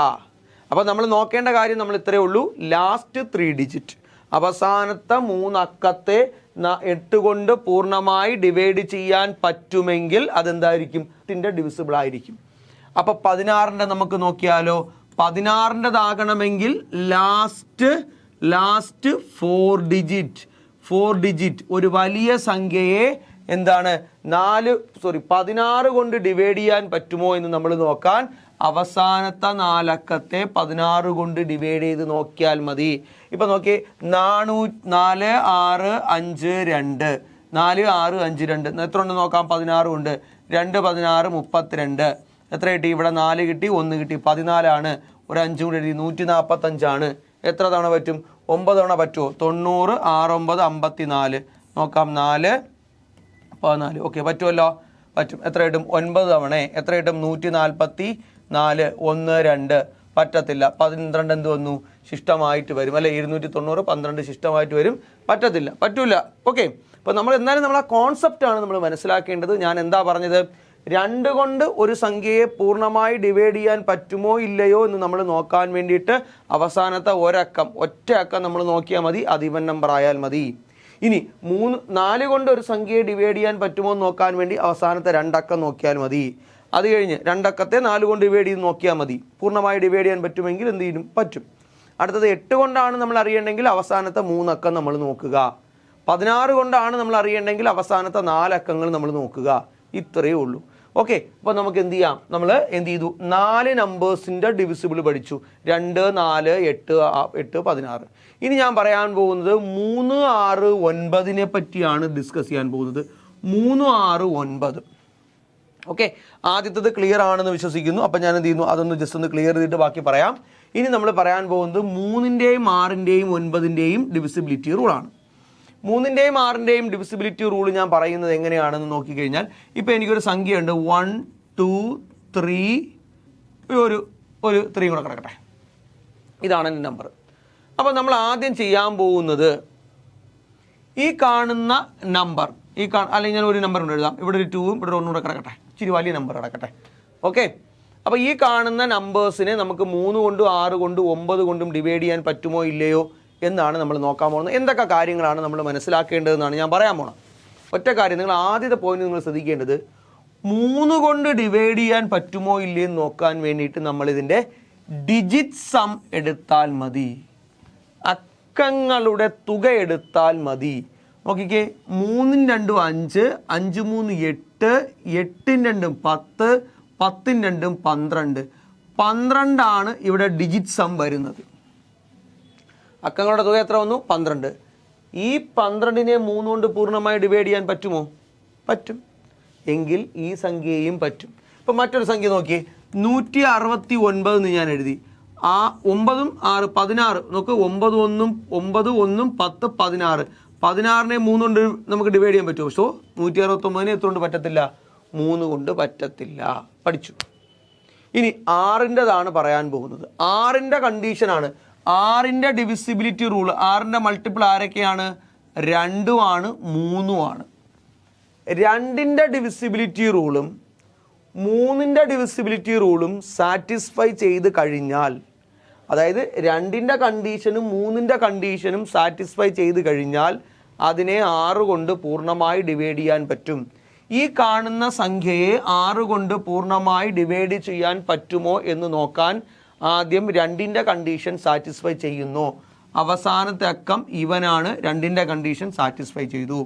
അപ്പോൾ നമ്മൾ നോക്കേണ്ട കാര്യം നമ്മൾ ഇത്രയേ ഉള്ളൂ. ലാസ്റ്റ് 3 ഡിജിറ്റ്, അവസാനത്തെ 3 അക്കത്തെ 8 കൊണ്ട് പൂർണ്ണമായി ഡിവൈഡ് ചെയ്യാൻ പറ്റുമെങ്കിൽ അതെന്തായിരിക്കും? ഇതിൻ്റെ ഡിവിസിബിൾ ആയിരിക്കും. അപ്പോൾ 16ന്റെ നമുക്ക് നോക്കിയാലോ. 16ൻ്റെതാകണമെങ്കിൽ ലാസ്റ്റ് 4 ഡിജിറ്റ് ഒരു വലിയ സംഖ്യയെ 16 കൊണ്ട് ഡിവൈഡ് ചെയ്യാൻ പറ്റുമോ എന്ന് നമ്മൾ നോക്കാൻ അവസാനത്തെ 4 അക്കത്തെ 16 കൊണ്ട് ഡിവൈഡ് ചെയ്ത് നോക്കിയാൽ മതി. ഇപ്പം നോക്കി, 4 6 5 2 4 6 5 2 എത്ര ഉണ്ട് നോക്കാം? 16 ഉണ്ട്. 2 16 32. എത്ര കിട്ടി? ഇവിടെ 4 കിട്ടി, 1 കിട്ടി, 14 ആണ്. ഒരു 5 കൂടി എഴുതി, 145 ആണ്. എത്ര തവണ പറ്റും? 9 തവണ പറ്റുമോ? 90 6 9 54. നോക്കാം, 4 14. ഓക്കെ, പറ്റുമല്ലോ, പറ്റും. എത്ര കിട്ടും? 9 തവണ. എത്ര കിട്ടും? 144. 1 2 പറ്റത്തില്ല. 12 എന്ത് വന്നു? ശിഷ്ടമായിട്ട് വരും അല്ലെ? 290 12 ശിഷ്ടമായിട്ട് വരും. പറ്റൂല. ഓക്കെ, അപ്പോൾ നമ്മൾ എന്നാലും നമ്മൾ ആ കോൺസെപ്റ്റാണ് നമ്മൾ മനസ്സിലാക്കേണ്ടത്. ഞാൻ എന്താ പറഞ്ഞത്? 2 കൊണ്ട് ഒരു സംഖ്യയെ പൂർണ്ണമായി ഡിവൈഡ് ചെയ്യാൻ പറ്റുമോ ഇല്ലയോ എന്ന് നമ്മൾ നോക്കാൻ വേണ്ടിയിട്ട് അവസാനത്തെ ഒറ്റ അക്കം നമ്മൾ നോക്കിയാൽ മതി. അത് ഈവൻ നമ്പർ ആയാൽ മതി. ഇനി 4 കൊണ്ട് ഒരു സംഖ്യയെ ഡിവൈഡ് ചെയ്യാൻ പറ്റുമോ എന്ന് നോക്കാൻ വേണ്ടി അവസാനത്തെ 2 അക്കം നോക്കിയാൽ മതി. അത് കഴിഞ്ഞ് 2 അക്കത്തെ 4 കൊണ്ട് ഡിവൈഡ് ചെയ്ത് നോക്കിയാൽ മതി. പൂർണ്ണമായി ഡിവൈഡ് ചെയ്യാൻ പറ്റുമെങ്കിൽ എന്ത് ചെയ്യും? പറ്റും. അടുത്തത് 8 കൊണ്ടാണ് നമ്മൾ അറിയേണ്ടെങ്കിൽ അവസാനത്തെ 3 അക്കം നമ്മൾ നോക്കുക. 16 കൊണ്ടാണ് നമ്മൾ അറിയേണ്ടെങ്കിൽ അവസാനത്തെ 4 അക്കങ്ങൾ നമ്മൾ നോക്കുക. ഇത്രയേ ഉള്ളൂ. ഓക്കെ, അപ്പോൾ നമുക്ക് എന്ത് ചെയ്യാം? നമ്മൾ എന്ത് ചെയ്തു? 4 നമ്പേഴ്സിൻ്റെ ഡിവിസിബിൾ പഠിച്ചു. 2 4 8 8 16. ഇനി ഞാൻ പറയാൻ പോകുന്നത് 3 6 9നെ പറ്റിയാണ് ഡിസ്കസ് ചെയ്യാൻ പോകുന്നത്. 3 6 9. ഓക്കെ, ആദ്യത്തത് ക്ലിയർ ആണെന്ന് വിശ്വസിക്കുന്നു. അപ്പം ഞാൻ എന്ത് ചെയ്യുന്നു? അതൊന്ന് ജസ്റ്റ് ഒന്ന് ക്ലിയർ ചെയ്തിട്ട് ബാക്കി പറയാം. ഇനി നമ്മൾ പറയാൻ പോകുന്നത് 3ൻ്റെയും 6ൻ്റെയും 9ൻ്റെയും ഡിവിസിബിലിറ്റി റൂളാണ്. 3ൻ്റെയും 6ൻ്റെയും ഡിവിസിബിലിറ്റി റൂൾ ഞാൻ പറയുന്നത് എങ്ങനെയാണെന്ന് നോക്കിക്കഴിഞ്ഞാൽ, ഇപ്പോൾ എനിക്കൊരു സംഖ്യയുണ്ട് 1 2 3, ഒരു 3 കൂടെ കിടക്കട്ടെ. ഇതാണ് എൻ്റെ നമ്പർ. അപ്പോൾ നമ്മൾ ആദ്യം ചെയ്യാൻ പോകുന്നത് ഈ കാണുന്ന നമ്പർ, അല്ലെങ്കിൽ ഞാൻ ഒരു നമ്പർ കൊണ്ട് എഴുതാം. ഇവിടെ ഒരു 2ഉം ഇവിടെ 1 കൂടെ കിടക്കട്ടെ. ഇച്ചിരി വലിയ നമ്പർ കിടക്കട്ടെ. ഓക്കെ, അപ്പോൾ ഈ കാണുന്ന നമ്പേഴ്സിനെ നമുക്ക് 3 കൊണ്ടും 6 കൊണ്ടും 9 കൊണ്ടും ഡിവൈഡ് ചെയ്യാൻ പറ്റുമോ ഇല്ലയോ എന്നാണ് നമ്മൾ നോക്കാൻ പോകുന്നത്. എന്തൊക്കെ കാര്യങ്ങളാണ് നമ്മൾ മനസ്സിലാക്കേണ്ടതെന്നാണ് ഞാൻ പറയാൻ പോകുന്നത്. ഒറ്റ കാര്യം, നിങ്ങൾ ആദ്യത്തെ പോയിന്റ് നിങ്ങൾ ശ്രദ്ധിക്കേണ്ടത്, 3 കൊണ്ട് ഡിവൈഡ് ചെയ്യാൻ പറ്റുമോ ഇല്ലയെന്ന് നോക്കാൻ വേണ്ടിയിട്ട് നമ്മളിതിൻ്റെ ഡിജിറ്റ് സം എടുത്താൽ മതി, അക്കങ്ങളുടെ തുക എടുത്താൽ മതി. നോക്കിക്കേ, 3 2 5, 5 3 8, 8 2 10, 10 2 12. 12 ആണ് ഇവിടെ ഡിജിറ്റ് സം വരുന്നത്. അക്കങ്ങളുടെ തുക എത്ര വന്നു? 12. ഈ 12നെ 3 കൊണ്ട് പൂർണ്ണമായി ഡിവൈഡ് ചെയ്യാൻ പറ്റുമോ? പറ്റും. എങ്കിൽ ഈ സംഖ്യയും പറ്റും. ഇപ്പം മറ്റൊരു സംഖ്യ നോക്കിയേ, 169 എന്ന് ഞാൻ എഴുതി. ആ 9 6 16. നോക്ക്, 9 1 9 1 10 16. 16നെ 3 കൊണ്ട് നമുക്ക് ഡിവൈഡ് ചെയ്യാൻ പറ്റുമോ? സോ 169നെ എത്ര കൊണ്ട് പറ്റത്തില്ല? 3 കൊണ്ട് പറ്റത്തില്ല. പഠിച്ചു. ഇനി 6ൻ്റെതാണ് പറയാൻ പോകുന്നത്. 6ൻ്റെ കണ്ടീഷനാണ്. 6ൻ്റെ ഡിവിസിബിലിറ്റി റൂൾ, 6ൻ്റെ മൾട്ടിപ്പിൾ ആരൊക്കെയാണ്? 2 ആണ്, 3 ആണ്. 2ൻ്റെ ഡിവിസിബിലിറ്റി റൂളും 3ൻ്റെ ഡിവിസിബിലിറ്റി റൂളും സാറ്റിസ്ഫൈ ചെയ്ത് കഴിഞ്ഞാൽ, അതായത് 2ൻ്റെ കണ്ടീഷനും 3ൻ്റെ കണ്ടീഷനും സാറ്റിസ്ഫൈ ചെയ്ത് കഴിഞ്ഞാൽ അതിനെ 6 കൊണ്ട് പൂർണ്ണമായി ഡിവൈഡ് ചെയ്യാൻ പറ്റും. ഈ കാണുന്ന സംഖ്യയെ 6 കൊണ്ട് പൂർണ്ണമായി ഡിവൈഡ് ചെയ്യാൻ പറ്റുമോ എന്ന് നോക്കാൻ ആദ്യം 2ൻ്റെ കണ്ടീഷൻ സാറ്റിസ്ഫൈ ചെയ്യുന്നു. അവസാനത്തെ അക്കം ഇവനാണ്. 2ൻ്റെ കണ്ടീഷൻ സാറ്റിസ്ഫൈ ചെയ്തു.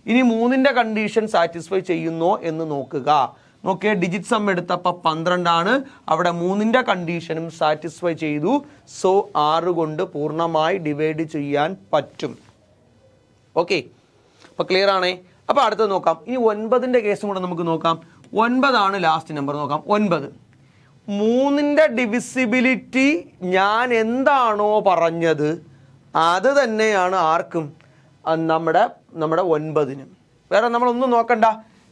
ഇനി 3ൻ്റെ കണ്ടീഷൻ സാറ്റിസ്ഫൈ ചെയ്യുന്നോ എന്ന് നോക്കുക. നോക്കിയേ, ഡിജിറ്റ് സം എടുത്തപ്പോൾ 12 ആണ്. അവിടെ 3ൻ്റെ കണ്ടീഷനും സാറ്റിസ്ഫൈ ചെയ്തു. സോ 6 കൊണ്ട് പൂർണ്ണമായി ഡിവൈഡ് ചെയ്യാൻ പറ്റും. ഓക്കെ, അപ്പോൾ ക്ലിയർ ആണേ. അപ്പോൾ അടുത്തത് നോക്കാം. ഇനി 9ൻ്റെ കേസും കൂടെ നമുക്ക് നോക്കാം. 9 ആണ് ലാസ്റ്റ് നമ്പർ. നോക്കാം, 9. 3ൻ്റെ ഡിവിസിബിലിറ്റി ഞാൻ എന്താണോ പറഞ്ഞത് അത് തന്നെയാണ് ആർക്കും? നമ്മുടെ 9നും. വേറെ നമ്മളൊന്നും നോക്കണ്ട.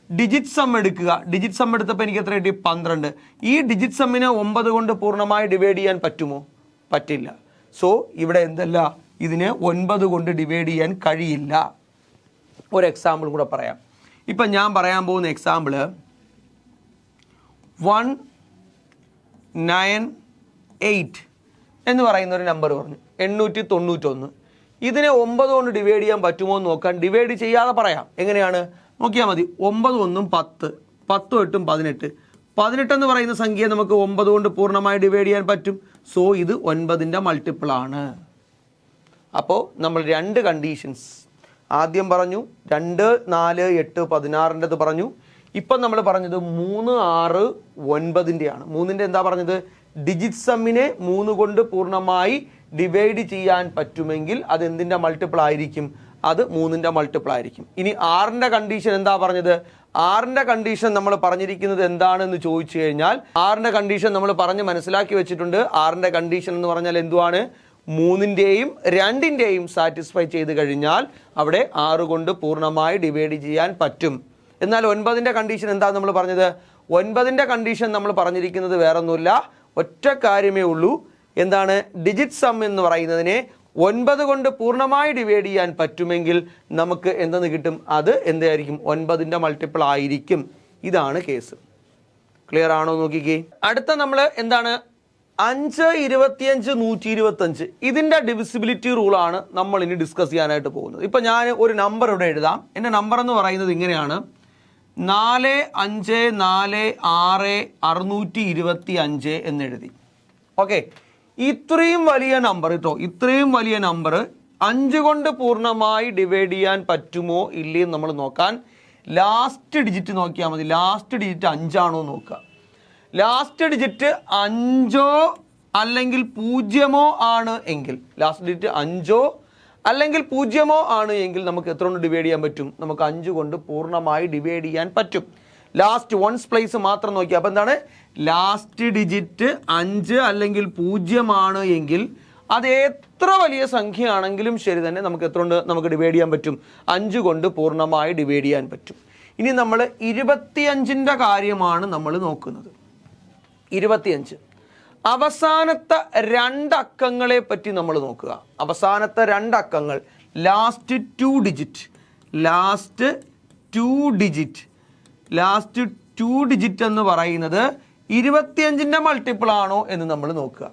ഡിജിറ്റ് സം എടുക്കുക. ഡിജിറ്റ് സം എടുത്തപ്പോൾ എനിക്ക് എത്ര കിട്ടി? 12. ഈ ഡിജിറ്റ് സമ്മിനെ 9 കൊണ്ട് പൂർണ്ണമായി ഡിവൈഡ് ചെയ്യാൻ പറ്റുമോ? പറ്റില്ല. സോ ഇവിടെ എന്തല്ല, ഇതിനെ 9 കൊണ്ട് ഡിവൈഡ് ചെയ്യാൻ കഴിയില്ല. ഒരു എക്സാമ്പിൾ കൂടെ പറയാം. ഇപ്പം ഞാൻ പറയാൻ പോകുന്ന എക്സാമ്പിൾ 198 എന്ന് പറയുന്ന ഒരു നമ്പർ പറഞ്ഞു. 891. ഇതിനെ 9 കൊണ്ട് ഡിവൈഡ് ചെയ്യാൻ പറ്റുമോ എന്ന് നോക്കാൻ ഡിവൈഡ് ചെയ്യാതെ പറയാം. എങ്ങനെയാണ്? നോക്കിയാൽ മതി. 9 1 10, 10 8 18. 18 എന്ന് പറയുന്ന സംഖ്യയെ നമുക്ക് 9 കൊണ്ട് പൂർണ്ണമായി ഡിവൈഡ് ചെയ്യാൻ പറ്റും. സോ ഇത് 9ൻ്റെ മൾട്ടിപ്പിൾ ആണ്. അപ്പോൾ നമ്മൾ 2 കണ്ടീഷൻസ് ആദ്യം പറഞ്ഞു. 2 4 8 16ൻ്റെത് പറഞ്ഞു. ഇപ്പം നമ്മൾ പറഞ്ഞത് 3 6 9ൻ്റെയാണ്. 3ൻ്റെ എന്താ പറഞ്ഞത്? ഡിജിറ്റ് സമ്മിനെ 3 കൊണ്ട് പൂർണ്ണമായി ഡിവൈഡ് ചെയ്യാൻ പറ്റുമെങ്കിൽ അത് എന്തിൻ്റെ മൾട്ടിപ്പിൾ ആയിരിക്കും? അത് 3ൻ്റെ മൾട്ടിപ്പിൾ ആയിരിക്കും. ഇനി 6ൻ്റെ കണ്ടീഷൻ എന്താ പറഞ്ഞത്? 6ൻ്റെ കണ്ടീഷൻ നമ്മൾ പറഞ്ഞിരിക്കുന്നത് എന്താണെന്ന് ചോദിച്ചു കഴിഞ്ഞാൽ 6ൻ്റെ കണ്ടീഷൻ നമ്മൾ പറഞ്ഞ് മനസ്സിലാക്കി വെച്ചിട്ടുണ്ട്. 6ൻ്റെ കണ്ടീഷൻ എന്ന് പറഞ്ഞാൽ എന്തുവാണ്? 3ൻ്റെയും 2ൻ്റെയും സാറ്റിസ്ഫൈ ചെയ്ത് കഴിഞ്ഞാൽ അവിടെ 6 കൊണ്ട് പൂർണ്ണമായി ഡിവൈഡ് ചെയ്യാൻ പറ്റും. എന്നാൽ 9ൻ്റെ കണ്ടീഷൻ എന്താ നമ്മൾ പറഞ്ഞത്? 9ൻ്റെ കണ്ടീഷൻ നമ്മൾ പറഞ്ഞിരിക്കുന്നത് വേറൊന്നുമില്ല, ഒറ്റ കാര്യമേ ഉള്ളൂ. എന്താണ്? ഡിജിറ്റ് സം എന്ന് പറയുന്നതിനെ 9 കൊണ്ട് പൂർണ്ണമായി ഡിവൈഡ് ചെയ്യാൻ പറ്റുമെങ്കിൽ നമുക്ക് എന്തെന്ന് കിട്ടും? അത് എന്തായിരിക്കും? 9ൻ്റെ മൾട്ടിപ്പിൾ ആയിരിക്കും. ഇതാണ് കേസ്. ക്ലിയർ ആണോ നോക്കിക്കേ. അടുത്ത നമ്മൾ എന്താണ്? 5 25 125 ഇതിൻ്റെ ഡിവിസിബിലിറ്റി റൂളാണ് നമ്മൾ ഇനി ഡിസ്കസ് ചെയ്യാനായിട്ട് പോകുന്നത്. ഇപ്പം ഞാൻ ഒരു നമ്പർ ഇവിടെ എഴുതാം. എൻ്റെ നമ്പർ എന്ന് പറയുന്നത് ഇങ്ങനെയാണ്: 4 5 4 6 625 എന്നെഴുതി. ഓക്കെ, ഇത്രയും വലിയ നമ്പർ കേട്ടോ, ഇത്രയും വലിയ നമ്പർ 5 കൊണ്ട് പൂർണ്ണമായി ഡിവൈഡ് ചെയ്യാൻ പറ്റുമോ ഇല്ലയെന്ന് നമ്മൾ നോക്കാൻ ലാസ്റ്റ് ഡിജിറ്റ് നോക്കിയാൽ മതി. ലാസ്റ്റ് ഡിജിറ്റ് 5 ആണോ നോക്കുക. ലാസ്റ്റ് ഡിജിറ്റ് 5 അല്ലെങ്കിൽ 0 ആണ് എങ്കിൽ, ലാസ്റ്റ് ഡിജിറ്റ് 5 അല്ലെങ്കിൽ 0 ആണ് എങ്കിൽ നമുക്ക് എത്ര കൊണ്ട് ഡിവൈഡ് ചെയ്യാൻ പറ്റും? നമുക്ക് 5 കൊണ്ട് പൂർണ്ണമായി ഡിവൈഡ് ചെയ്യാൻ പറ്റും. ലാസ്റ്റ് വൺസ് പ്ലേസ് മാത്രം നോക്കി. അപ്പോൾ എന്താണ്? ലാസ്റ്റ് ഡിജിറ്റ് 5 അല്ലെങ്കിൽ 0 ആണ് എങ്കിൽ അത് എത്ര വലിയ സംഖ്യ ആണെങ്കിലും ശരി തന്നെ നമുക്ക് എത്ര കൊണ്ട് നമുക്ക് ഡിവൈഡ് ചെയ്യാൻ പറ്റും? 5 കൊണ്ട് പൂർണ്ണമായി ഡിവൈഡ് ചെയ്യാൻ പറ്റും. ഇനി നമ്മൾ 25ൻ്റെ കാര്യമാണ് നമ്മൾ നോക്കുന്നത്. 25 അവസാനത്തെ 2 അക്കങ്ങളെ പറ്റി നമ്മൾ നോക്കുക. അവസാനത്തെ 2 അക്കങ്ങൾ, ലാസ്റ്റ് 2 ഡിജിറ്റ്, ലാസ്റ്റ് 2 ഡിജിറ്റ് എന്ന് പറയുന്നത് 25ൻ്റെ മൾട്ടിപ്പിൾ ആണോ എന്ന് നമ്മൾ നോക്കുക.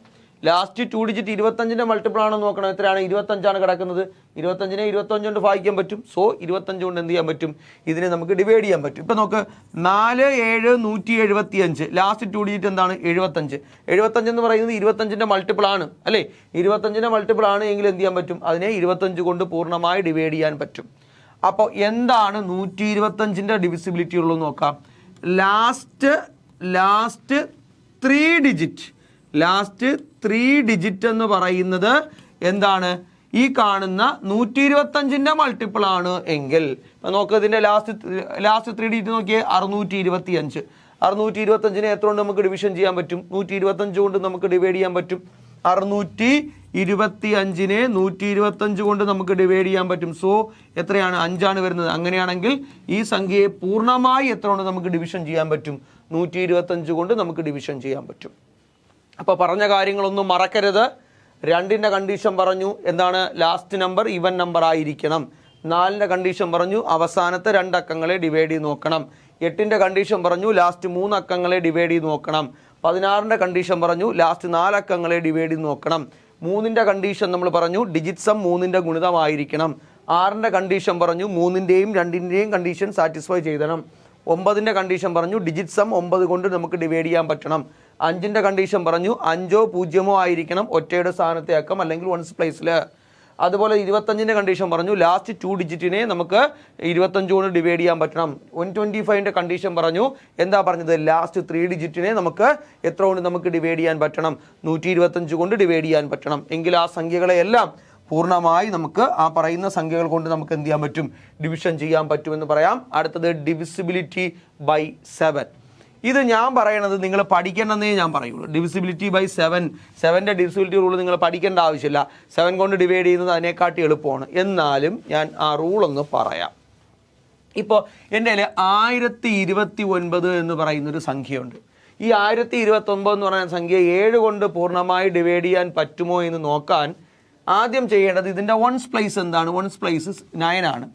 ലാസ്റ്റ് 2 ഡിജിറ്റ് 25ൻ്റെ മൾട്ടിപ്പിൾ ആണോ നോക്കണം. എത്രയാണ്? 25 കിടക്കുന്നത്. 25നെ 25 കൊണ്ട് ഭാഗിക്കാൻ പറ്റും. സോ 25 കൊണ്ട് എന്ത് ചെയ്യാൻ പറ്റും? ഇതിനെ നമുക്ക് ഡിവൈഡ് ചെയ്യാൻ പറ്റും. ഇപ്പം നോക്ക്, 4 7 175 ലാസ്റ്റ് 2 ഡിജിറ്റ് എന്താണ്? 75. 75 എന്ന് പറയുന്നത് 25ൻ്റെ മൾട്ടിപ്പിൾ ആണ് അല്ലേ? 25ൻ്റെ മൾട്ടിപ്പിൾ ആണ് എങ്കിൽ എന്ത് ചെയ്യാൻ പറ്റും? അതിനെ 25 കൊണ്ട് പൂർണ്ണമായി ഡിവൈഡ് ചെയ്യാൻ പറ്റും. അപ്പോൾ എന്താണ് 125ൻ്റെ ഡിവിസിബിലിറ്റി ഉള്ളത് നോക്കാം. ലാസ്റ്റ് 3 ഡിജിറ്റ് എന്ന് പറയുന്നത് എന്താണ്? ഈ കാണുന്ന 125ൻ്റെ മൾട്ടിപ്പിൾ ആണ് എങ്കിൽ നോക്കുക, ഇതിൻ്റെ ലാസ്റ്റ് 3 ഡിജിറ്റ് നോക്കിയേ, 625. 625നെ എത്ര കൊണ്ട് നമുക്ക് ഡിവിഷൻ ചെയ്യാൻ പറ്റും? 125 കൊണ്ട് നമുക്ക് ഡിവൈഡ് ചെയ്യാൻ പറ്റും. 625നെ 125 കൊണ്ട് നമുക്ക് ഡിവൈഡ് ചെയ്യാൻ പറ്റും. സോ എത്രയാണ്? 5 ആണ് വരുന്നത്. അങ്ങനെയാണെങ്കിൽ ഈ സംഖ്യയെ പൂർണ്ണമായി എത്ര കൊണ്ട് നമുക്ക് ഡിവിഷൻ ചെയ്യാൻ പറ്റും? 125 കൊണ്ട് നമുക്ക് ഡിവിഷൻ ചെയ്യാൻ പറ്റും. അപ്പോൾ പറഞ്ഞ കാര്യങ്ങളൊന്നും മറക്കരുത്. 2ൻ്റെ കണ്ടീഷൻ പറഞ്ഞു, എന്താണ്? ലാസ്റ്റ് നമ്പർ ഈവൻ നമ്പർ ആയിരിക്കണം. 4ൻ്റെ കണ്ടീഷൻ പറഞ്ഞു, അവസാനത്തെ 2 അക്കങ്ങളെ ഡിവൈഡ് ചെയ്ത് നോക്കണം. 8ൻ്റെ കണ്ടീഷൻ പറഞ്ഞു, ലാസ്റ്റ് 3 അക്കങ്ങളെ ഡിവൈഡ് ചെയ്ത് നോക്കണം. 16ൻ്റെ കണ്ടീഷൻ പറഞ്ഞു, ലാസ്റ്റ് 4 അക്കങ്ങളെ ഡിവൈഡ് ചെയ്ത് നോക്കണം. 3ൻ്റെ കണ്ടീഷൻ നമ്മൾ പറഞ്ഞു, ഡിജിറ്റ് സം 3ൻ്റെ ഗുണിതമായിരിക്കണം. 6ൻ്റെ കണ്ടീഷൻ പറഞ്ഞു, 3ൻ്റെയും 2ൻ്റെയും കണ്ടീഷൻ സാറ്റിസ്ഫൈ ചെയ്യണം. 9ൻ്റെ കണ്ടീഷൻ പറഞ്ഞു, ഡിജിറ്റ് സം 9 കൊണ്ട് നമുക്ക് ഡിവൈഡ് ചെയ്യാൻ പറ്റണം. 5ൻ്റെ കണ്ടീഷൻ പറഞ്ഞു, 5ഓ 0ഓ ആയിരിക്കണം ഒറ്റയുടെ സ്ഥാനത്തെ അക്കം അല്ലെങ്കിൽ വൺസ് പ്ലേസിൽ. അതുപോലെ 25ൻ്റെ കണ്ടീഷൻ പറഞ്ഞു, ലാസ്റ്റ് 2 ഡിജിറ്റിനെ നമുക്ക് 25 കൊണ്ട് ഡിവൈഡ് ചെയ്യാൻ പറ്റണം. 125ൻ്റെ കണ്ടീഷൻ പറഞ്ഞു, എന്താ പറഞ്ഞത്? ലാസ്റ്റ് 3 ഡിജിറ്റിനെ നമുക്ക് എത്ര കൊണ്ട് നമുക്ക് ഡിവൈഡ് ചെയ്യാൻ പറ്റണം? 125 കൊണ്ട് ഡിവൈഡ് ചെയ്യാൻ പറ്റണം. എങ്കിൽ ആ സംഖ്യകളെയെല്ലാം പൂർണ്ണമായി നമുക്ക് ആ പറയുന്ന സംഖ്യകൾ കൊണ്ട് നമുക്ക് എന്ത് ചെയ്യാൻ പറ്റും? ഡിവിഷൻ ചെയ്യാൻ പറ്റുമെന്ന് പറയാം. അടുത്തത് ഡിവിസിബിലിറ്റി ബൈ 7. ഇത് ഞാൻ പറയണത് നിങ്ങൾ പഠിക്കേണ്ടെന്നേ ഞാൻ പറയുള്ളൂ. ഡിവിസിബിലിറ്റി ബൈ 7ൻ്റെ ഡിവിസിബിലിറ്റി റൂൾ നിങ്ങൾ പഠിക്കേണ്ട ആവശ്യമില്ല. 7 കൊണ്ട് ഡിവൈഡ് ചെയ്യുന്നത് അതിനെക്കാട്ടി എളുപ്പമാണ്. എന്നാലും ഞാൻ ആ റൂളൊന്ന് പറയാം. ഇപ്പോൾ എൻ്റെ കയ്യിൽ 1029 എന്ന് പറയുന്നൊരു സംഖ്യയുണ്ട്. ഈ 1029 എന്ന് പറയുന്ന സംഖ്യ 7 കൊണ്ട് പൂർണ്ണമായി ഡിവൈഡ് ചെയ്യാൻ പറ്റുമോ എന്ന് നോക്കാൻ ആദ്യം ചെയ്യേണ്ടത് ഇതിൻ്റെ വൺസ് പ്ലേസ് എന്താണ്? വൺസ് പ്ലേസ് 9 ആണ്.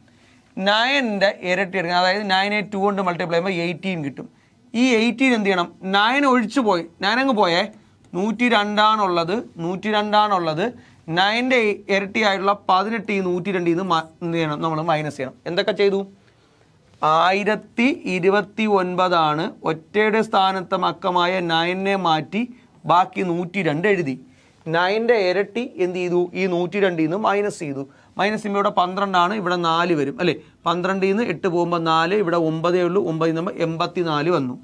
9ൻ്റെ ഇരട്ടി എടുക്കണം. അതായത് 9നെ 2 കൊണ്ട് മൾട്ടിപ്ലൈ ചെയ്യുമ്പോൾ 18 കിട്ടും. ഈ 18 എന്ത് ചെയ്യണം? 9 ഒഴിച്ചു പോയി, 9 അങ്ങ് പോയേ, 102 ആണുള്ളത്. 9ൻ്റെ ഇരട്ടിയായിട്ടുള്ള 18 ഈ 102 എന്ത് ചെയ്യണം? നമ്മൾ മൈനസ് ചെയ്യണം. എന്തൊക്കെ ചെയ്തു? 1029 ആണ്. ഒറ്റയുടെ സ്ഥാനത്ത് അക്കമായ 9നെ മാറ്റി ബാക്കി 102 എഴുതി. 9ൻ്റെ ഇരട്ടി എന്ത് ചെയ്തു? ഈ 102 നിന്ന് മൈനസ് ചെയ്തു. മൈനസ് ചെയ്യുമ്പോൾ ഇവിടെ 12 ആണ്, ഇവിടെ 4 വരും അല്ലേ? 12 നിന്ന് 8 പോകുമ്പോൾ 4, ഇവിടെ 9 ഉള്ളൂ. 9 നമ്മൾ 84 വന്നു.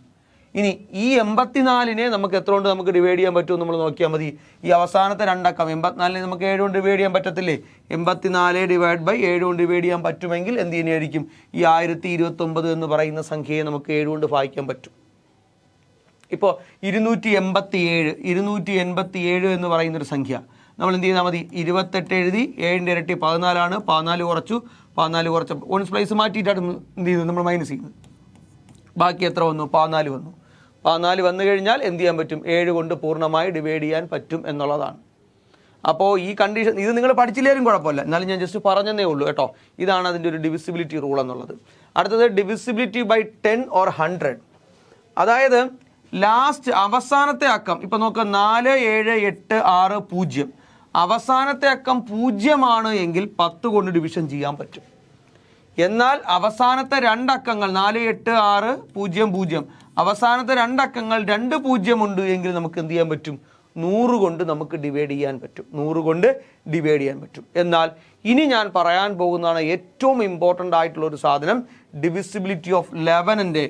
ഇനി ഈ 84നെ നമുക്ക് എത്ര കൊണ്ട് നമുക്ക് ഡിവൈഡ് ചെയ്യാൻ പറ്റുമോ നമ്മൾ നോക്കിയാൽ മതി. ഈ അവസാനത്തെ 2 അക്കം 84നെ നമുക്ക് 7 കൊണ്ട് ഡിവൈഡ് ചെയ്യാൻ പറ്റത്തില്ലേ? 84 ഡിവൈഡ് ബൈ 7 കൊണ്ട് ഡിവൈഡ് ചെയ്യാൻ പറ്റുമെങ്കിൽ എന്ത് ചെയ്യുന്നതായിരിക്കും? ഈ 1029 എന്ന് പറയുന്ന സംഖ്യയെ നമുക്ക് 7 കൊണ്ട് ഭാഗിക്കാൻ പറ്റും. ഇപ്പോൾ 287 എന്ന് പറയുന്നൊരു സംഖ്യ നമ്മൾ എന്ത് ചെയ്താൽ മതി? 28 എഴുതി, 7ൻ്റെ ഇരട്ടി 14 ആണ്. 14 കുറച്ചു. 14 കുറച്ച് വൺസ് പ്ലേസ് മാറ്റിയിട്ടാണ് എന്ത് ചെയ്തത്? നമ്മൾ മൈനസ് ചെയ്യുന്നത്. ബാക്കി എത്ര വന്നു? 14 വന്നു. 14 വന്നു കഴിഞ്ഞാൽ എന്ത് ചെയ്യാൻ പറ്റും? 7 കൊണ്ട് പൂർണ്ണമായി ഡിവൈഡ് ചെയ്യാൻ പറ്റും എന്നുള്ളതാണ്. അപ്പോൾ ഈ കണ്ടീഷൻ ഇത് നിങ്ങൾ പഠിച്ചില്ലേലും കുഴപ്പമില്ല, എന്നാലും ഞാൻ ജസ്റ്റ് പറഞ്ഞതേ ഉള്ളൂ കേട്ടോ. ഇതാണ് അതിൻ്റെ ഒരു ഡിവിസിബിലിറ്റി റൂൾ എന്നുള്ളത്. അടുത്തത് ഡിവിസിബിലിറ്റി ബൈ 10 or 100. അതായത് ലാസ്റ്റ് അവസാനത്തെ അക്കം ഇപ്പം നോക്കുക, 4, 7, 8, 6, 0. അവസാനത്തെ അക്കം 0 ആണ് എങ്കിൽ 10 കൊണ്ട് ഡിവിഷൻ ചെയ്യാൻ പറ്റും. എന്നാൽ അവസാനത്തെ 2 അക്കങ്ങൾ 4, 8, 6, 0, 0 അവസാനത്തെ 2 അക്കങ്ങൾ 2, 0 ഉണ്ട് എങ്കിൽ നമുക്ക് എന്ത് ചെയ്യാൻ പറ്റും? 100 കൊണ്ട് നമുക്ക് ഡിവൈഡ് ചെയ്യാൻ പറ്റും. 100 കൊണ്ട് ഡിവൈഡ് ചെയ്യാൻ പറ്റും. എന്നാൽ ഇനി ഞാൻ പറയാൻ പോകുന്നതാണ് ഏറ്റവും ഇമ്പോർട്ടൻ്റ് ആയിട്ടുള്ള ഒരു സാധനം, ഡിവിസിബിലിറ്റി ഓഫ് 11ൻ്റെ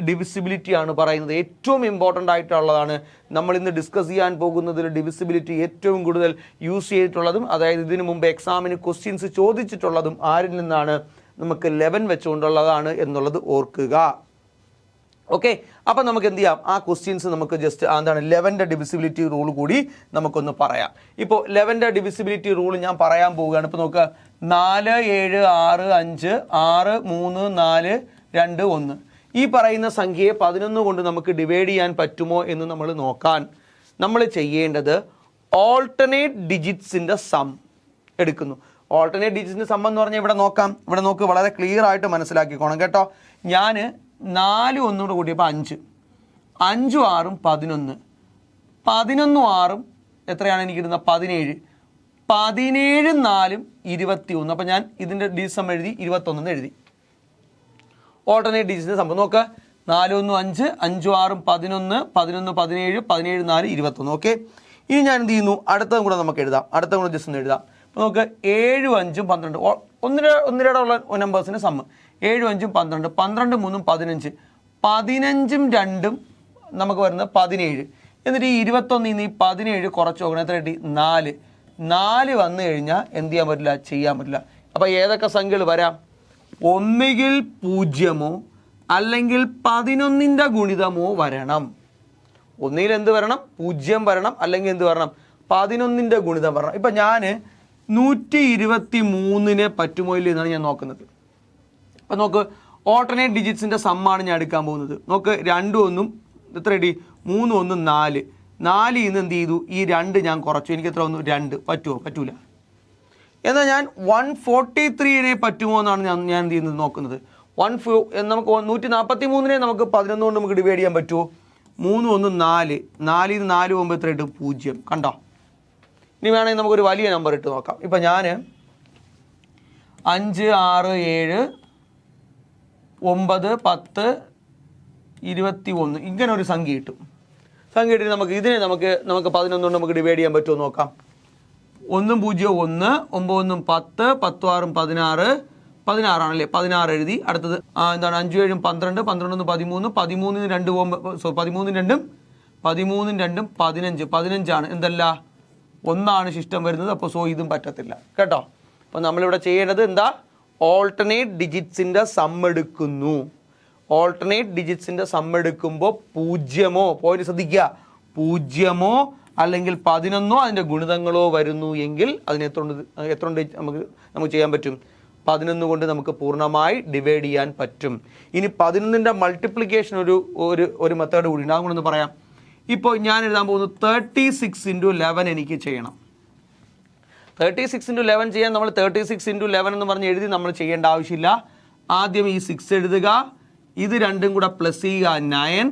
ഡിവിസിബിലിറ്റി ആണ് പറയുന്നത്. ഏറ്റവും ഇമ്പോർട്ടൻ്റ് ആയിട്ടുള്ളതാണ്. നമ്മൾ ഇന്ന് ഡിസ്കസ് ചെയ്യാൻ പോകുന്നതിൽ ഡിവിസിബിലിറ്റി ഏറ്റവും കൂടുതൽ യൂസ് ചെയ്തിട്ടുള്ളതും, അതായത് ഇതിനു മുമ്പ് എക്സാമിന് ക്വസ്റ്റ്യൻസ് ചോദിച്ചിട്ടുള്ളതും ആരിൽ നിന്നാണ്? നമുക്ക് 11 വെച്ചുകൊണ്ടുള്ളതാണ് എന്നുള്ളത് ഓർക്കുക. ഓക്കെ, അപ്പം നമുക്ക് എന്ത് ചെയ്യാം? ആ ക്വസ്റ്റ്യൻസ് നമുക്ക് ജസ്റ്റ് എന്താണ് 11ൻ്റെ ഡിവിസിബിലിറ്റി റൂൾ കൂടി നമുക്കൊന്ന് പറയാം. ഇപ്പോൾ 11ൻ്റെ ഡിവിസിബിലിറ്റി റൂൾ ഞാൻ പറയാൻ പോവുകയാണ്. ഇപ്പോൾ നോക്കുക, 4, 7, 6, 5, 6, 3, 4, 2, 1 ഈ പറയുന്ന സംഖ്യയെ 11 കൊണ്ട് നമുക്ക് ഡിവൈഡ് ചെയ്യാൻ പറ്റുമോ എന്ന് നമ്മൾ നോക്കാൻ നമ്മൾ ചെയ്യേണ്ടത് ഓൾട്ടർനേറ്റ് ഡിജിറ്റ്സിൻ്റെ സം എടുക്കുന്നു. ഓൾട്ടർനേറ്റ് ഡിജിറ്റ്സിൻ്റെ സം എന്ന് പറഞ്ഞാൽ ഇവിടെ നോക്കാം. ഇവിടെ നോക്ക്, വളരെ ക്ലിയർ ആയിട്ട് മനസ്സിലാക്കിക്കോണം കേട്ടോ. ഞാൻ 4 ഒന്നുകൂടെ കൂട്ടിയപ്പോൾ 5, 5, 6, 11, 11, 6 എത്രയാണ് എനിക്കിടുന്നത്? 17, 17, 4, 21. അപ്പം ഞാൻ ഇതിൻ്റെ ഡിസം എഴുതി 21 എഴുതി. ഓൾട്ടർനേറ്റ് ഡിജിറ്റ്സിൻ്റെ സംഭവം നോക്കുക, 4, 1, 5, 5, 6, 11, 11, 17, 17, 4, 21. ഓക്കെ, ഇനി ഞാൻ എന്ത് ചെയ്യുന്നു? അടുത്തതും കൂടെ നമുക്ക് എഴുതാം. അടുത്തതും കൂടെ ജസ്റ്റ് ഒന്ന് എഴുതാം. നമുക്ക് 7 5 12 ഒന്നിരയുടെ ഉള്ള നമ്പേഴ്സിന് സമ്മ് 7 5 12 12 3 15 15ഉം 2ഉം നമുക്ക് വരുന്നത് 17 എന്നിട്ട് ഈ 21 ഈ 17 കുറച്ച് നോക്കണം എത്ര കിട്ടി 4 വന്നു കഴിഞ്ഞാൽ എന്ത് ചെയ്യാൻ പറ്റില്ല ചെയ്യാൻ പറ്റില്ല അപ്പോൾ ഏതൊക്കെ സംഖ്യകൾ വരാം ഒന്നുകിൽ 0 അല്ലെങ്കിൽ 11ന്റെ ഗുണിതമോ വരണം ഒന്നുകിൽ എന്ത് വരണം 0 വരണം അല്ലെങ്കിൽ എന്ത് വരണം 11ന്റെ ഗുണിതം വരണം ഇപ്പം ഞാൻ 123 പറ്റുമോ ഇല്ല എന്നാണ് ഞാൻ നോക്കുന്നത് അപ്പം നോക്ക് ഓൾട്ടർനേറ്റ് ഡിജിറ്റ്സിൻ്റെ സമ്മാണ് ഞാൻ എടുക്കാൻ പോകുന്നത് നോക്ക് 2 1 എത്ര കിട്ടി 3 1 4 4 ഇന്ന് എന്ത് ചെയ്തു ഈ 2 ഞാൻ കുറച്ചു എനിക്ക് എത്ര വന്നു 2 പറ്റുമോ പറ്റൂല എന്നാൽ ഞാൻ 143 പറ്റുമോ എന്നാണ് ഞാൻ എന്ത് ചെയ്യുന്നത് നോക്കുന്നത് നമുക്ക് 143 നമുക്ക് 11 കൊണ്ട് നമുക്ക് ഡിവൈഡ് ചെയ്യാൻ പറ്റുമോ 3 1 4 4 4 9 എത്ര ഇട്ട് 0 കണ്ടോ ഇനി വേണമെങ്കിൽ നമുക്കൊരു വലിയ നമ്പർ ഇട്ട് നോക്കാം ഇപ്പം ഞാൻ 5 6 7 9 10 21 ഇങ്ങനെ ഒരു സംഖ്യ കിട്ടും സംഖ്യ ഇട്ടിട്ട് നമുക്ക് 11 കൊണ്ട് നമുക്ക് ഡിവൈഡ് ചെയ്യാൻ പറ്റുമോ നോക്കാം 1 0 1 9 10 10 6 16 16 ആണല്ലേ 16 എഴുതി അടുത്തത് എന്താണ് 5 7 12 12 13 13 2 13 2 15 ആണ് എന്തല്ല ഒന്നാണ് ശിഷ്ടം വരുന്നത് അപ്പോൾ ഇതും പറ്റത്തില്ല കേട്ടോ അപ്പോൾ നമ്മളിവിടെ ചെയ്യേണ്ടത് എന്താ ഓൾട്ടർനേറ്റ് ഡിജിറ്റ്സിൻ്റെ സം എടുക്കുന്നു ഓൾട്ടർനേറ്റ് ഡിജിറ്റ്സിൻ്റെ സം എടുക്കുമ്പോൾ 0 പോയിന്റ് ശ്രദ്ധിക്കുക 0 അല്ലെങ്കിൽ 11 അതിൻ്റെ ഗുണിതങ്ങളോ വരുന്നു എങ്കിൽ അതിന് എത്ര നമുക്ക് ചെയ്യാൻ പറ്റും 11 കൊണ്ട് നമുക്ക് പൂർണ്ണമായി ഡിവൈഡ് ചെയ്യാൻ പറ്റും ഇനി 11ന്റെ മൾട്ടിപ്ലിക്കേഷൻ ഒരു മെത്തേഡ് കൂടി ഉണ്ട് അതുകൊണ്ടൊന്ന് പറയാം ഇപ്പോൾ ഞാൻ എഴുതാൻ പോകുന്നത് 36 × 11 എനിക്ക് ചെയ്യണം 36 × 11 ചെയ്യാൻ നമ്മൾ 36 × 11 എന്ന് പറഞ്ഞ് എഴുതി നമ്മൾ ചെയ്യേണ്ട ആവശ്യമില്ല ആദ്യം ഈ 6 എഴുതുക ഇത് രണ്ടും കൂടെ പ്ലസ് ചെയ്യുക 9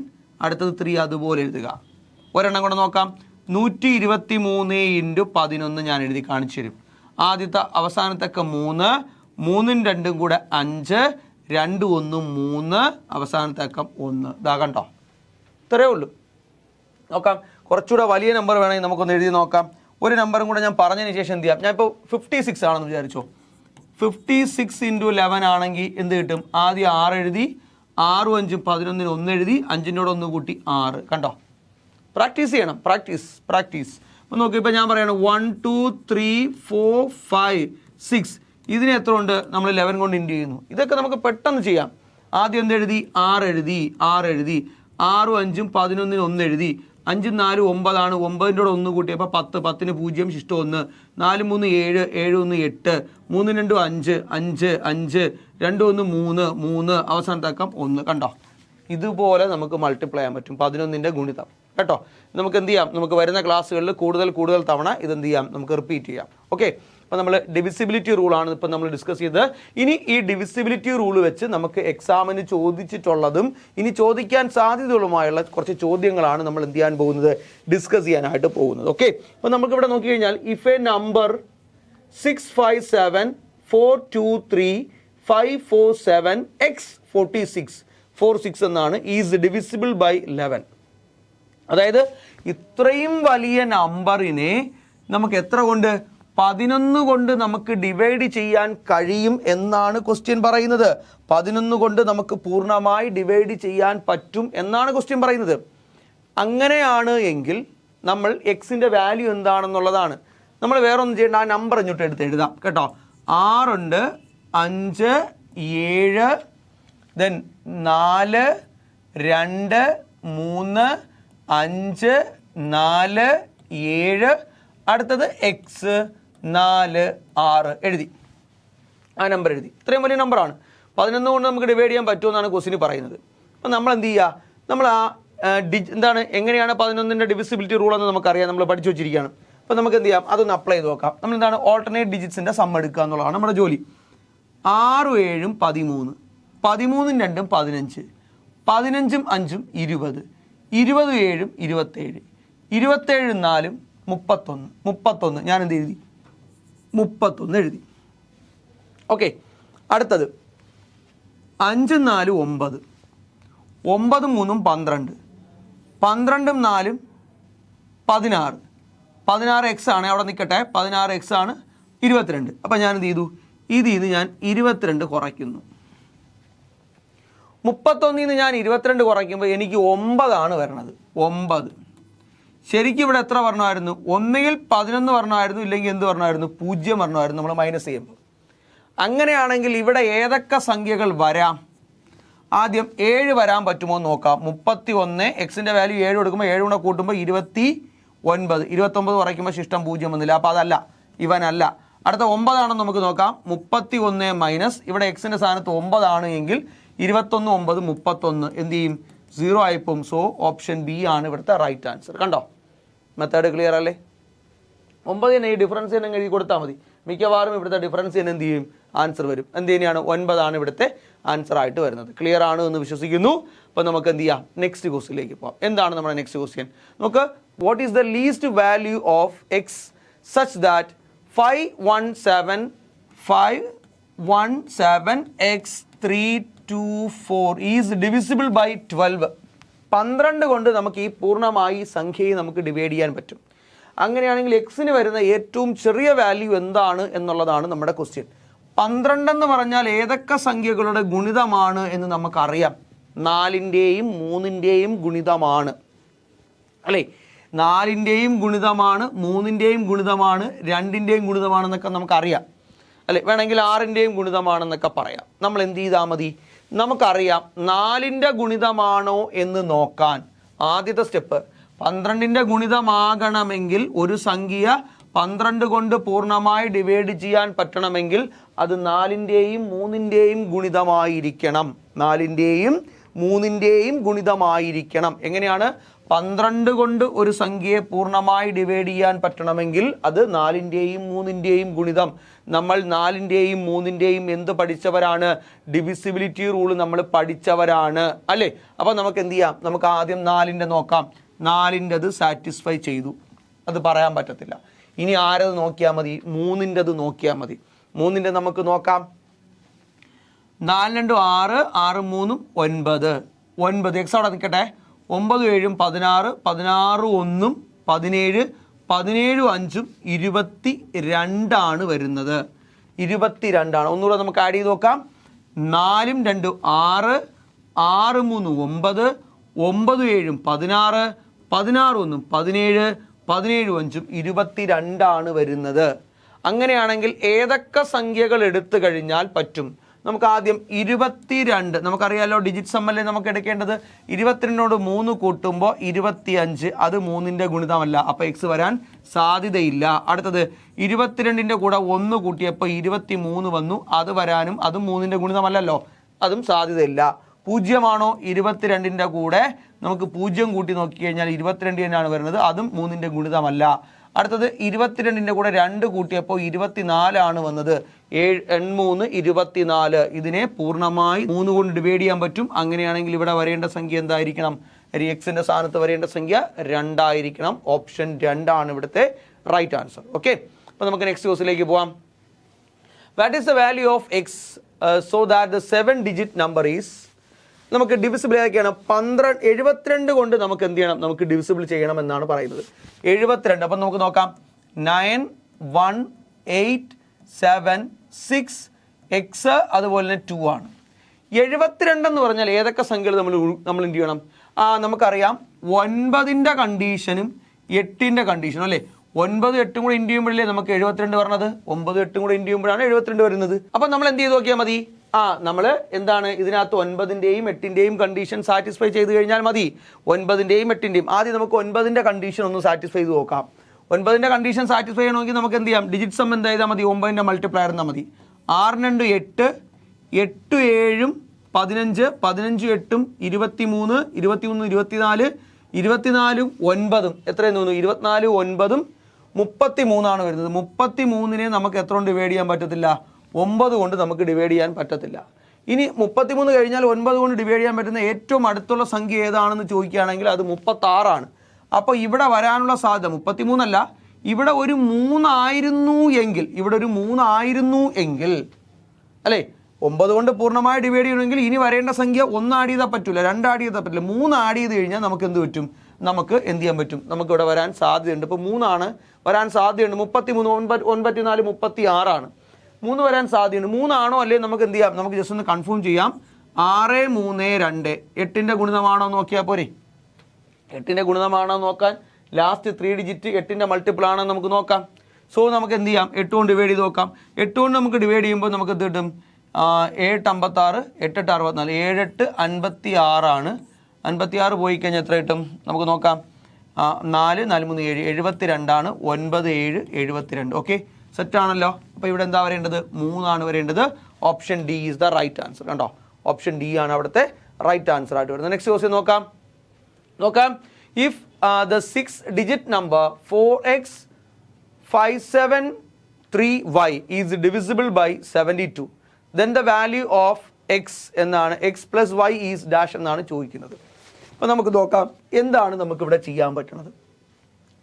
അടുത്തത് 3 അതുപോലെ എഴുതുക ഒരെണ്ണം കൂടെ നോക്കാം 123 × 11 ഞാൻ എഴുതി കാണിച്ചു തരും ആദ്യത്തെ അവസാനത്തൊക്കെ 3 3ഉം 2ഉം കൂടെ 5 2 1 3 അവസാനത്തേക്കം 1 ഇതാ കണ്ടോ ഇത്രയേ ഉള്ളൂ നോക്കാം കുറച്ചുകൂടെ വലിയ നമ്പർ വേണമെങ്കിൽ നമുക്കൊന്ന് എഴുതി നോക്കാം ഒരു നമ്പറും കൂടെ ഞാൻ പറഞ്ഞതിന് ശേഷം എന്ത് ചെയ്യാം ഞാൻ ഇപ്പോൾ 56 ആണെന്ന് വിചാരിച്ചോ 56 × 11 ആണെങ്കിൽ എന്ത് കിട്ടും ആദ്യം 6 എഴുതി 6 5 11 1 എഴുതി 5നോട് 1 കൂട്ടി 6 കണ്ടോ പ്രാക്ടീസ് ചെയ്യണം പ്രാക്ടീസ് അപ്പോൾ നോക്കി ഇപ്പോൾ ഞാൻ പറയണം 1 2 3 4 5 6 ഇതിന് എത്ര ഉണ്ട് നമ്മൾ 11 കൊണ്ട് ഇൻറ്റു ചെയ്യുന്നു ഇതൊക്കെ നമുക്ക് പെട്ടെന്ന് ചെയ്യാം ആദ്യം എന്ത് എഴുതി 6 എഴുതി 6 5 11 1 എഴുതി 5 4 9 ആണ് 9ൻ്റെ 1 കൂട്ടിയപ്പോൾ 10 10ന് 0 ശിഷ്ടം 1 4 3 7 7 1 8 3 2 5 5 5 2 1 3 3 അവസാനത്തേക്കാം 1 കണ്ടോ ഇതുപോലെ നമുക്ക് മൾട്ടിപ്ലൈ ചെയ്യാൻ പറ്റും 11ന്റെ ഗുണിതം കേട്ടോ നമുക്ക് എന്ത് ചെയ്യാം നമുക്ക് വരുന്ന ക്ലാസ്സുകളിൽ കൂടുതൽ തവണ ഇതെന്ത് ചെയ്യാം നമുക്ക് റിപ്പീറ്റ് ചെയ്യാം ഓക്കെ അപ്പോൾ നമ്മൾ ഡിവിസിബിലിറ്റി റൂളാണ് ഇപ്പോൾ നമ്മൾ ഡിസ്കസ് ചെയ്തത് ഇനി ഈ ഡിവിസിബിലിറ്റി റൂൾ വെച്ച് നമുക്ക് എക്സാമിന് ചോദിച്ചിട്ടുള്ളതും ഇനി ചോദിക്കാൻ സാധ്യതകളുമായുള്ള കുറച്ച് ചോദ്യങ്ങളാണ് നമ്മൾ എന്ത് ചെയ്യാൻ പോകുന്നത് ഡിസ്കസ് ചെയ്യാനായിട്ട് പോകുന്നത് ഓക്കെ അപ്പോൾ നമുക്കിവിടെ നോക്കിക്കഴിഞ്ഞാൽ ഇഫ് എ നമ്പർ 657423547x46 എന്നാണ് ഈസ് ഡിവിസിബിൾ ബൈ 11 അതായത് ഇത്രയും വലിയ നമ്പറിനെ നമുക്ക് എത്ര കൊണ്ട് 11 കൊണ്ട് നമുക്ക് ഡിവൈഡ് ചെയ്യാൻ കഴിയും എന്നാണ് ക്വസ്റ്റ്യൻ പറയുന്നത് 11 കൊണ്ട് നമുക്ക് പൂർണ്ണമായി ഡിവൈഡ് ചെയ്യാൻ പറ്റും എന്നാണ് ക്വസ്റ്റ്യൻ പറയുന്നത് അങ്ങനെയാണ് എങ്കിൽ നമ്മൾ എക്സിൻ്റെ വാല്യൂ എന്താണെന്നുള്ളതാണ് നമ്മൾ വേറെ ഒന്നും ചെയ്യേണ്ട ആ നമ്പർ ഇങ്ങോട്ട് എടുത്ത് എഴുതാം കേട്ടോ 6 ഉണ്ട് 5 7 ദെൻ 4 2 3 5 4 7 അടുത്തത് എക്സ് 4 6 എഴുതി ആ നമ്പർ എഴുതി ഇത്രയും വലിയ നമ്പറാണ് 11 കൊണ്ട് നമുക്ക് ഡിവൈഡ് ചെയ്യാൻ പറ്റുമെന്നാണ് ക്വസ്റ്റിന് പറയുന്നത് അപ്പോൾ നമ്മൾ എന്ത് ചെയ്യുക നമ്മൾ ആ എന്താണ് എങ്ങനെയാണ് 11ന്റെ ഡിവിസിബിലിറ്റി റൂൾ എന്ന് നമുക്കറിയാം നമ്മൾ പഠിച്ചു വെച്ചിരിക്കുകയാണ് അപ്പോൾ നമുക്ക് എന്ത് ചെയ്യാം അതൊന്ന് അപ്ലൈ ചെയ്ത് നോക്കാം നമ്മൾ എന്താണ് ഓൾട്ടർനേറ്റ് ഡിജിറ്റ്സിൻ്റെ സം എടുക്കുക എന്നുള്ളതാണ് നമ്മുടെ ജോലി 6 7 13 13 2 15 15 5 20 20 7 27 27 4 31 ഞാൻ എന്ത് എഴുതി 31 എഴുതി ഓക്കെ അടുത്തത് 5 4 9 9 3 12 12 4 16 16 എക്സ് ആണ് അവിടെ നിൽക്കട്ടെ 16 എക്സ് ആണ് 22. അപ്പം ഞാൻ എന്ത് ചെയ്തു? ഇതിൽ നിന്ന് ഞാൻ 22 കുറയ്ക്കുന്നു. 31 നിന്ന് ഞാൻ 22 കുറയ്ക്കുമ്പോൾ എനിക്ക് 9 വരണത്. 9. ശരിക്കും ഇവിടെ എത്ര വർണ്ണമായിരുന്നു? ഒന്നുകിൽ 11 വർണ്ണമായിരുന്നു, ഇല്ലെങ്കിൽ എന്ത് വർണ്ണമായിരുന്നു? 0 വർണ്ണമായിരുന്നു നമ്മൾ മൈനസ് ചെയ്യുമ്പോൾ. അങ്ങനെയാണെങ്കിൽ ഇവിടെ ഏതൊക്കെ സംഖ്യകൾ വരാം? ആദ്യം 7 വരാൻ പറ്റുമോ എന്ന് നോക്കാം. 31, എക്സിൻ്റെ വാല്യൂ 7 കൊടുക്കുമ്പോൾ 7 കൂടെ കൂട്ടുമ്പോൾ 29. 29 കുറയ്ക്കുമ്പോൾ ശിഷ്ടം 0 വന്നില്ല. അപ്പോൾ അതല്ല, ഇവനല്ല. അടുത്ത 9 ആണെന്ന് നമുക്ക് നോക്കാം. 31 മൈനസ് ഇവിടെ എക്സിൻ്റെ സ്ഥാനത്ത് 9 ആണ് എങ്കിൽ 21 9 31 എന്ത് ചെയ്യും? 0 ആയിപ്പോവും. സോ ഓപ്ഷൻ ബി ആണ് ഇവിടുത്തെ റൈറ്റ് ആൻസർ. കണ്ടോ? മെത്തേഡ് ക്ലിയർ അല്ലേ? 9 തന്നെ ഈ ഡിഫറൻസ് തന്നെ എഴുതി കൊടുത്താൽ മതി. മിക്കവാറും ഇവിടുത്തെ ഡിഫറൻസ് തന്നെ എന്ത് ചെയ്യും? ആൻസർ വരും. എന്ത് തന്നെയാണ്? 9 ആണ് ഇവിടുത്തെ ആൻസർ ആയിട്ട് വരുന്നത്. ക്ലിയർ ആണ് എന്ന് വിശ്വസിക്കുന്നു. അപ്പോൾ നമുക്ക് എന്ത് ചെയ്യാം? നെക്സ്റ്റ് ക്വസ്റ്റ്യനിലേക്ക് പോകാം. എന്താണ് നമ്മുടെ നെക്സ്റ്റ് ക്വസ്റ്റ്യൻ? നമുക്ക് what is the least value of x such that 517x324 is divisible by 12. 12 കൊണ്ട് നമുക്ക് ഈ പൂർണ്ണമായി സംഖ്യയെ നമുക്ക് ഡിവൈഡ് ചെയ്യാൻ പറ്റും. അങ്ങനെയാണെങ്കിൽ എക്സിന് വരുന്ന ഏറ്റവും ചെറിയ വാല്യൂ എന്താണ് എന്നുള്ളതാണ് നമ്മുടെ ക്വസ്റ്റ്യൻ. 12 എന്ന് പറഞ്ഞാൽ ഏതൊക്കെ സംഖ്യകളുടെ ഗുണിതമാണ് എന്ന് നമുക്കറിയാം. 4ൻ്റെയും 3ൻ്റെയും ഗുണിതമാണ് അല്ലേ? 4ൻ്റെയും ഗുണിതമാണ്, 3ൻ്റെയും ഗുണിതമാണ്, 2ൻ്റെയും ഗുണിതമാണെന്നൊക്കെ നമുക്കറിയാം അല്ലേ? വേണമെങ്കിൽ 6ൻ്റെയും ഗുണിതമാണെന്നൊക്കെ പറയാം. നമ്മൾ എന്ത് ചെയ്താൽ മതി? നമുക്കറിയാം 4ൻ്റെ ഗുണിതമാണോ എന്ന് നോക്കാൻ ആദ്യത്തെ സ്റ്റെപ്പ് 12ൻ്റെ ഗുണിതമാകണമെങ്കിൽ ഒരു സംഖ്യ 12 കൊണ്ട് പൂർണ്ണമായി ഡിവൈഡ് ചെയ്യാൻ പറ്റണമെങ്കിൽ അത് 4ൻ്റെയും 3ൻ്റെയും ഗുണിതമായിരിക്കണം. 4ൻ്റെയും 3ൻ്റെയും ഗുണിതമായിരിക്കണം. എങ്ങനെയാണ്? 12 കൊണ്ട് ഒരു സംഖ്യയെ പൂർണ്ണമായി ഡിവൈഡ് ചെയ്യാൻ പറ്റണമെങ്കിൽ അത് 4ൻ്റെയും 3ൻ്റെയും ഗുണിതം. നമ്മൾ 4ൻ്റെയും 3ൻ്റെയും എന്ത് പഠിച്ചവരാണ്? ഡിവിസിബിലിറ്റി റൂൾ നമ്മൾ പഠിച്ചവരാണ് അല്ലേ? അപ്പോൾ നമുക്ക് എന്ത് ചെയ്യാം? നമുക്ക് ആദ്യം 4ൻ്റെ നോക്കാം. 4ൻ്റെത് സാറ്റിസ്ഫൈ ചെയ്തു, അത് പറയാൻ പറ്റത്തില്ല. ഇനി ആരത് നോക്കിയാൽ മതി? 3ൻ്റെത് നോക്കിയാൽ മതി. 3ൻ്റെ നമുക്ക് നോക്കാം. 4 2 6, 6 3 9. 9 എക്സ് അവിടെ നിൽക്കട്ടെ. 9 7 16, 16 1 17, 17 5 22 ആണ് വരുന്നത്. 22 ആണ്. ഒന്നുകൂടെ നമുക്ക് ആഡ് ചെയ്ത് നോക്കാം. 4 2 6, 6 3 9, 9 7 16, 16 1 17, 17 5 22 ആണ് വരുന്നത്. അങ്ങനെയാണെങ്കിൽ ഏതൊക്കെ സംഖ്യകൾ എടുത്തു കഴിഞ്ഞാൽ പറ്റും? നമുക്ക് ആദ്യം 22, നമുക്കറിയാലോ ഡിജിറ്റ് സമ്മല്ലേ നമുക്ക് എടുക്കേണ്ടത്. 22നോട് 3 കൂട്ടുമ്പോൾ 25, അത് 3ൻ്റെ ഗുണിതമല്ല, അപ്പോൾ എക്സ് വരാൻ സാധ്യതയില്ല. അടുത്തത് 22ൻ്റെ കൂടെ 1 കൂട്ടിയപ്പോൾ 23 വന്നു, അത് വരാനും അതും 3ൻ്റെ ഗുണിതമല്ലല്ലോ, അതും സാധ്യതയില്ല. 0 ആണോ? 22ൻ്റെ കൂടെ നമുക്ക് 0 കൂട്ടി നോക്കിക്കഴിഞ്ഞാൽ 22 തന്നെയാണ് വരുന്നത്, അതും 3ൻ്റെ ഗുണിതമല്ല. അടുത്തത് 22ൻ്റെ കൂടെ 2 കൂട്ടിയപ്പോൾ 24 ആണ് വന്നത്. 7 3 24. ഇതിനെ പൂർണ്ണമായി 3 കൊണ്ട് ഡിവൈഡ് ചെയ്യാൻ പറ്റും. അങ്ങനെയാണെങ്കിൽ ഇവിടെ വരേണ്ട സംഖ്യ എന്തായിരിക്കണം? എക്സിൻ്റെ സ്ഥാനത്ത് വരേണ്ട സംഖ്യ 2 ആയിരിക്കണം. ഓപ്ഷൻ 2 ആണ് ഇവിടുത്തെ റൈറ്റ് ആൻസർ. ഓക്കെ, അപ്പോൾ നമുക്ക് നെക്സ്റ്റ് ക്വസ്റ്റിലേക്ക് പോവാം. What is the value of X so that the 7-digit number is? നമുക്ക് ഡിവിസിബിൾ ഏതൊക്കെയാണ്? 72 കൊണ്ട് നമുക്ക് എന്ത് ചെയ്യണം? നമുക്ക് ഡിവിസിബിൾ ചെയ്യണം എന്നാണ് പറയുന്നത്. 72. അപ്പം നമുക്ക് നോക്കാം. 9 1 8 7 6 എക്സ് അതുപോലെ തന്നെ 2 ആണ്. 72 എന്ന് പറഞ്ഞാൽ ഏതൊക്കെ സംഖ്യകൾ നമ്മൾ എന്ത് ചെയ്യണം? നമുക്കറിയാം 9ൻ്റെ കണ്ടീഷനും 8ൻ്റെ കണ്ടീഷനും അല്ലേ? 9 8 കൂടെ ഇൻറ്റു ചെയ്യുമ്പോഴല്ലേ നമുക്ക് 72 പറഞ്ഞത്. 9 8 കൂടെ ഇൻറ്റു ചെയ്യുമ്പോഴാണ് 72 വരുന്നത്. അപ്പം നമ്മൾ എന്ത് ചെയ്ത് നോക്കിയാൽ മതി? നമ്മൾ എന്താണ് ഇതിനകത്ത് 9ൻ്റെയും 8ൻ്റെയും കണ്ടീഷൻ സാറ്റിസ്ഫൈ ചെയ്ത് കഴിഞ്ഞാൽ മതി. 9ൻ്റെയും 8ൻ്റെയും ആദ്യം നമുക്ക് 9ൻ്റെ കണ്ടീഷൻ ഒന്ന് സാറ്റിസ്ഫൈ ചെയ്ത് നോക്കാം. 9ൻ്റെ കണ്ടീഷൻ സാറ്റിസ്ഫൈ ചെയ്യണമെങ്കിൽ നമുക്ക് എന്ത് ചെയ്യാം? ഡിജിറ്റ് സം എന്താ ചെയ്താൽ മതി? 9ൻ്റെ മൾട്ടിപ്ലയർ എന്നാൽ മതി. 6 2 8, 8 7 15, 15 8 23, 23 24, 24 9 എത്രയെന്ന് തോന്നുന്നു? 24 9 33 ആണ് വരുന്നത്. 33നെ നമുക്ക് എത്ര കൊണ്ട് ഡിവൈഡ് ചെയ്യാൻ പറ്റത്തില്ല? 9 കൊണ്ട് നമുക്ക് ഡിവൈഡ് ചെയ്യാൻ പറ്റത്തില്ല. ഇനി 33 കഴിഞ്ഞാൽ 9 കൊണ്ട് ഡിവൈഡ് ചെയ്യാൻ പറ്റുന്ന ഏറ്റവും അടുത്തുള്ള സംഖ്യ ഏതാണെന്ന് ചോദിക്കുകയാണെങ്കിൽ അത് 36 ആണ്. അപ്പോൾ ഇവിടെ വരാനുള്ള സാധ്യത 33 അല്ല, ഇവിടെ ഒരു 3 ആയിരുന്നു എങ്കിൽ, ഇവിടെ ഒരു 3 ആയിരുന്നു എങ്കിൽ അല്ലേ? 9 കൊണ്ട് പൂർണ്ണമായി ഡിവൈഡ് ചെയ്യണമെങ്കിൽ ഇനി വരേണ്ട സംഖ്യ 1 ആഡ് ചെയ്താൽ പറ്റില്ല, 2 ആഡ് ചെയ്താൽ പറ്റില്ല, 3 ആഡ് ചെയ്ത് കഴിഞ്ഞാൽ നമുക്ക് എന്ത് പറ്റും? നമുക്ക് എന്ത് ചെയ്യാൻ പറ്റും, നമുക്കിവിടെ വരാൻ സാധ്യതയുണ്ട്. ഇപ്പോൾ 3 ആണ് വരാൻ സാധ്യതയുണ്ട്. 33, 94, 36 3 വരാൻ സാധ്യതയുണ്ട്. 3 ആണോ അല്ലേ നമുക്ക് എന്ത് ചെയ്യാം, നമുക്ക് ജസ്റ്റ് ഒന്ന് കൺഫേം ചെയ്യാം. 6, 3, 2 8ൻ്റെ ഗുണിതമാണോ നോക്കിയാൽ പോരെ. 8ൻ്റെ ഗുണിതമാണോ നോക്കാൻ ലാസ്റ്റ് 3 ഡിജിറ്റ് 8ൻ്റെ മൾട്ടിപ്പിൾ ആണോ നമുക്ക് നോക്കാം. സോ നമുക്ക് എന്ത് ചെയ്യാം, 8 കൊണ്ട് ഡിവൈഡ് ചെയ്ത് നോക്കാം. 8 കൊണ്ട് നമുക്ക് ഡിവൈഡ് ചെയ്യുമ്പോൾ നമുക്ക് എന്ത് കിട്ടും, 7 56, 8 64, 7 56 ആണ്. 56 പോയി കഴിഞ്ഞാൽ എത്ര കിട്ടും നമുക്ക് നോക്കാം. 4 4 3 7 72 ആണ്. 9 7 72. ഓക്കെ, സെറ്റാണല്ലോ. അപ്പോൾ ഇവിടെ എന്താ വരേണ്ടത്, 3 ആണ് വരേണ്ടത്. Option D is the right answer. കണ്ടോ, ഓപ്ഷൻ ഡി ആണ് അവിടുത്തെ റൈറ്റ് ആൻസർ ആയിട്ട് വരുന്നത്. നെക്സ്റ്റ് ക്വസ്റ്റ്യൻ നോക്കാം. If the 6 digit number 4x573y is divisible by 72, then the value of x എന്നാണ് x plus y is dash എന്നാണ് ചോദിക്കുന്നത്. അപ്പോൾ നമുക്ക് നോക്കാം എന്താണ് നമുക്കിവിടെ ചെയ്യാൻ പറ്റുന്നത്.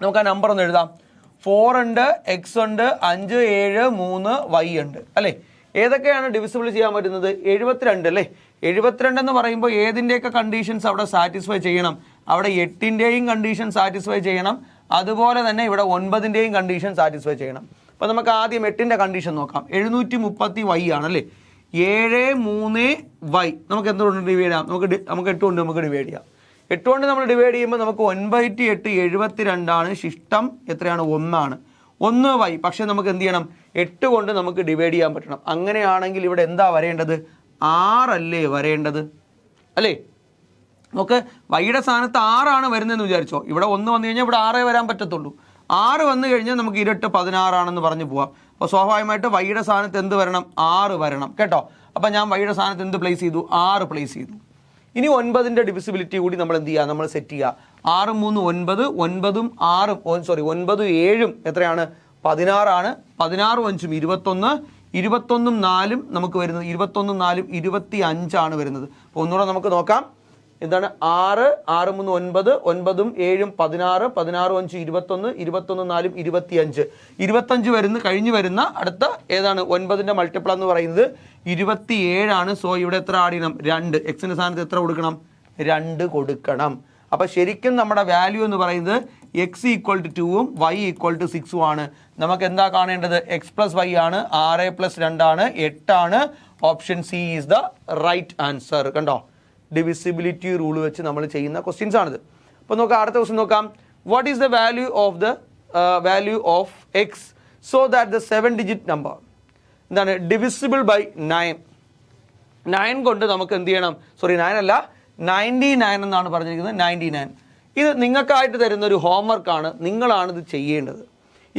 നമുക്ക് ആ നമ്പർ ഒന്ന് എഴുതാം. 4 ഉണ്ട്, x ഉണ്ട്, 5 7 3 y ഉണ്ട് അല്ലേ. ഏതൊക്കെയാണ് ഡിവിസിബിൾ ചെയ്യാൻ പറ്റുന്നത്, 72 അല്ലേ. 72 എന്ന് പറയുമ്പോൾ ഏതിൻ്റെയൊക്കെ കണ്ടീഷൻസ് അവിടെ സാറ്റിസ്ഫൈ ചെയ്യണം, അവിടെ 8ൻ്റെയും കണ്ടീഷൻ സാറ്റിസ്ഫൈ ചെയ്യണം, അതുപോലെ തന്നെ ഇവിടെ 9ൻ്റെയും കണ്ടീഷൻ സാറ്റിസ്ഫൈ ചെയ്യണം. അപ്പോൾ നമുക്ക് ആദ്യം 8ൻ്റെ കണ്ടീഷൻ നോക്കാം. 730 y ആണല്ലേ. 7 3 y നമുക്ക് എന്തുകൊണ്ട് ഡിവൈഡ് ചെയ്യാം, നമുക്ക് 8 കൊണ്ട് നമുക്ക് ഡിവൈഡ് ചെയ്യാം. 8 കൊണ്ട് നമ്മൾ ഡിവൈഡ് ചെയ്യുമ്പോൾ നമുക്ക് 9/8 72 ആണ്. ശിഷ്ടം എത്രയാണ്, 1 ആണ്. 1 y. പക്ഷേ നമുക്ക് എന്ത് ചെയ്യണം, 8 കൊണ്ട് നമുക്ക് ഡിവൈഡ് ചെയ്യാൻ പറ്റണം. അങ്ങനെയാണെങ്കിൽ ഇവിടെ എന്താ വരേണ്ടത്, 6 അല്ലേ വരേണ്ടത് അല്ലേ. നമുക്ക് വൈയുടെ സ്ഥാനത്ത് 6 ആണ് വരുന്നതെന്ന് വിചാരിച്ചോ. ഇവിടെ 1 വന്നു കഴിഞ്ഞാൽ ഇവിടെ 6 വരാൻ പറ്റത്തുള്ളൂ. 6 വന്നു കഴിഞ്ഞാൽ നമുക്ക് 2 16 ആണെന്ന് പറഞ്ഞു പോവാം. അപ്പോൾ സ്വാഭാവികമായിട്ട് വൈയുടെ സ്ഥാനത്ത് എന്ത് വരണം, 6 വരണം കേട്ടോ. അപ്പോൾ ഞാൻ വൈയുടെ സ്ഥാനത്ത് എന്ത് പ്ലേസ് ചെയ്തു, 6 പ്ലേസ് ചെയ്തു. ഇനി 9ൻ്റെ ഡിവിസിബിലിറ്റി കൂടി നമ്മൾ എന്ത് ചെയ്യുക, നമ്മൾ സെറ്റ് ചെയ്യുക. 6 3 9, 9ഉം 6ഉം 9ഉം 7ഉം എത്രയാണ്, 16 ആണ്. 16 5ഉം 21, 21ഉം 4ഉം നമുക്ക് വരുന്നത് 21ഉം 4ഉം 25 ആണ് വരുന്നത്. അപ്പോൾ ഒന്നുകൂടെ നമുക്ക് നോക്കാം. എന്താണ്, 6 6 3 9, 9ഉം 7ഉം 16, 16 5 21, 21 4ഉം 25. 25 കഴിഞ്ഞ് വരുന്ന അടുത്ത ഏതാണ്, 9ൻ്റെ മൾട്ടിപ്പിൾ എന്ന് പറയുന്നത് 27 ആണ്. സോ ഇവിടെ എത്ര ആഡ് ചെയ്യണം, 2. എക്സിൻ്റെ സ്ഥാനത്ത് എത്ര കൊടുക്കണം, 2 കൊടുക്കണം. അപ്പോൾ ശരിക്കും നമ്മുടെ വാല്യൂ എന്ന് പറയുന്നത് x = 2ഉം y = 6ഉം ആണ്. നമുക്ക് എന്താ കാണേണ്ടത്, x + y ആണ്. 6 + 2 ആണ്, 8 ആണ്. Option C is the right answer. കണ്ടോ, ഡിവിസിബിലിറ്റി റൂൾ വെച്ച് നമ്മൾ ചെയ്യുന്ന ക്വസ്റ്റ്യൻസ് ആണിത്. അപ്പോൾ നോക്കാം, അടുത്ത ക്വസ്റ്റ്യൻ നോക്കാം. What is the value of X so that the 7 digit number എന്താണ്, ഡിവിസിബിൾ ബൈ 9. 9 കൊണ്ട് നമുക്ക് എന്ത് ചെയ്യണം, 9 അല്ല 99 എന്നാണ് പറഞ്ഞിരിക്കുന്നത്. 99. ഇത് നിങ്ങൾക്കായിട്ട് തരുന്ന ഒരു ഹോംവർക്കാണ്. നിങ്ങളാണ് ഇത് ചെയ്യേണ്ടത്.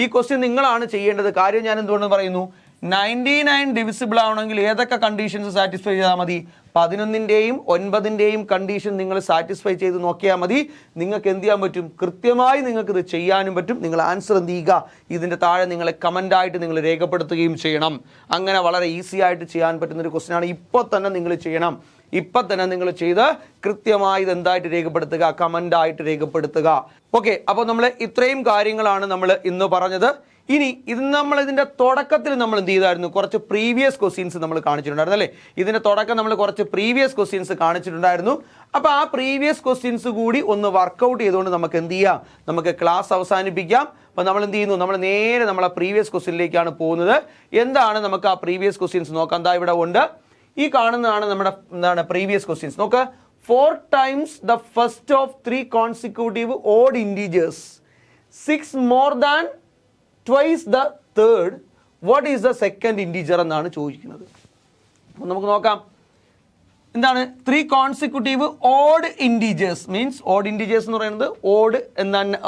ഈ ക്വസ്റ്റ്യൻ നിങ്ങളാണ് ചെയ്യേണ്ടത്. കാര്യം ഞാൻ എന്തുകൊണ്ട് പറയുന്നു, 99 ഡിവിസിബിൾ ആവണമെങ്കിൽ ഏതൊക്കെ കണ്ടീഷൻസ് സാറ്റിസ്ഫൈ ചെയ്താൽ മതി, 11ൻ്റെയും 9ൻ്റെയും കണ്ടീഷൻ നിങ്ങൾ സാറ്റിസ്ഫൈ ചെയ്ത് നോക്കിയാൽ മതി. നിങ്ങൾക്ക് എന്ത് ചെയ്യാൻ പറ്റും, കൃത്യമായി നിങ്ങൾക്കിത് ചെയ്യാനും പറ്റും. നിങ്ങൾ ആൻസർ എന്ത് ചെയ്യുക, ഇതിൻ്റെ താഴെ നിങ്ങൾ കമൻ്റായിട്ട് നിങ്ങൾ രേഖപ്പെടുത്തുകയും ചെയ്യണം. അങ്ങനെ വളരെ ഈസി ആയിട്ട് ചെയ്യാൻ പറ്റുന്നൊരു ക്വസ്റ്റ്യനാണ്. ഇപ്പോൾ തന്നെ നിങ്ങൾ ചെയ്യണം. ഇപ്പം തന്നെ നിങ്ങൾ ചെയ്ത് കൃത്യമായി ഇത് എന്തായിട്ട് രേഖപ്പെടുത്തുക, കമൻ്റായിട്ട് രേഖപ്പെടുത്തുക. ഓക്കെ, അപ്പോൾ നമ്മൾ ഇത്രയും കാര്യങ്ങളാണ് നമ്മൾ ഇന്ന് പറഞ്ഞത്. ഇനി ഇതിൻ്റെ തുടക്കത്തിൽ നമ്മൾ എന്ത് ചെയ്തായിരുന്നു, കുറച്ച് പ്രീവിയസ് ക്വസ്റ്റ്യൻസ് നമ്മൾ കാണിച്ചിട്ടുണ്ടായിരുന്നു അല്ലേ. ഇതിൻ്റെ തുടക്കം നമ്മൾ കുറച്ച് പ്രീവിയസ് ക്വസ്റ്റ്യൻസ് കാണിച്ചിട്ടുണ്ടായിരുന്നു. അപ്പോൾ ആ പ്രീവിയസ് ക്വസ്റ്റ്യൻസ് കൂടി ഒന്ന് വർക്കൗട്ട് ചെയ്തുകൊണ്ട് നമുക്ക് എന്ത് ചെയ്യാം, നമുക്ക് ക്ലാസ് അവസാനിപ്പിക്കാം. അപ്പോൾ നമ്മൾ എന്ത് ചെയ്യുന്നു, നമ്മൾ നേരെ നമ്മളെ പ്രീവിയസ് ക്വസ്റ്റ്യനിലേക്കാണ് പോകുന്നത്. എന്താണ് നമുക്ക് ആ പ്രീവിയസ് ക്വസ്റ്റ്യൻസ് നോക്കാം. എന്താ ഇവിടെ ഉണ്ട്, ഈ കാണുന്നതാണ് നമ്മുടെ എന്താണ് പ്രീവിയസ് ക്വസ്റ്റ്യൻസ്. നോക്കുക, 4 times the first of 3 consecutive odd integers, 6 more than twice the third, what is the second integer എന്നാണ് ചോദിക്കുന്നത്. അപ്പോൾ നമുക്ക് നോക്കാം. എന്താണ് 3 consecutive odd integers means odd integers എന്ന് പറയുന്നത്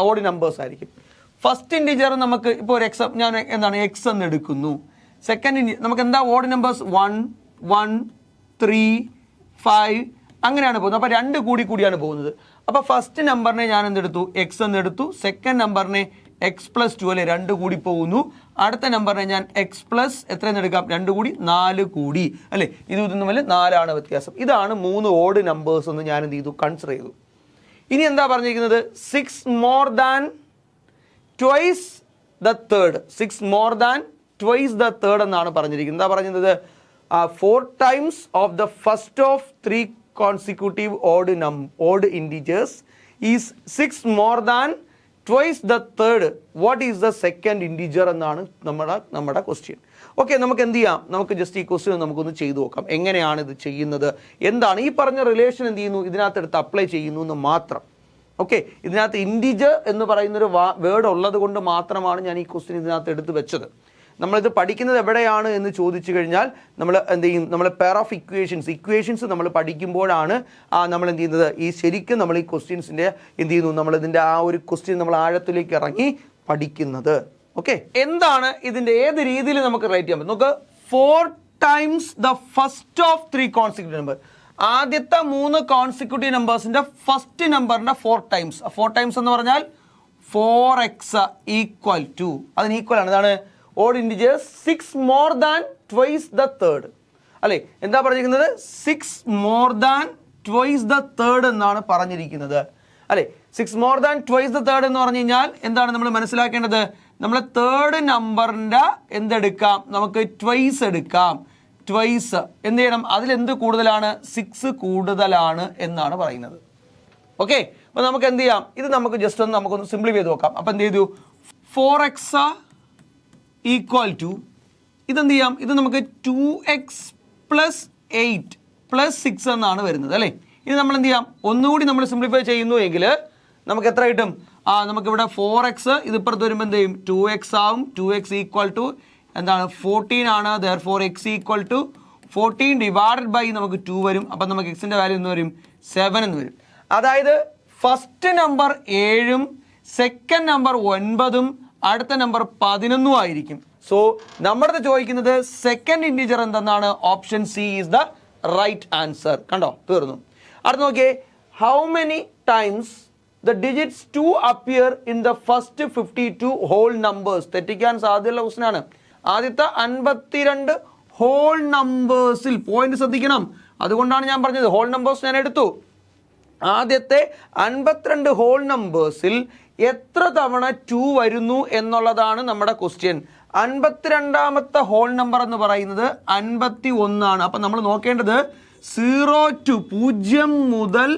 odd numbers ആയിരിക്കും. ഫസ്റ്റ് ഇൻറ്റിജർ നമുക്ക് ഇപ്പോൾ ഒരു ഞാൻ എന്താണ് എക്സ് എന്ന് എടുക്കുന്നു. സെക്കൻഡ് നമുക്ക് എന്താ ഓഡ് നമ്പേഴ്സ് 1 1 3 5 അങ്ങനെയാണ് പോകുന്നത്. അപ്പോൾ 2 കൂടിയാണ് പോകുന്നത്. അപ്പോൾ ഫസ്റ്റ് നമ്പറിനെ ഞാൻ എന്തെടുത്തു, എക്സ് എന്ന് എടുത്തു. സെക്കൻഡ് നമ്പറിനെ x+2 അല്ലെ, 2 കൂടി പോകുന്നു. അടുത്ത നമ്പറിനെ ഞാൻ x+ എത്രയെന്ന് എടുക്കാം, 2 കൂടി 4 കൂടി അല്ലേ. ഇതും തമ്മിൽ 4 ആണ് വ്യത്യാസം. ഇതാണ് 3 ഓഡ് നമ്പേഴ്സ് എന്ന് ഞാൻ എന്ത് ചെയ്തു, കൺസിഡർ ചെയ്തു. ഇനി എന്താ പറഞ്ഞിരിക്കുന്നത്, 6 more than twice the third, 6 more than twice the third എന്നാണ് പറഞ്ഞിരിക്കുന്നത്. എന്താ പറഞ്ഞത്, 4 times of the first of 3 consecutive odd integers is 6 more than twice the third what is the second integer എന്നാണ് നമ്മുടെ ക്വസ്റ്റ്യൻ. ഓക്കെ, നമുക്ക് എന്ത് ചെയ്യാം, നമുക്ക് ജസ്റ്റ് ഈ ക്വസ്റ്റ്യൻ നമുക്കൊന്ന് ചെയ്തു നോക്കാം. എങ്ങനെയാണ് ഇത് ചെയ്യുന്നത്, എന്താണ് ഈ പറഞ്ഞ റിലേഷൻ എന്ത് ചെയ്യുന്നു, ഇതിനകത്ത് എടുത്ത് അപ്ലൈ ചെയ്യുന്നു എന്ന് മാത്രം. ഓക്കെ, ഇതിനകത്ത് ഇൻറ്റിജർ എന്ന് പറയുന്നൊരു വേർഡ് ഉള്ളത് കൊണ്ട് മാത്രമാണ് ഞാൻ ഈ ക്വസ്റ്റ്യൻ ഇതിനകത്ത് എടുത്ത് വെച്ചത്. നമ്മളിത് പഠിക്കുന്നത് എവിടെയാണ് എന്ന് ചോദിച്ചു കഴിഞ്ഞാൽ നമ്മൾ എന്ത് ചെയ്യും, നമ്മൾ പെയർ ഓഫ് ഇക്വേഷൻസ് നമ്മൾ പഠിക്കുമ്പോഴാണ് നമ്മൾ എന്ത് ചെയ്യുന്നത്, ഈ ശരിക്കും നമ്മൾ ഈ ക്വസ്റ്റ്യൻസിൻ്റെ എന്ത് ചെയ്യുന്നു, നമ്മളിതിൻ്റെ ആ ഒരു ക്വസ്റ്റ്യൻ നമ്മൾ ആഴത്തിലേക്ക് ഇറങ്ങി പഠിക്കുന്നത്. ഓക്കെ, എന്താണ് ഇതിൻ്റെ ഏത് രീതിയിൽ നമുക്ക് റൈറ്റ് ചെയ്യാൻ പറ്റും നോക്ക്. 4 times the first of 3 consecutive number. ആദ്യത്തെ 3 കോൺസിക്യൂട്ടീവ് നമ്പേഴ്സിന്റെ ഫസ്റ്റ് നമ്പറിന്റെ 4 times. 4 times എന്ന് പറഞ്ഞാൽ 4x ഈക്വൽ ടു, അതിന് ഈക്വൽ ആണ് ഇതാണ് odd integers 6 more than twice the third. അല്ലെ, എന്താ പറഞ്ഞിരിക്കുന്നത്, 6 more than twice the third എന്നാണ് പറഞ്ഞിരിക്കുന്നത്. അല്ലെ, 6 more than twice the third എന്ന് പറഞ്ഞു കഴിഞ്ഞാൽ എന്താണ് നമ്മൾ മനസ്സിലാക്കേണ്ടത്, നമ്മൾ തേർഡ് നമ്പറിന്റെ എന്തെടുക്കാം, നമുക്ക് ട്വൈസ് എടുക്കാം. ട്വൈസ് എന്ത് ചെയ്യണം, അതിലെന്ത് കൂടുതലാണ്, 6 കൂടുതലാണ് എന്നാണ് പറയുന്നത്. ഓക്കെ, അപ്പൊ നമുക്ക് എന്ത് ചെയ്യാം, ഇത് നമുക്ക് ജസ്റ്റ് ഒന്ന് നമുക്കൊന്ന് സിംപ്ലിഫൈ ചെയ്ത് നോക്കാം. അപ്പൊ എന്ത് ചെയ്തു, 4x ഈക്വൽ ടു ഇതെന്ത് ചെയ്യാം, ഇത് നമുക്ക് 2x പ്ലസ് 8 പ്ലസ് 6 എന്നാണ് വരുന്നത്. അല്ലേ, ഇത് നമ്മൾ എന്ത് ചെയ്യാം, ഒന്നുകൂടി നമ്മൾ സിംപ്ലിഫൈ ചെയ്യുന്നു എങ്കിൽ നമുക്ക് എത്ര കിട്ടും, നമുക്കിവിടെ 4x ഇത് ഇപ്പുറത്ത് വരുമ്പോൾ എന്ത് ചെയ്യും, 2x ആവും. 2x ഈക്വൽ ടു എന്താണ് 14 ആണ്. therefore x equal to 14 divided by നമുക്ക് 2 വരും. അപ്പം നമുക്ക് എക്സിൻ്റെ വാല്യൂ എന്ന് വരും 7 എന്ന് വരും. അതായത് ഫസ്റ്റ് നമ്പർ 7ഉം സെക്കൻഡ് നമ്പർ 9ഉം അടുത്ത നമ്പർ 11 ആയിരിക്കും. സോ നമ്മുടെ ചോദിക്കുന്നത് സെക്കൻഡ് ഇൻറ്റിജർ എന്തെന്നാണ്, option C is the right answer. കണ്ടോ, തീർന്നു. അടുത്ത് നോക്കിയേ, how many times the digits 2 appear in the first 52 whole numbers. തെറ്റിക്കാൻ സാധ്യതയുള്ള ക്വസ്റ്റ്യൻ ആണ്. ആദ്യത്തെ 52 ഹോൾ നമ്പേഴ്സിൽ, പോയിന്റ് ശ്രദ്ധിക്കണം, അതുകൊണ്ടാണ് ഞാൻ പറഞ്ഞത് ഹോൾ നമ്പേഴ്സ് ഞാൻ എടുത്തു. ആദ്യത്തെ 52 ഹോൾ നമ്പേഴ്സിൽ എത്ര തവണ 2 വരുന്നു എന്നുള്ളതാണ് നമ്മുടെ ക്വസ്റ്റ്യൻ. 52ാമത്തെ ഹോൾ നമ്പർ എന്ന് പറയുന്നത് 51 ആണ്. അപ്പം നമ്മൾ നോക്കേണ്ടത് 0 to 0 മുതൽ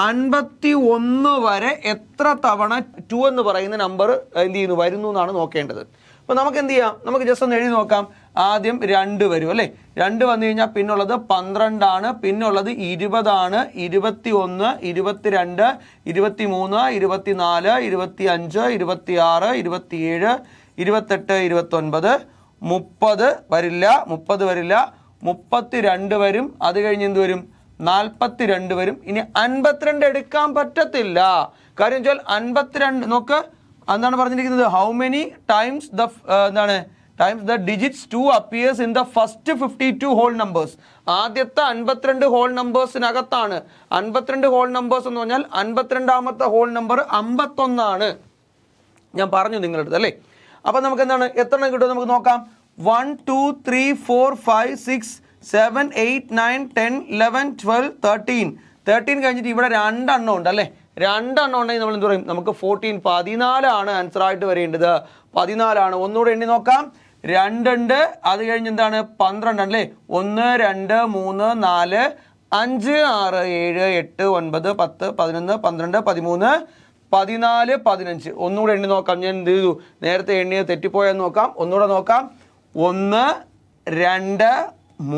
51 വരെ എത്ര തവണ 2 എന്ന് പറയുന്ന നമ്പർ എന്ത് ചെയ്യുന്നു, വരുന്നു എന്നാണ് നോക്കേണ്ടത്. അപ്പോൾ നമുക്ക് എന്ത് ചെയ്യാം, നമുക്ക് ജസ്റ്റ് ഒന്ന് എഴുതി നോക്കാം. ആദ്യം 2 വരും അല്ലേ, 2 വന്നു കഴിഞ്ഞാൽ പിന്നുള്ളത് 12 ആണ്, പിന്നുള്ളത് 20 ആണ്, 21, 22, 23, 24, 25, 26, 27, 28, 29, 30 വരില്ല, 30 വരില്ല, 32 വരും. അത് കഴിഞ്ഞ് എന്ത് വരും, 42 വരും. ഇനി 52 എടുക്കാൻ പറ്റത്തില്ല. കാര്യം വെച്ചാൽ 52 നോക്ക്, എന്താണ് പറഞ്ഞിരിക്കുന്നത്, ഹൗ മെനി ടൈംസ് ദ എന്താണ് times the digits 2 appears in the first 52 whole numbers. ആദ്യത്തെ 52 ഹോൾ നമ്പേഴ്സിനകത്താണ്. 52 ഹോൾ നമ്പേഴ്സ് എന്ന് പറഞ്ഞാൽ 52ാമത്തെ ഹോൾ നമ്പർ 51 ആണ്. ഞാൻ പറഞ്ഞു നിങ്ങളുടെ അടുത്ത് അല്ലേ. അപ്പം നമുക്ക് എന്താണ്, എത്ര എണ്ണം കിട്ടും നമുക്ക് നോക്കാം. 1 2 3 4 5 6 7 8 9 10 11 12 13 കഴിഞ്ഞിട്ട് ഇവിടെ 2 എണ്ണം ഉണ്ട് അല്ലേ. 2 എണ്ണം ഉണ്ടെങ്കിൽ നമ്മൾ എന്ത് പറയും, നമുക്ക് 14 ആണ് ആൻസർ ആയിട്ട് വരേണ്ടത്. 14 ഒന്നുകൂടെ എണ്ണി നോക്കാം. 2 ഉണ്ട്, അത് കഴിഞ്ഞ് എന്താണ് 12 അല്ലേ. 1 2 3 4 5 6 7 8 9 10 11 12 13 14 15. ഒന്നുകൂടെ എണ്ണി നോക്കാം. ഞാൻ എന്ത് ചെയ്തു, നേരത്തെ എണ്ണിയത് തെറ്റിപ്പോയെന്ന് നോക്കാം. ഒന്നുകൂടെ നോക്കാം. 1 2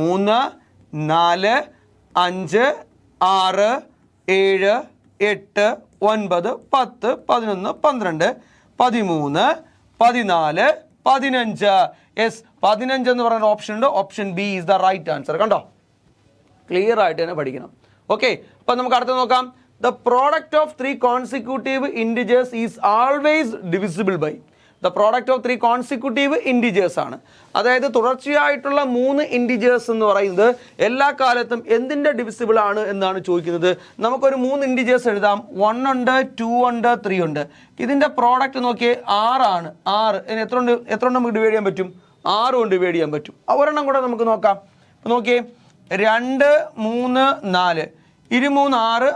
3 4 5 6 7 8 9 10 11 12 13 14 15. യെസ്, 15 എന്ന് പറയുന്ന ഓപ്ഷൻ ഉണ്ട്. Option B is the right answer. കണ്ടോ, ക്ലിയർ ആയിട്ട് തന്നെ പഠിക്കണം. ഓക്കെ, അപ്പം നമുക്ക് അടുത്ത് നോക്കാം. The product of 3 consecutive integers is always divisible by. The product of 3 consecutive integers ആണ്. അതായത് തുടർച്ചയായിട്ടുള്ള 3 integers എന്ന് പറയുന്നത് എല്ലാ കാലത്തും എന്തിൻ്റെ ഡിവിസിബിൾ ആണ് എന്നാണ് ചോദിക്കുന്നത്. നമുക്കൊരു 3 integers എഴുതാം. 1 ഉണ്ട്, 2 ഉണ്ട്, 3 ഉണ്ട്. ഇതിൻ്റെ പ്രോഡക്റ്റ് നോക്കിയേ 6 ആണ്. 6 എത്ര ഉണ്ട് നമുക്ക് ഡിവൈഡ് ചെയ്യാൻ പറ്റും, 6 കൊണ്ട് ഡിവൈഡ് ചെയ്യാൻ പറ്റും. ഒരെണ്ണം കൂടെ നമുക്ക് നോക്കാം. നോക്കിയേ, 2 3 4 23 6 6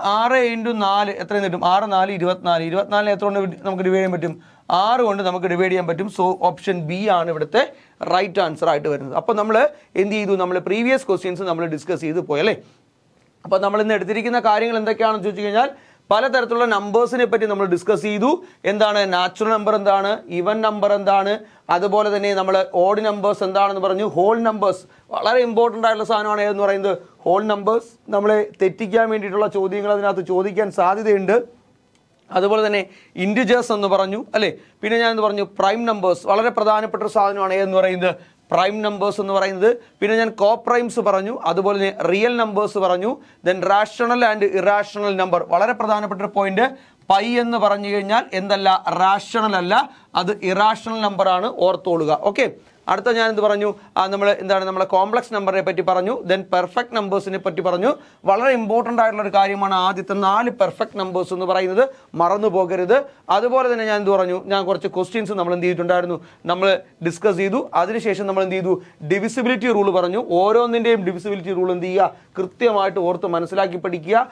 × 4 എത്ര കിട്ടും, 6 4 24. 24 എത്ര കൊണ്ട് നമുക്ക് ഡിവൈഡ് ചെയ്യാൻ പറ്റും, 6 കൊണ്ട് നമുക്ക് ഡിവൈഡ് ചെയ്യാൻ പറ്റും. സോ ഓപ്ഷൻ ബി ആണ് ഇവിടുത്തെ റൈറ്റ് ആൻസർ ആയിട്ട് വരുന്നത്. അപ്പോൾ നമ്മൾ എന്ത് ചെയ്തു, നമ്മൾ പ്രീവിയസ് ക്വസ്റ്റ്യൻസ് നമ്മൾ ഡിസ്കസ് ചെയ്ത് പോയല്ലേ. അപ്പോൾ നമ്മൾ ഇന്ന് എടുത്തിരിക്കുന്ന കാര്യങ്ങൾ എന്തൊക്കെയാണെന്ന് ചോദിച്ചു കഴിഞ്ഞാൽ പലതരത്തിലുള്ള നമ്പേഴ്സിനെ പറ്റി നമ്മൾ ഡിസ്കസ് ചെയ്തു. എന്താണ് നാച്ചുറൽ നമ്പർ, എന്താണ് ഈവൻ നമ്പർ, എന്താണ് അതുപോലെ തന്നെ നമ്മൾ ഓഡ് നമ്പേഴ്സ് എന്താണെന്ന് പറഞ്ഞു. ഹോൾ നമ്പേഴ്സ് വളരെ ഇമ്പോർട്ടൻ്റ് ആയിട്ടുള്ള സാധനമാണ് ഏതെന്ന് പറയുന്നത് ഹോൾ നമ്പേഴ്സ്. നമ്മളെ തെറ്റിക്കാൻ വേണ്ടിയിട്ടുള്ള ചോദ്യങ്ങൾ അതിനകത്ത് ചോദിക്കാൻ സാധ്യതയുണ്ട്. അതുപോലെ തന്നെ ഇൻറ്റിജേഴ്സ് എന്ന് പറഞ്ഞു അല്ലേ. പിന്നെ ഞാൻ എന്ന് പറഞ്ഞു പ്രൈം നമ്പേഴ്സ്, വളരെ പ്രധാനപ്പെട്ട ഒരു സാധനമാണ് ഏതെന്ന് പറയുന്നത് പ്രൈം നമ്പേഴ്സ് എന്ന് പറയുന്നത്. പിന്നെ ഞാൻ കോ പ്രൈംസ് പറഞ്ഞു, അതുപോലെ തന്നെ റിയൽ നമ്പേഴ്സ് പറഞ്ഞു. Then rational and irrational number, വളരെ പ്രധാനപ്പെട്ട ഒരു പോയിന്റ്. പൈ എന്ന് പറഞ്ഞു കഴിഞ്ഞാൽ എന്തല്ല, റാഷണൽ അല്ല, അത് ഇറാഷണൽ നമ്പറാണ്, ഓർത്തോളുക. ഓക്കെ, അടുത്ത ഞാൻ എന്ത് പറഞ്ഞു, നമ്മൾ എന്താണ് നമ്മളെ കോംപ്ലക്സ് നമ്പറിനെ പറ്റി പറഞ്ഞു. ദെൻ പെർഫെക്റ്റ് നമ്പേഴ്സിനെ പറ്റി പറഞ്ഞു. വളരെ ഇമ്പോർട്ടൻ്റ് ആയിട്ടുള്ള ഒരു കാര്യമാണ് ആദ്യത്തെ 4 പെർഫെക്റ്റ് നമ്പേഴ്സ് എന്ന് പറയുന്നത്, മറന്നു പോകരുത്. അതുപോലെ തന്നെ ഞാൻ എന്ത് പറഞ്ഞു, ഞാൻ കുറച്ച് ക്വസ്റ്റ്യൻസ് നമ്മൾ എന്ത് ചെയ്തിട്ടുണ്ടായിരുന്നു, നമ്മൾ ഡിസ്കസ് ചെയ്തു. അതിനുശേഷം നമ്മൾ എന്ത് ചെയ്തു, ഡിവിസിബിലിറ്റി റൂൾ പറഞ്ഞു. ഓരോന്നിൻ്റെയും ഡിവിസിബിലിറ്റി റൂൾ എന്ത് ചെയ്യുക, കൃത്യമായിട്ട് ഓർത്ത് മനസ്സിലാക്കി പഠിക്കുക.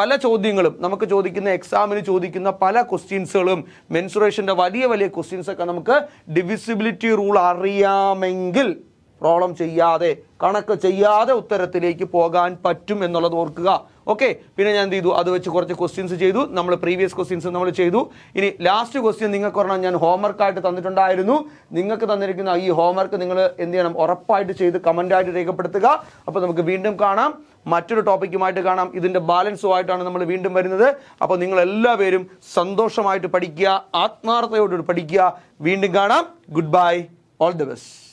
പല ചോദ്യങ്ങളും നമുക്ക് ചോദിക്കുന്ന എക്സാമിന് ചോദിക്കുന്ന പല ക്വസ്റ്റ്യൻസുകളും മെൻസുറേഷൻ്റെ വലിയ വലിയ ക്വസ്റ്റ്യൻസ് ഒക്കെ നമുക്ക് ഡിവിസിബിലിറ്റി റൂൾ അറിയാമെങ്കിൽ പ്രോബ്ലം ചെയ്യാതെ, കണക്ക് ചെയ്യാതെ ഉത്തരത്തിലേക്ക് പോകാൻ പറ്റും എന്നുള്ളത് ഓർക്കുക. ഓക്കെ, പിന്നെ ഞാൻ എന്ത് ചെയ്തു, അത് വെച്ച് കുറച്ച് ക്വസ്റ്റ്യൻസ് ചെയ്തു. നമ്മൾ പ്രീവിയസ് ക്വസ്റ്റ്യൻസ് നമ്മൾ ചെയ്തു. ഇനി ലാസ്റ്റ് ക്വസ്റ്റ്യൻ നിങ്ങൾക്ക് പറഞ്ഞാൽ ഞാൻ ഹോംവർക്കായിട്ട് തന്നിട്ടുണ്ടായിരുന്നു. നിങ്ങൾക്ക് തന്നിരിക്കുന്ന ഈ ഹോംവർക്ക് നിങ്ങൾ എന്ത് ചെയ്യണം, ഉറപ്പായിട്ട് ചെയ്ത് കമൻ്റായിട്ട് രേഖപ്പെടുത്തുക. അപ്പോൾ നമുക്ക് വീണ്ടും കാണാം, മറ്റൊരു ടോപ്പിക്കുമായിട്ട് കാണാം. ഇതിൻ്റെ ബാലൻസുമായിട്ടാണ് നമ്മൾ വീണ്ടും വരുന്നത്. അപ്പോൾ നിങ്ങൾ എല്ലാവരും സന്തോഷമായിട്ട് പഠിക്കുക, ആത്മാർത്ഥതയോട് പഠിക്കുക. വീണ്ടും കാണാം. Good bye, all the best.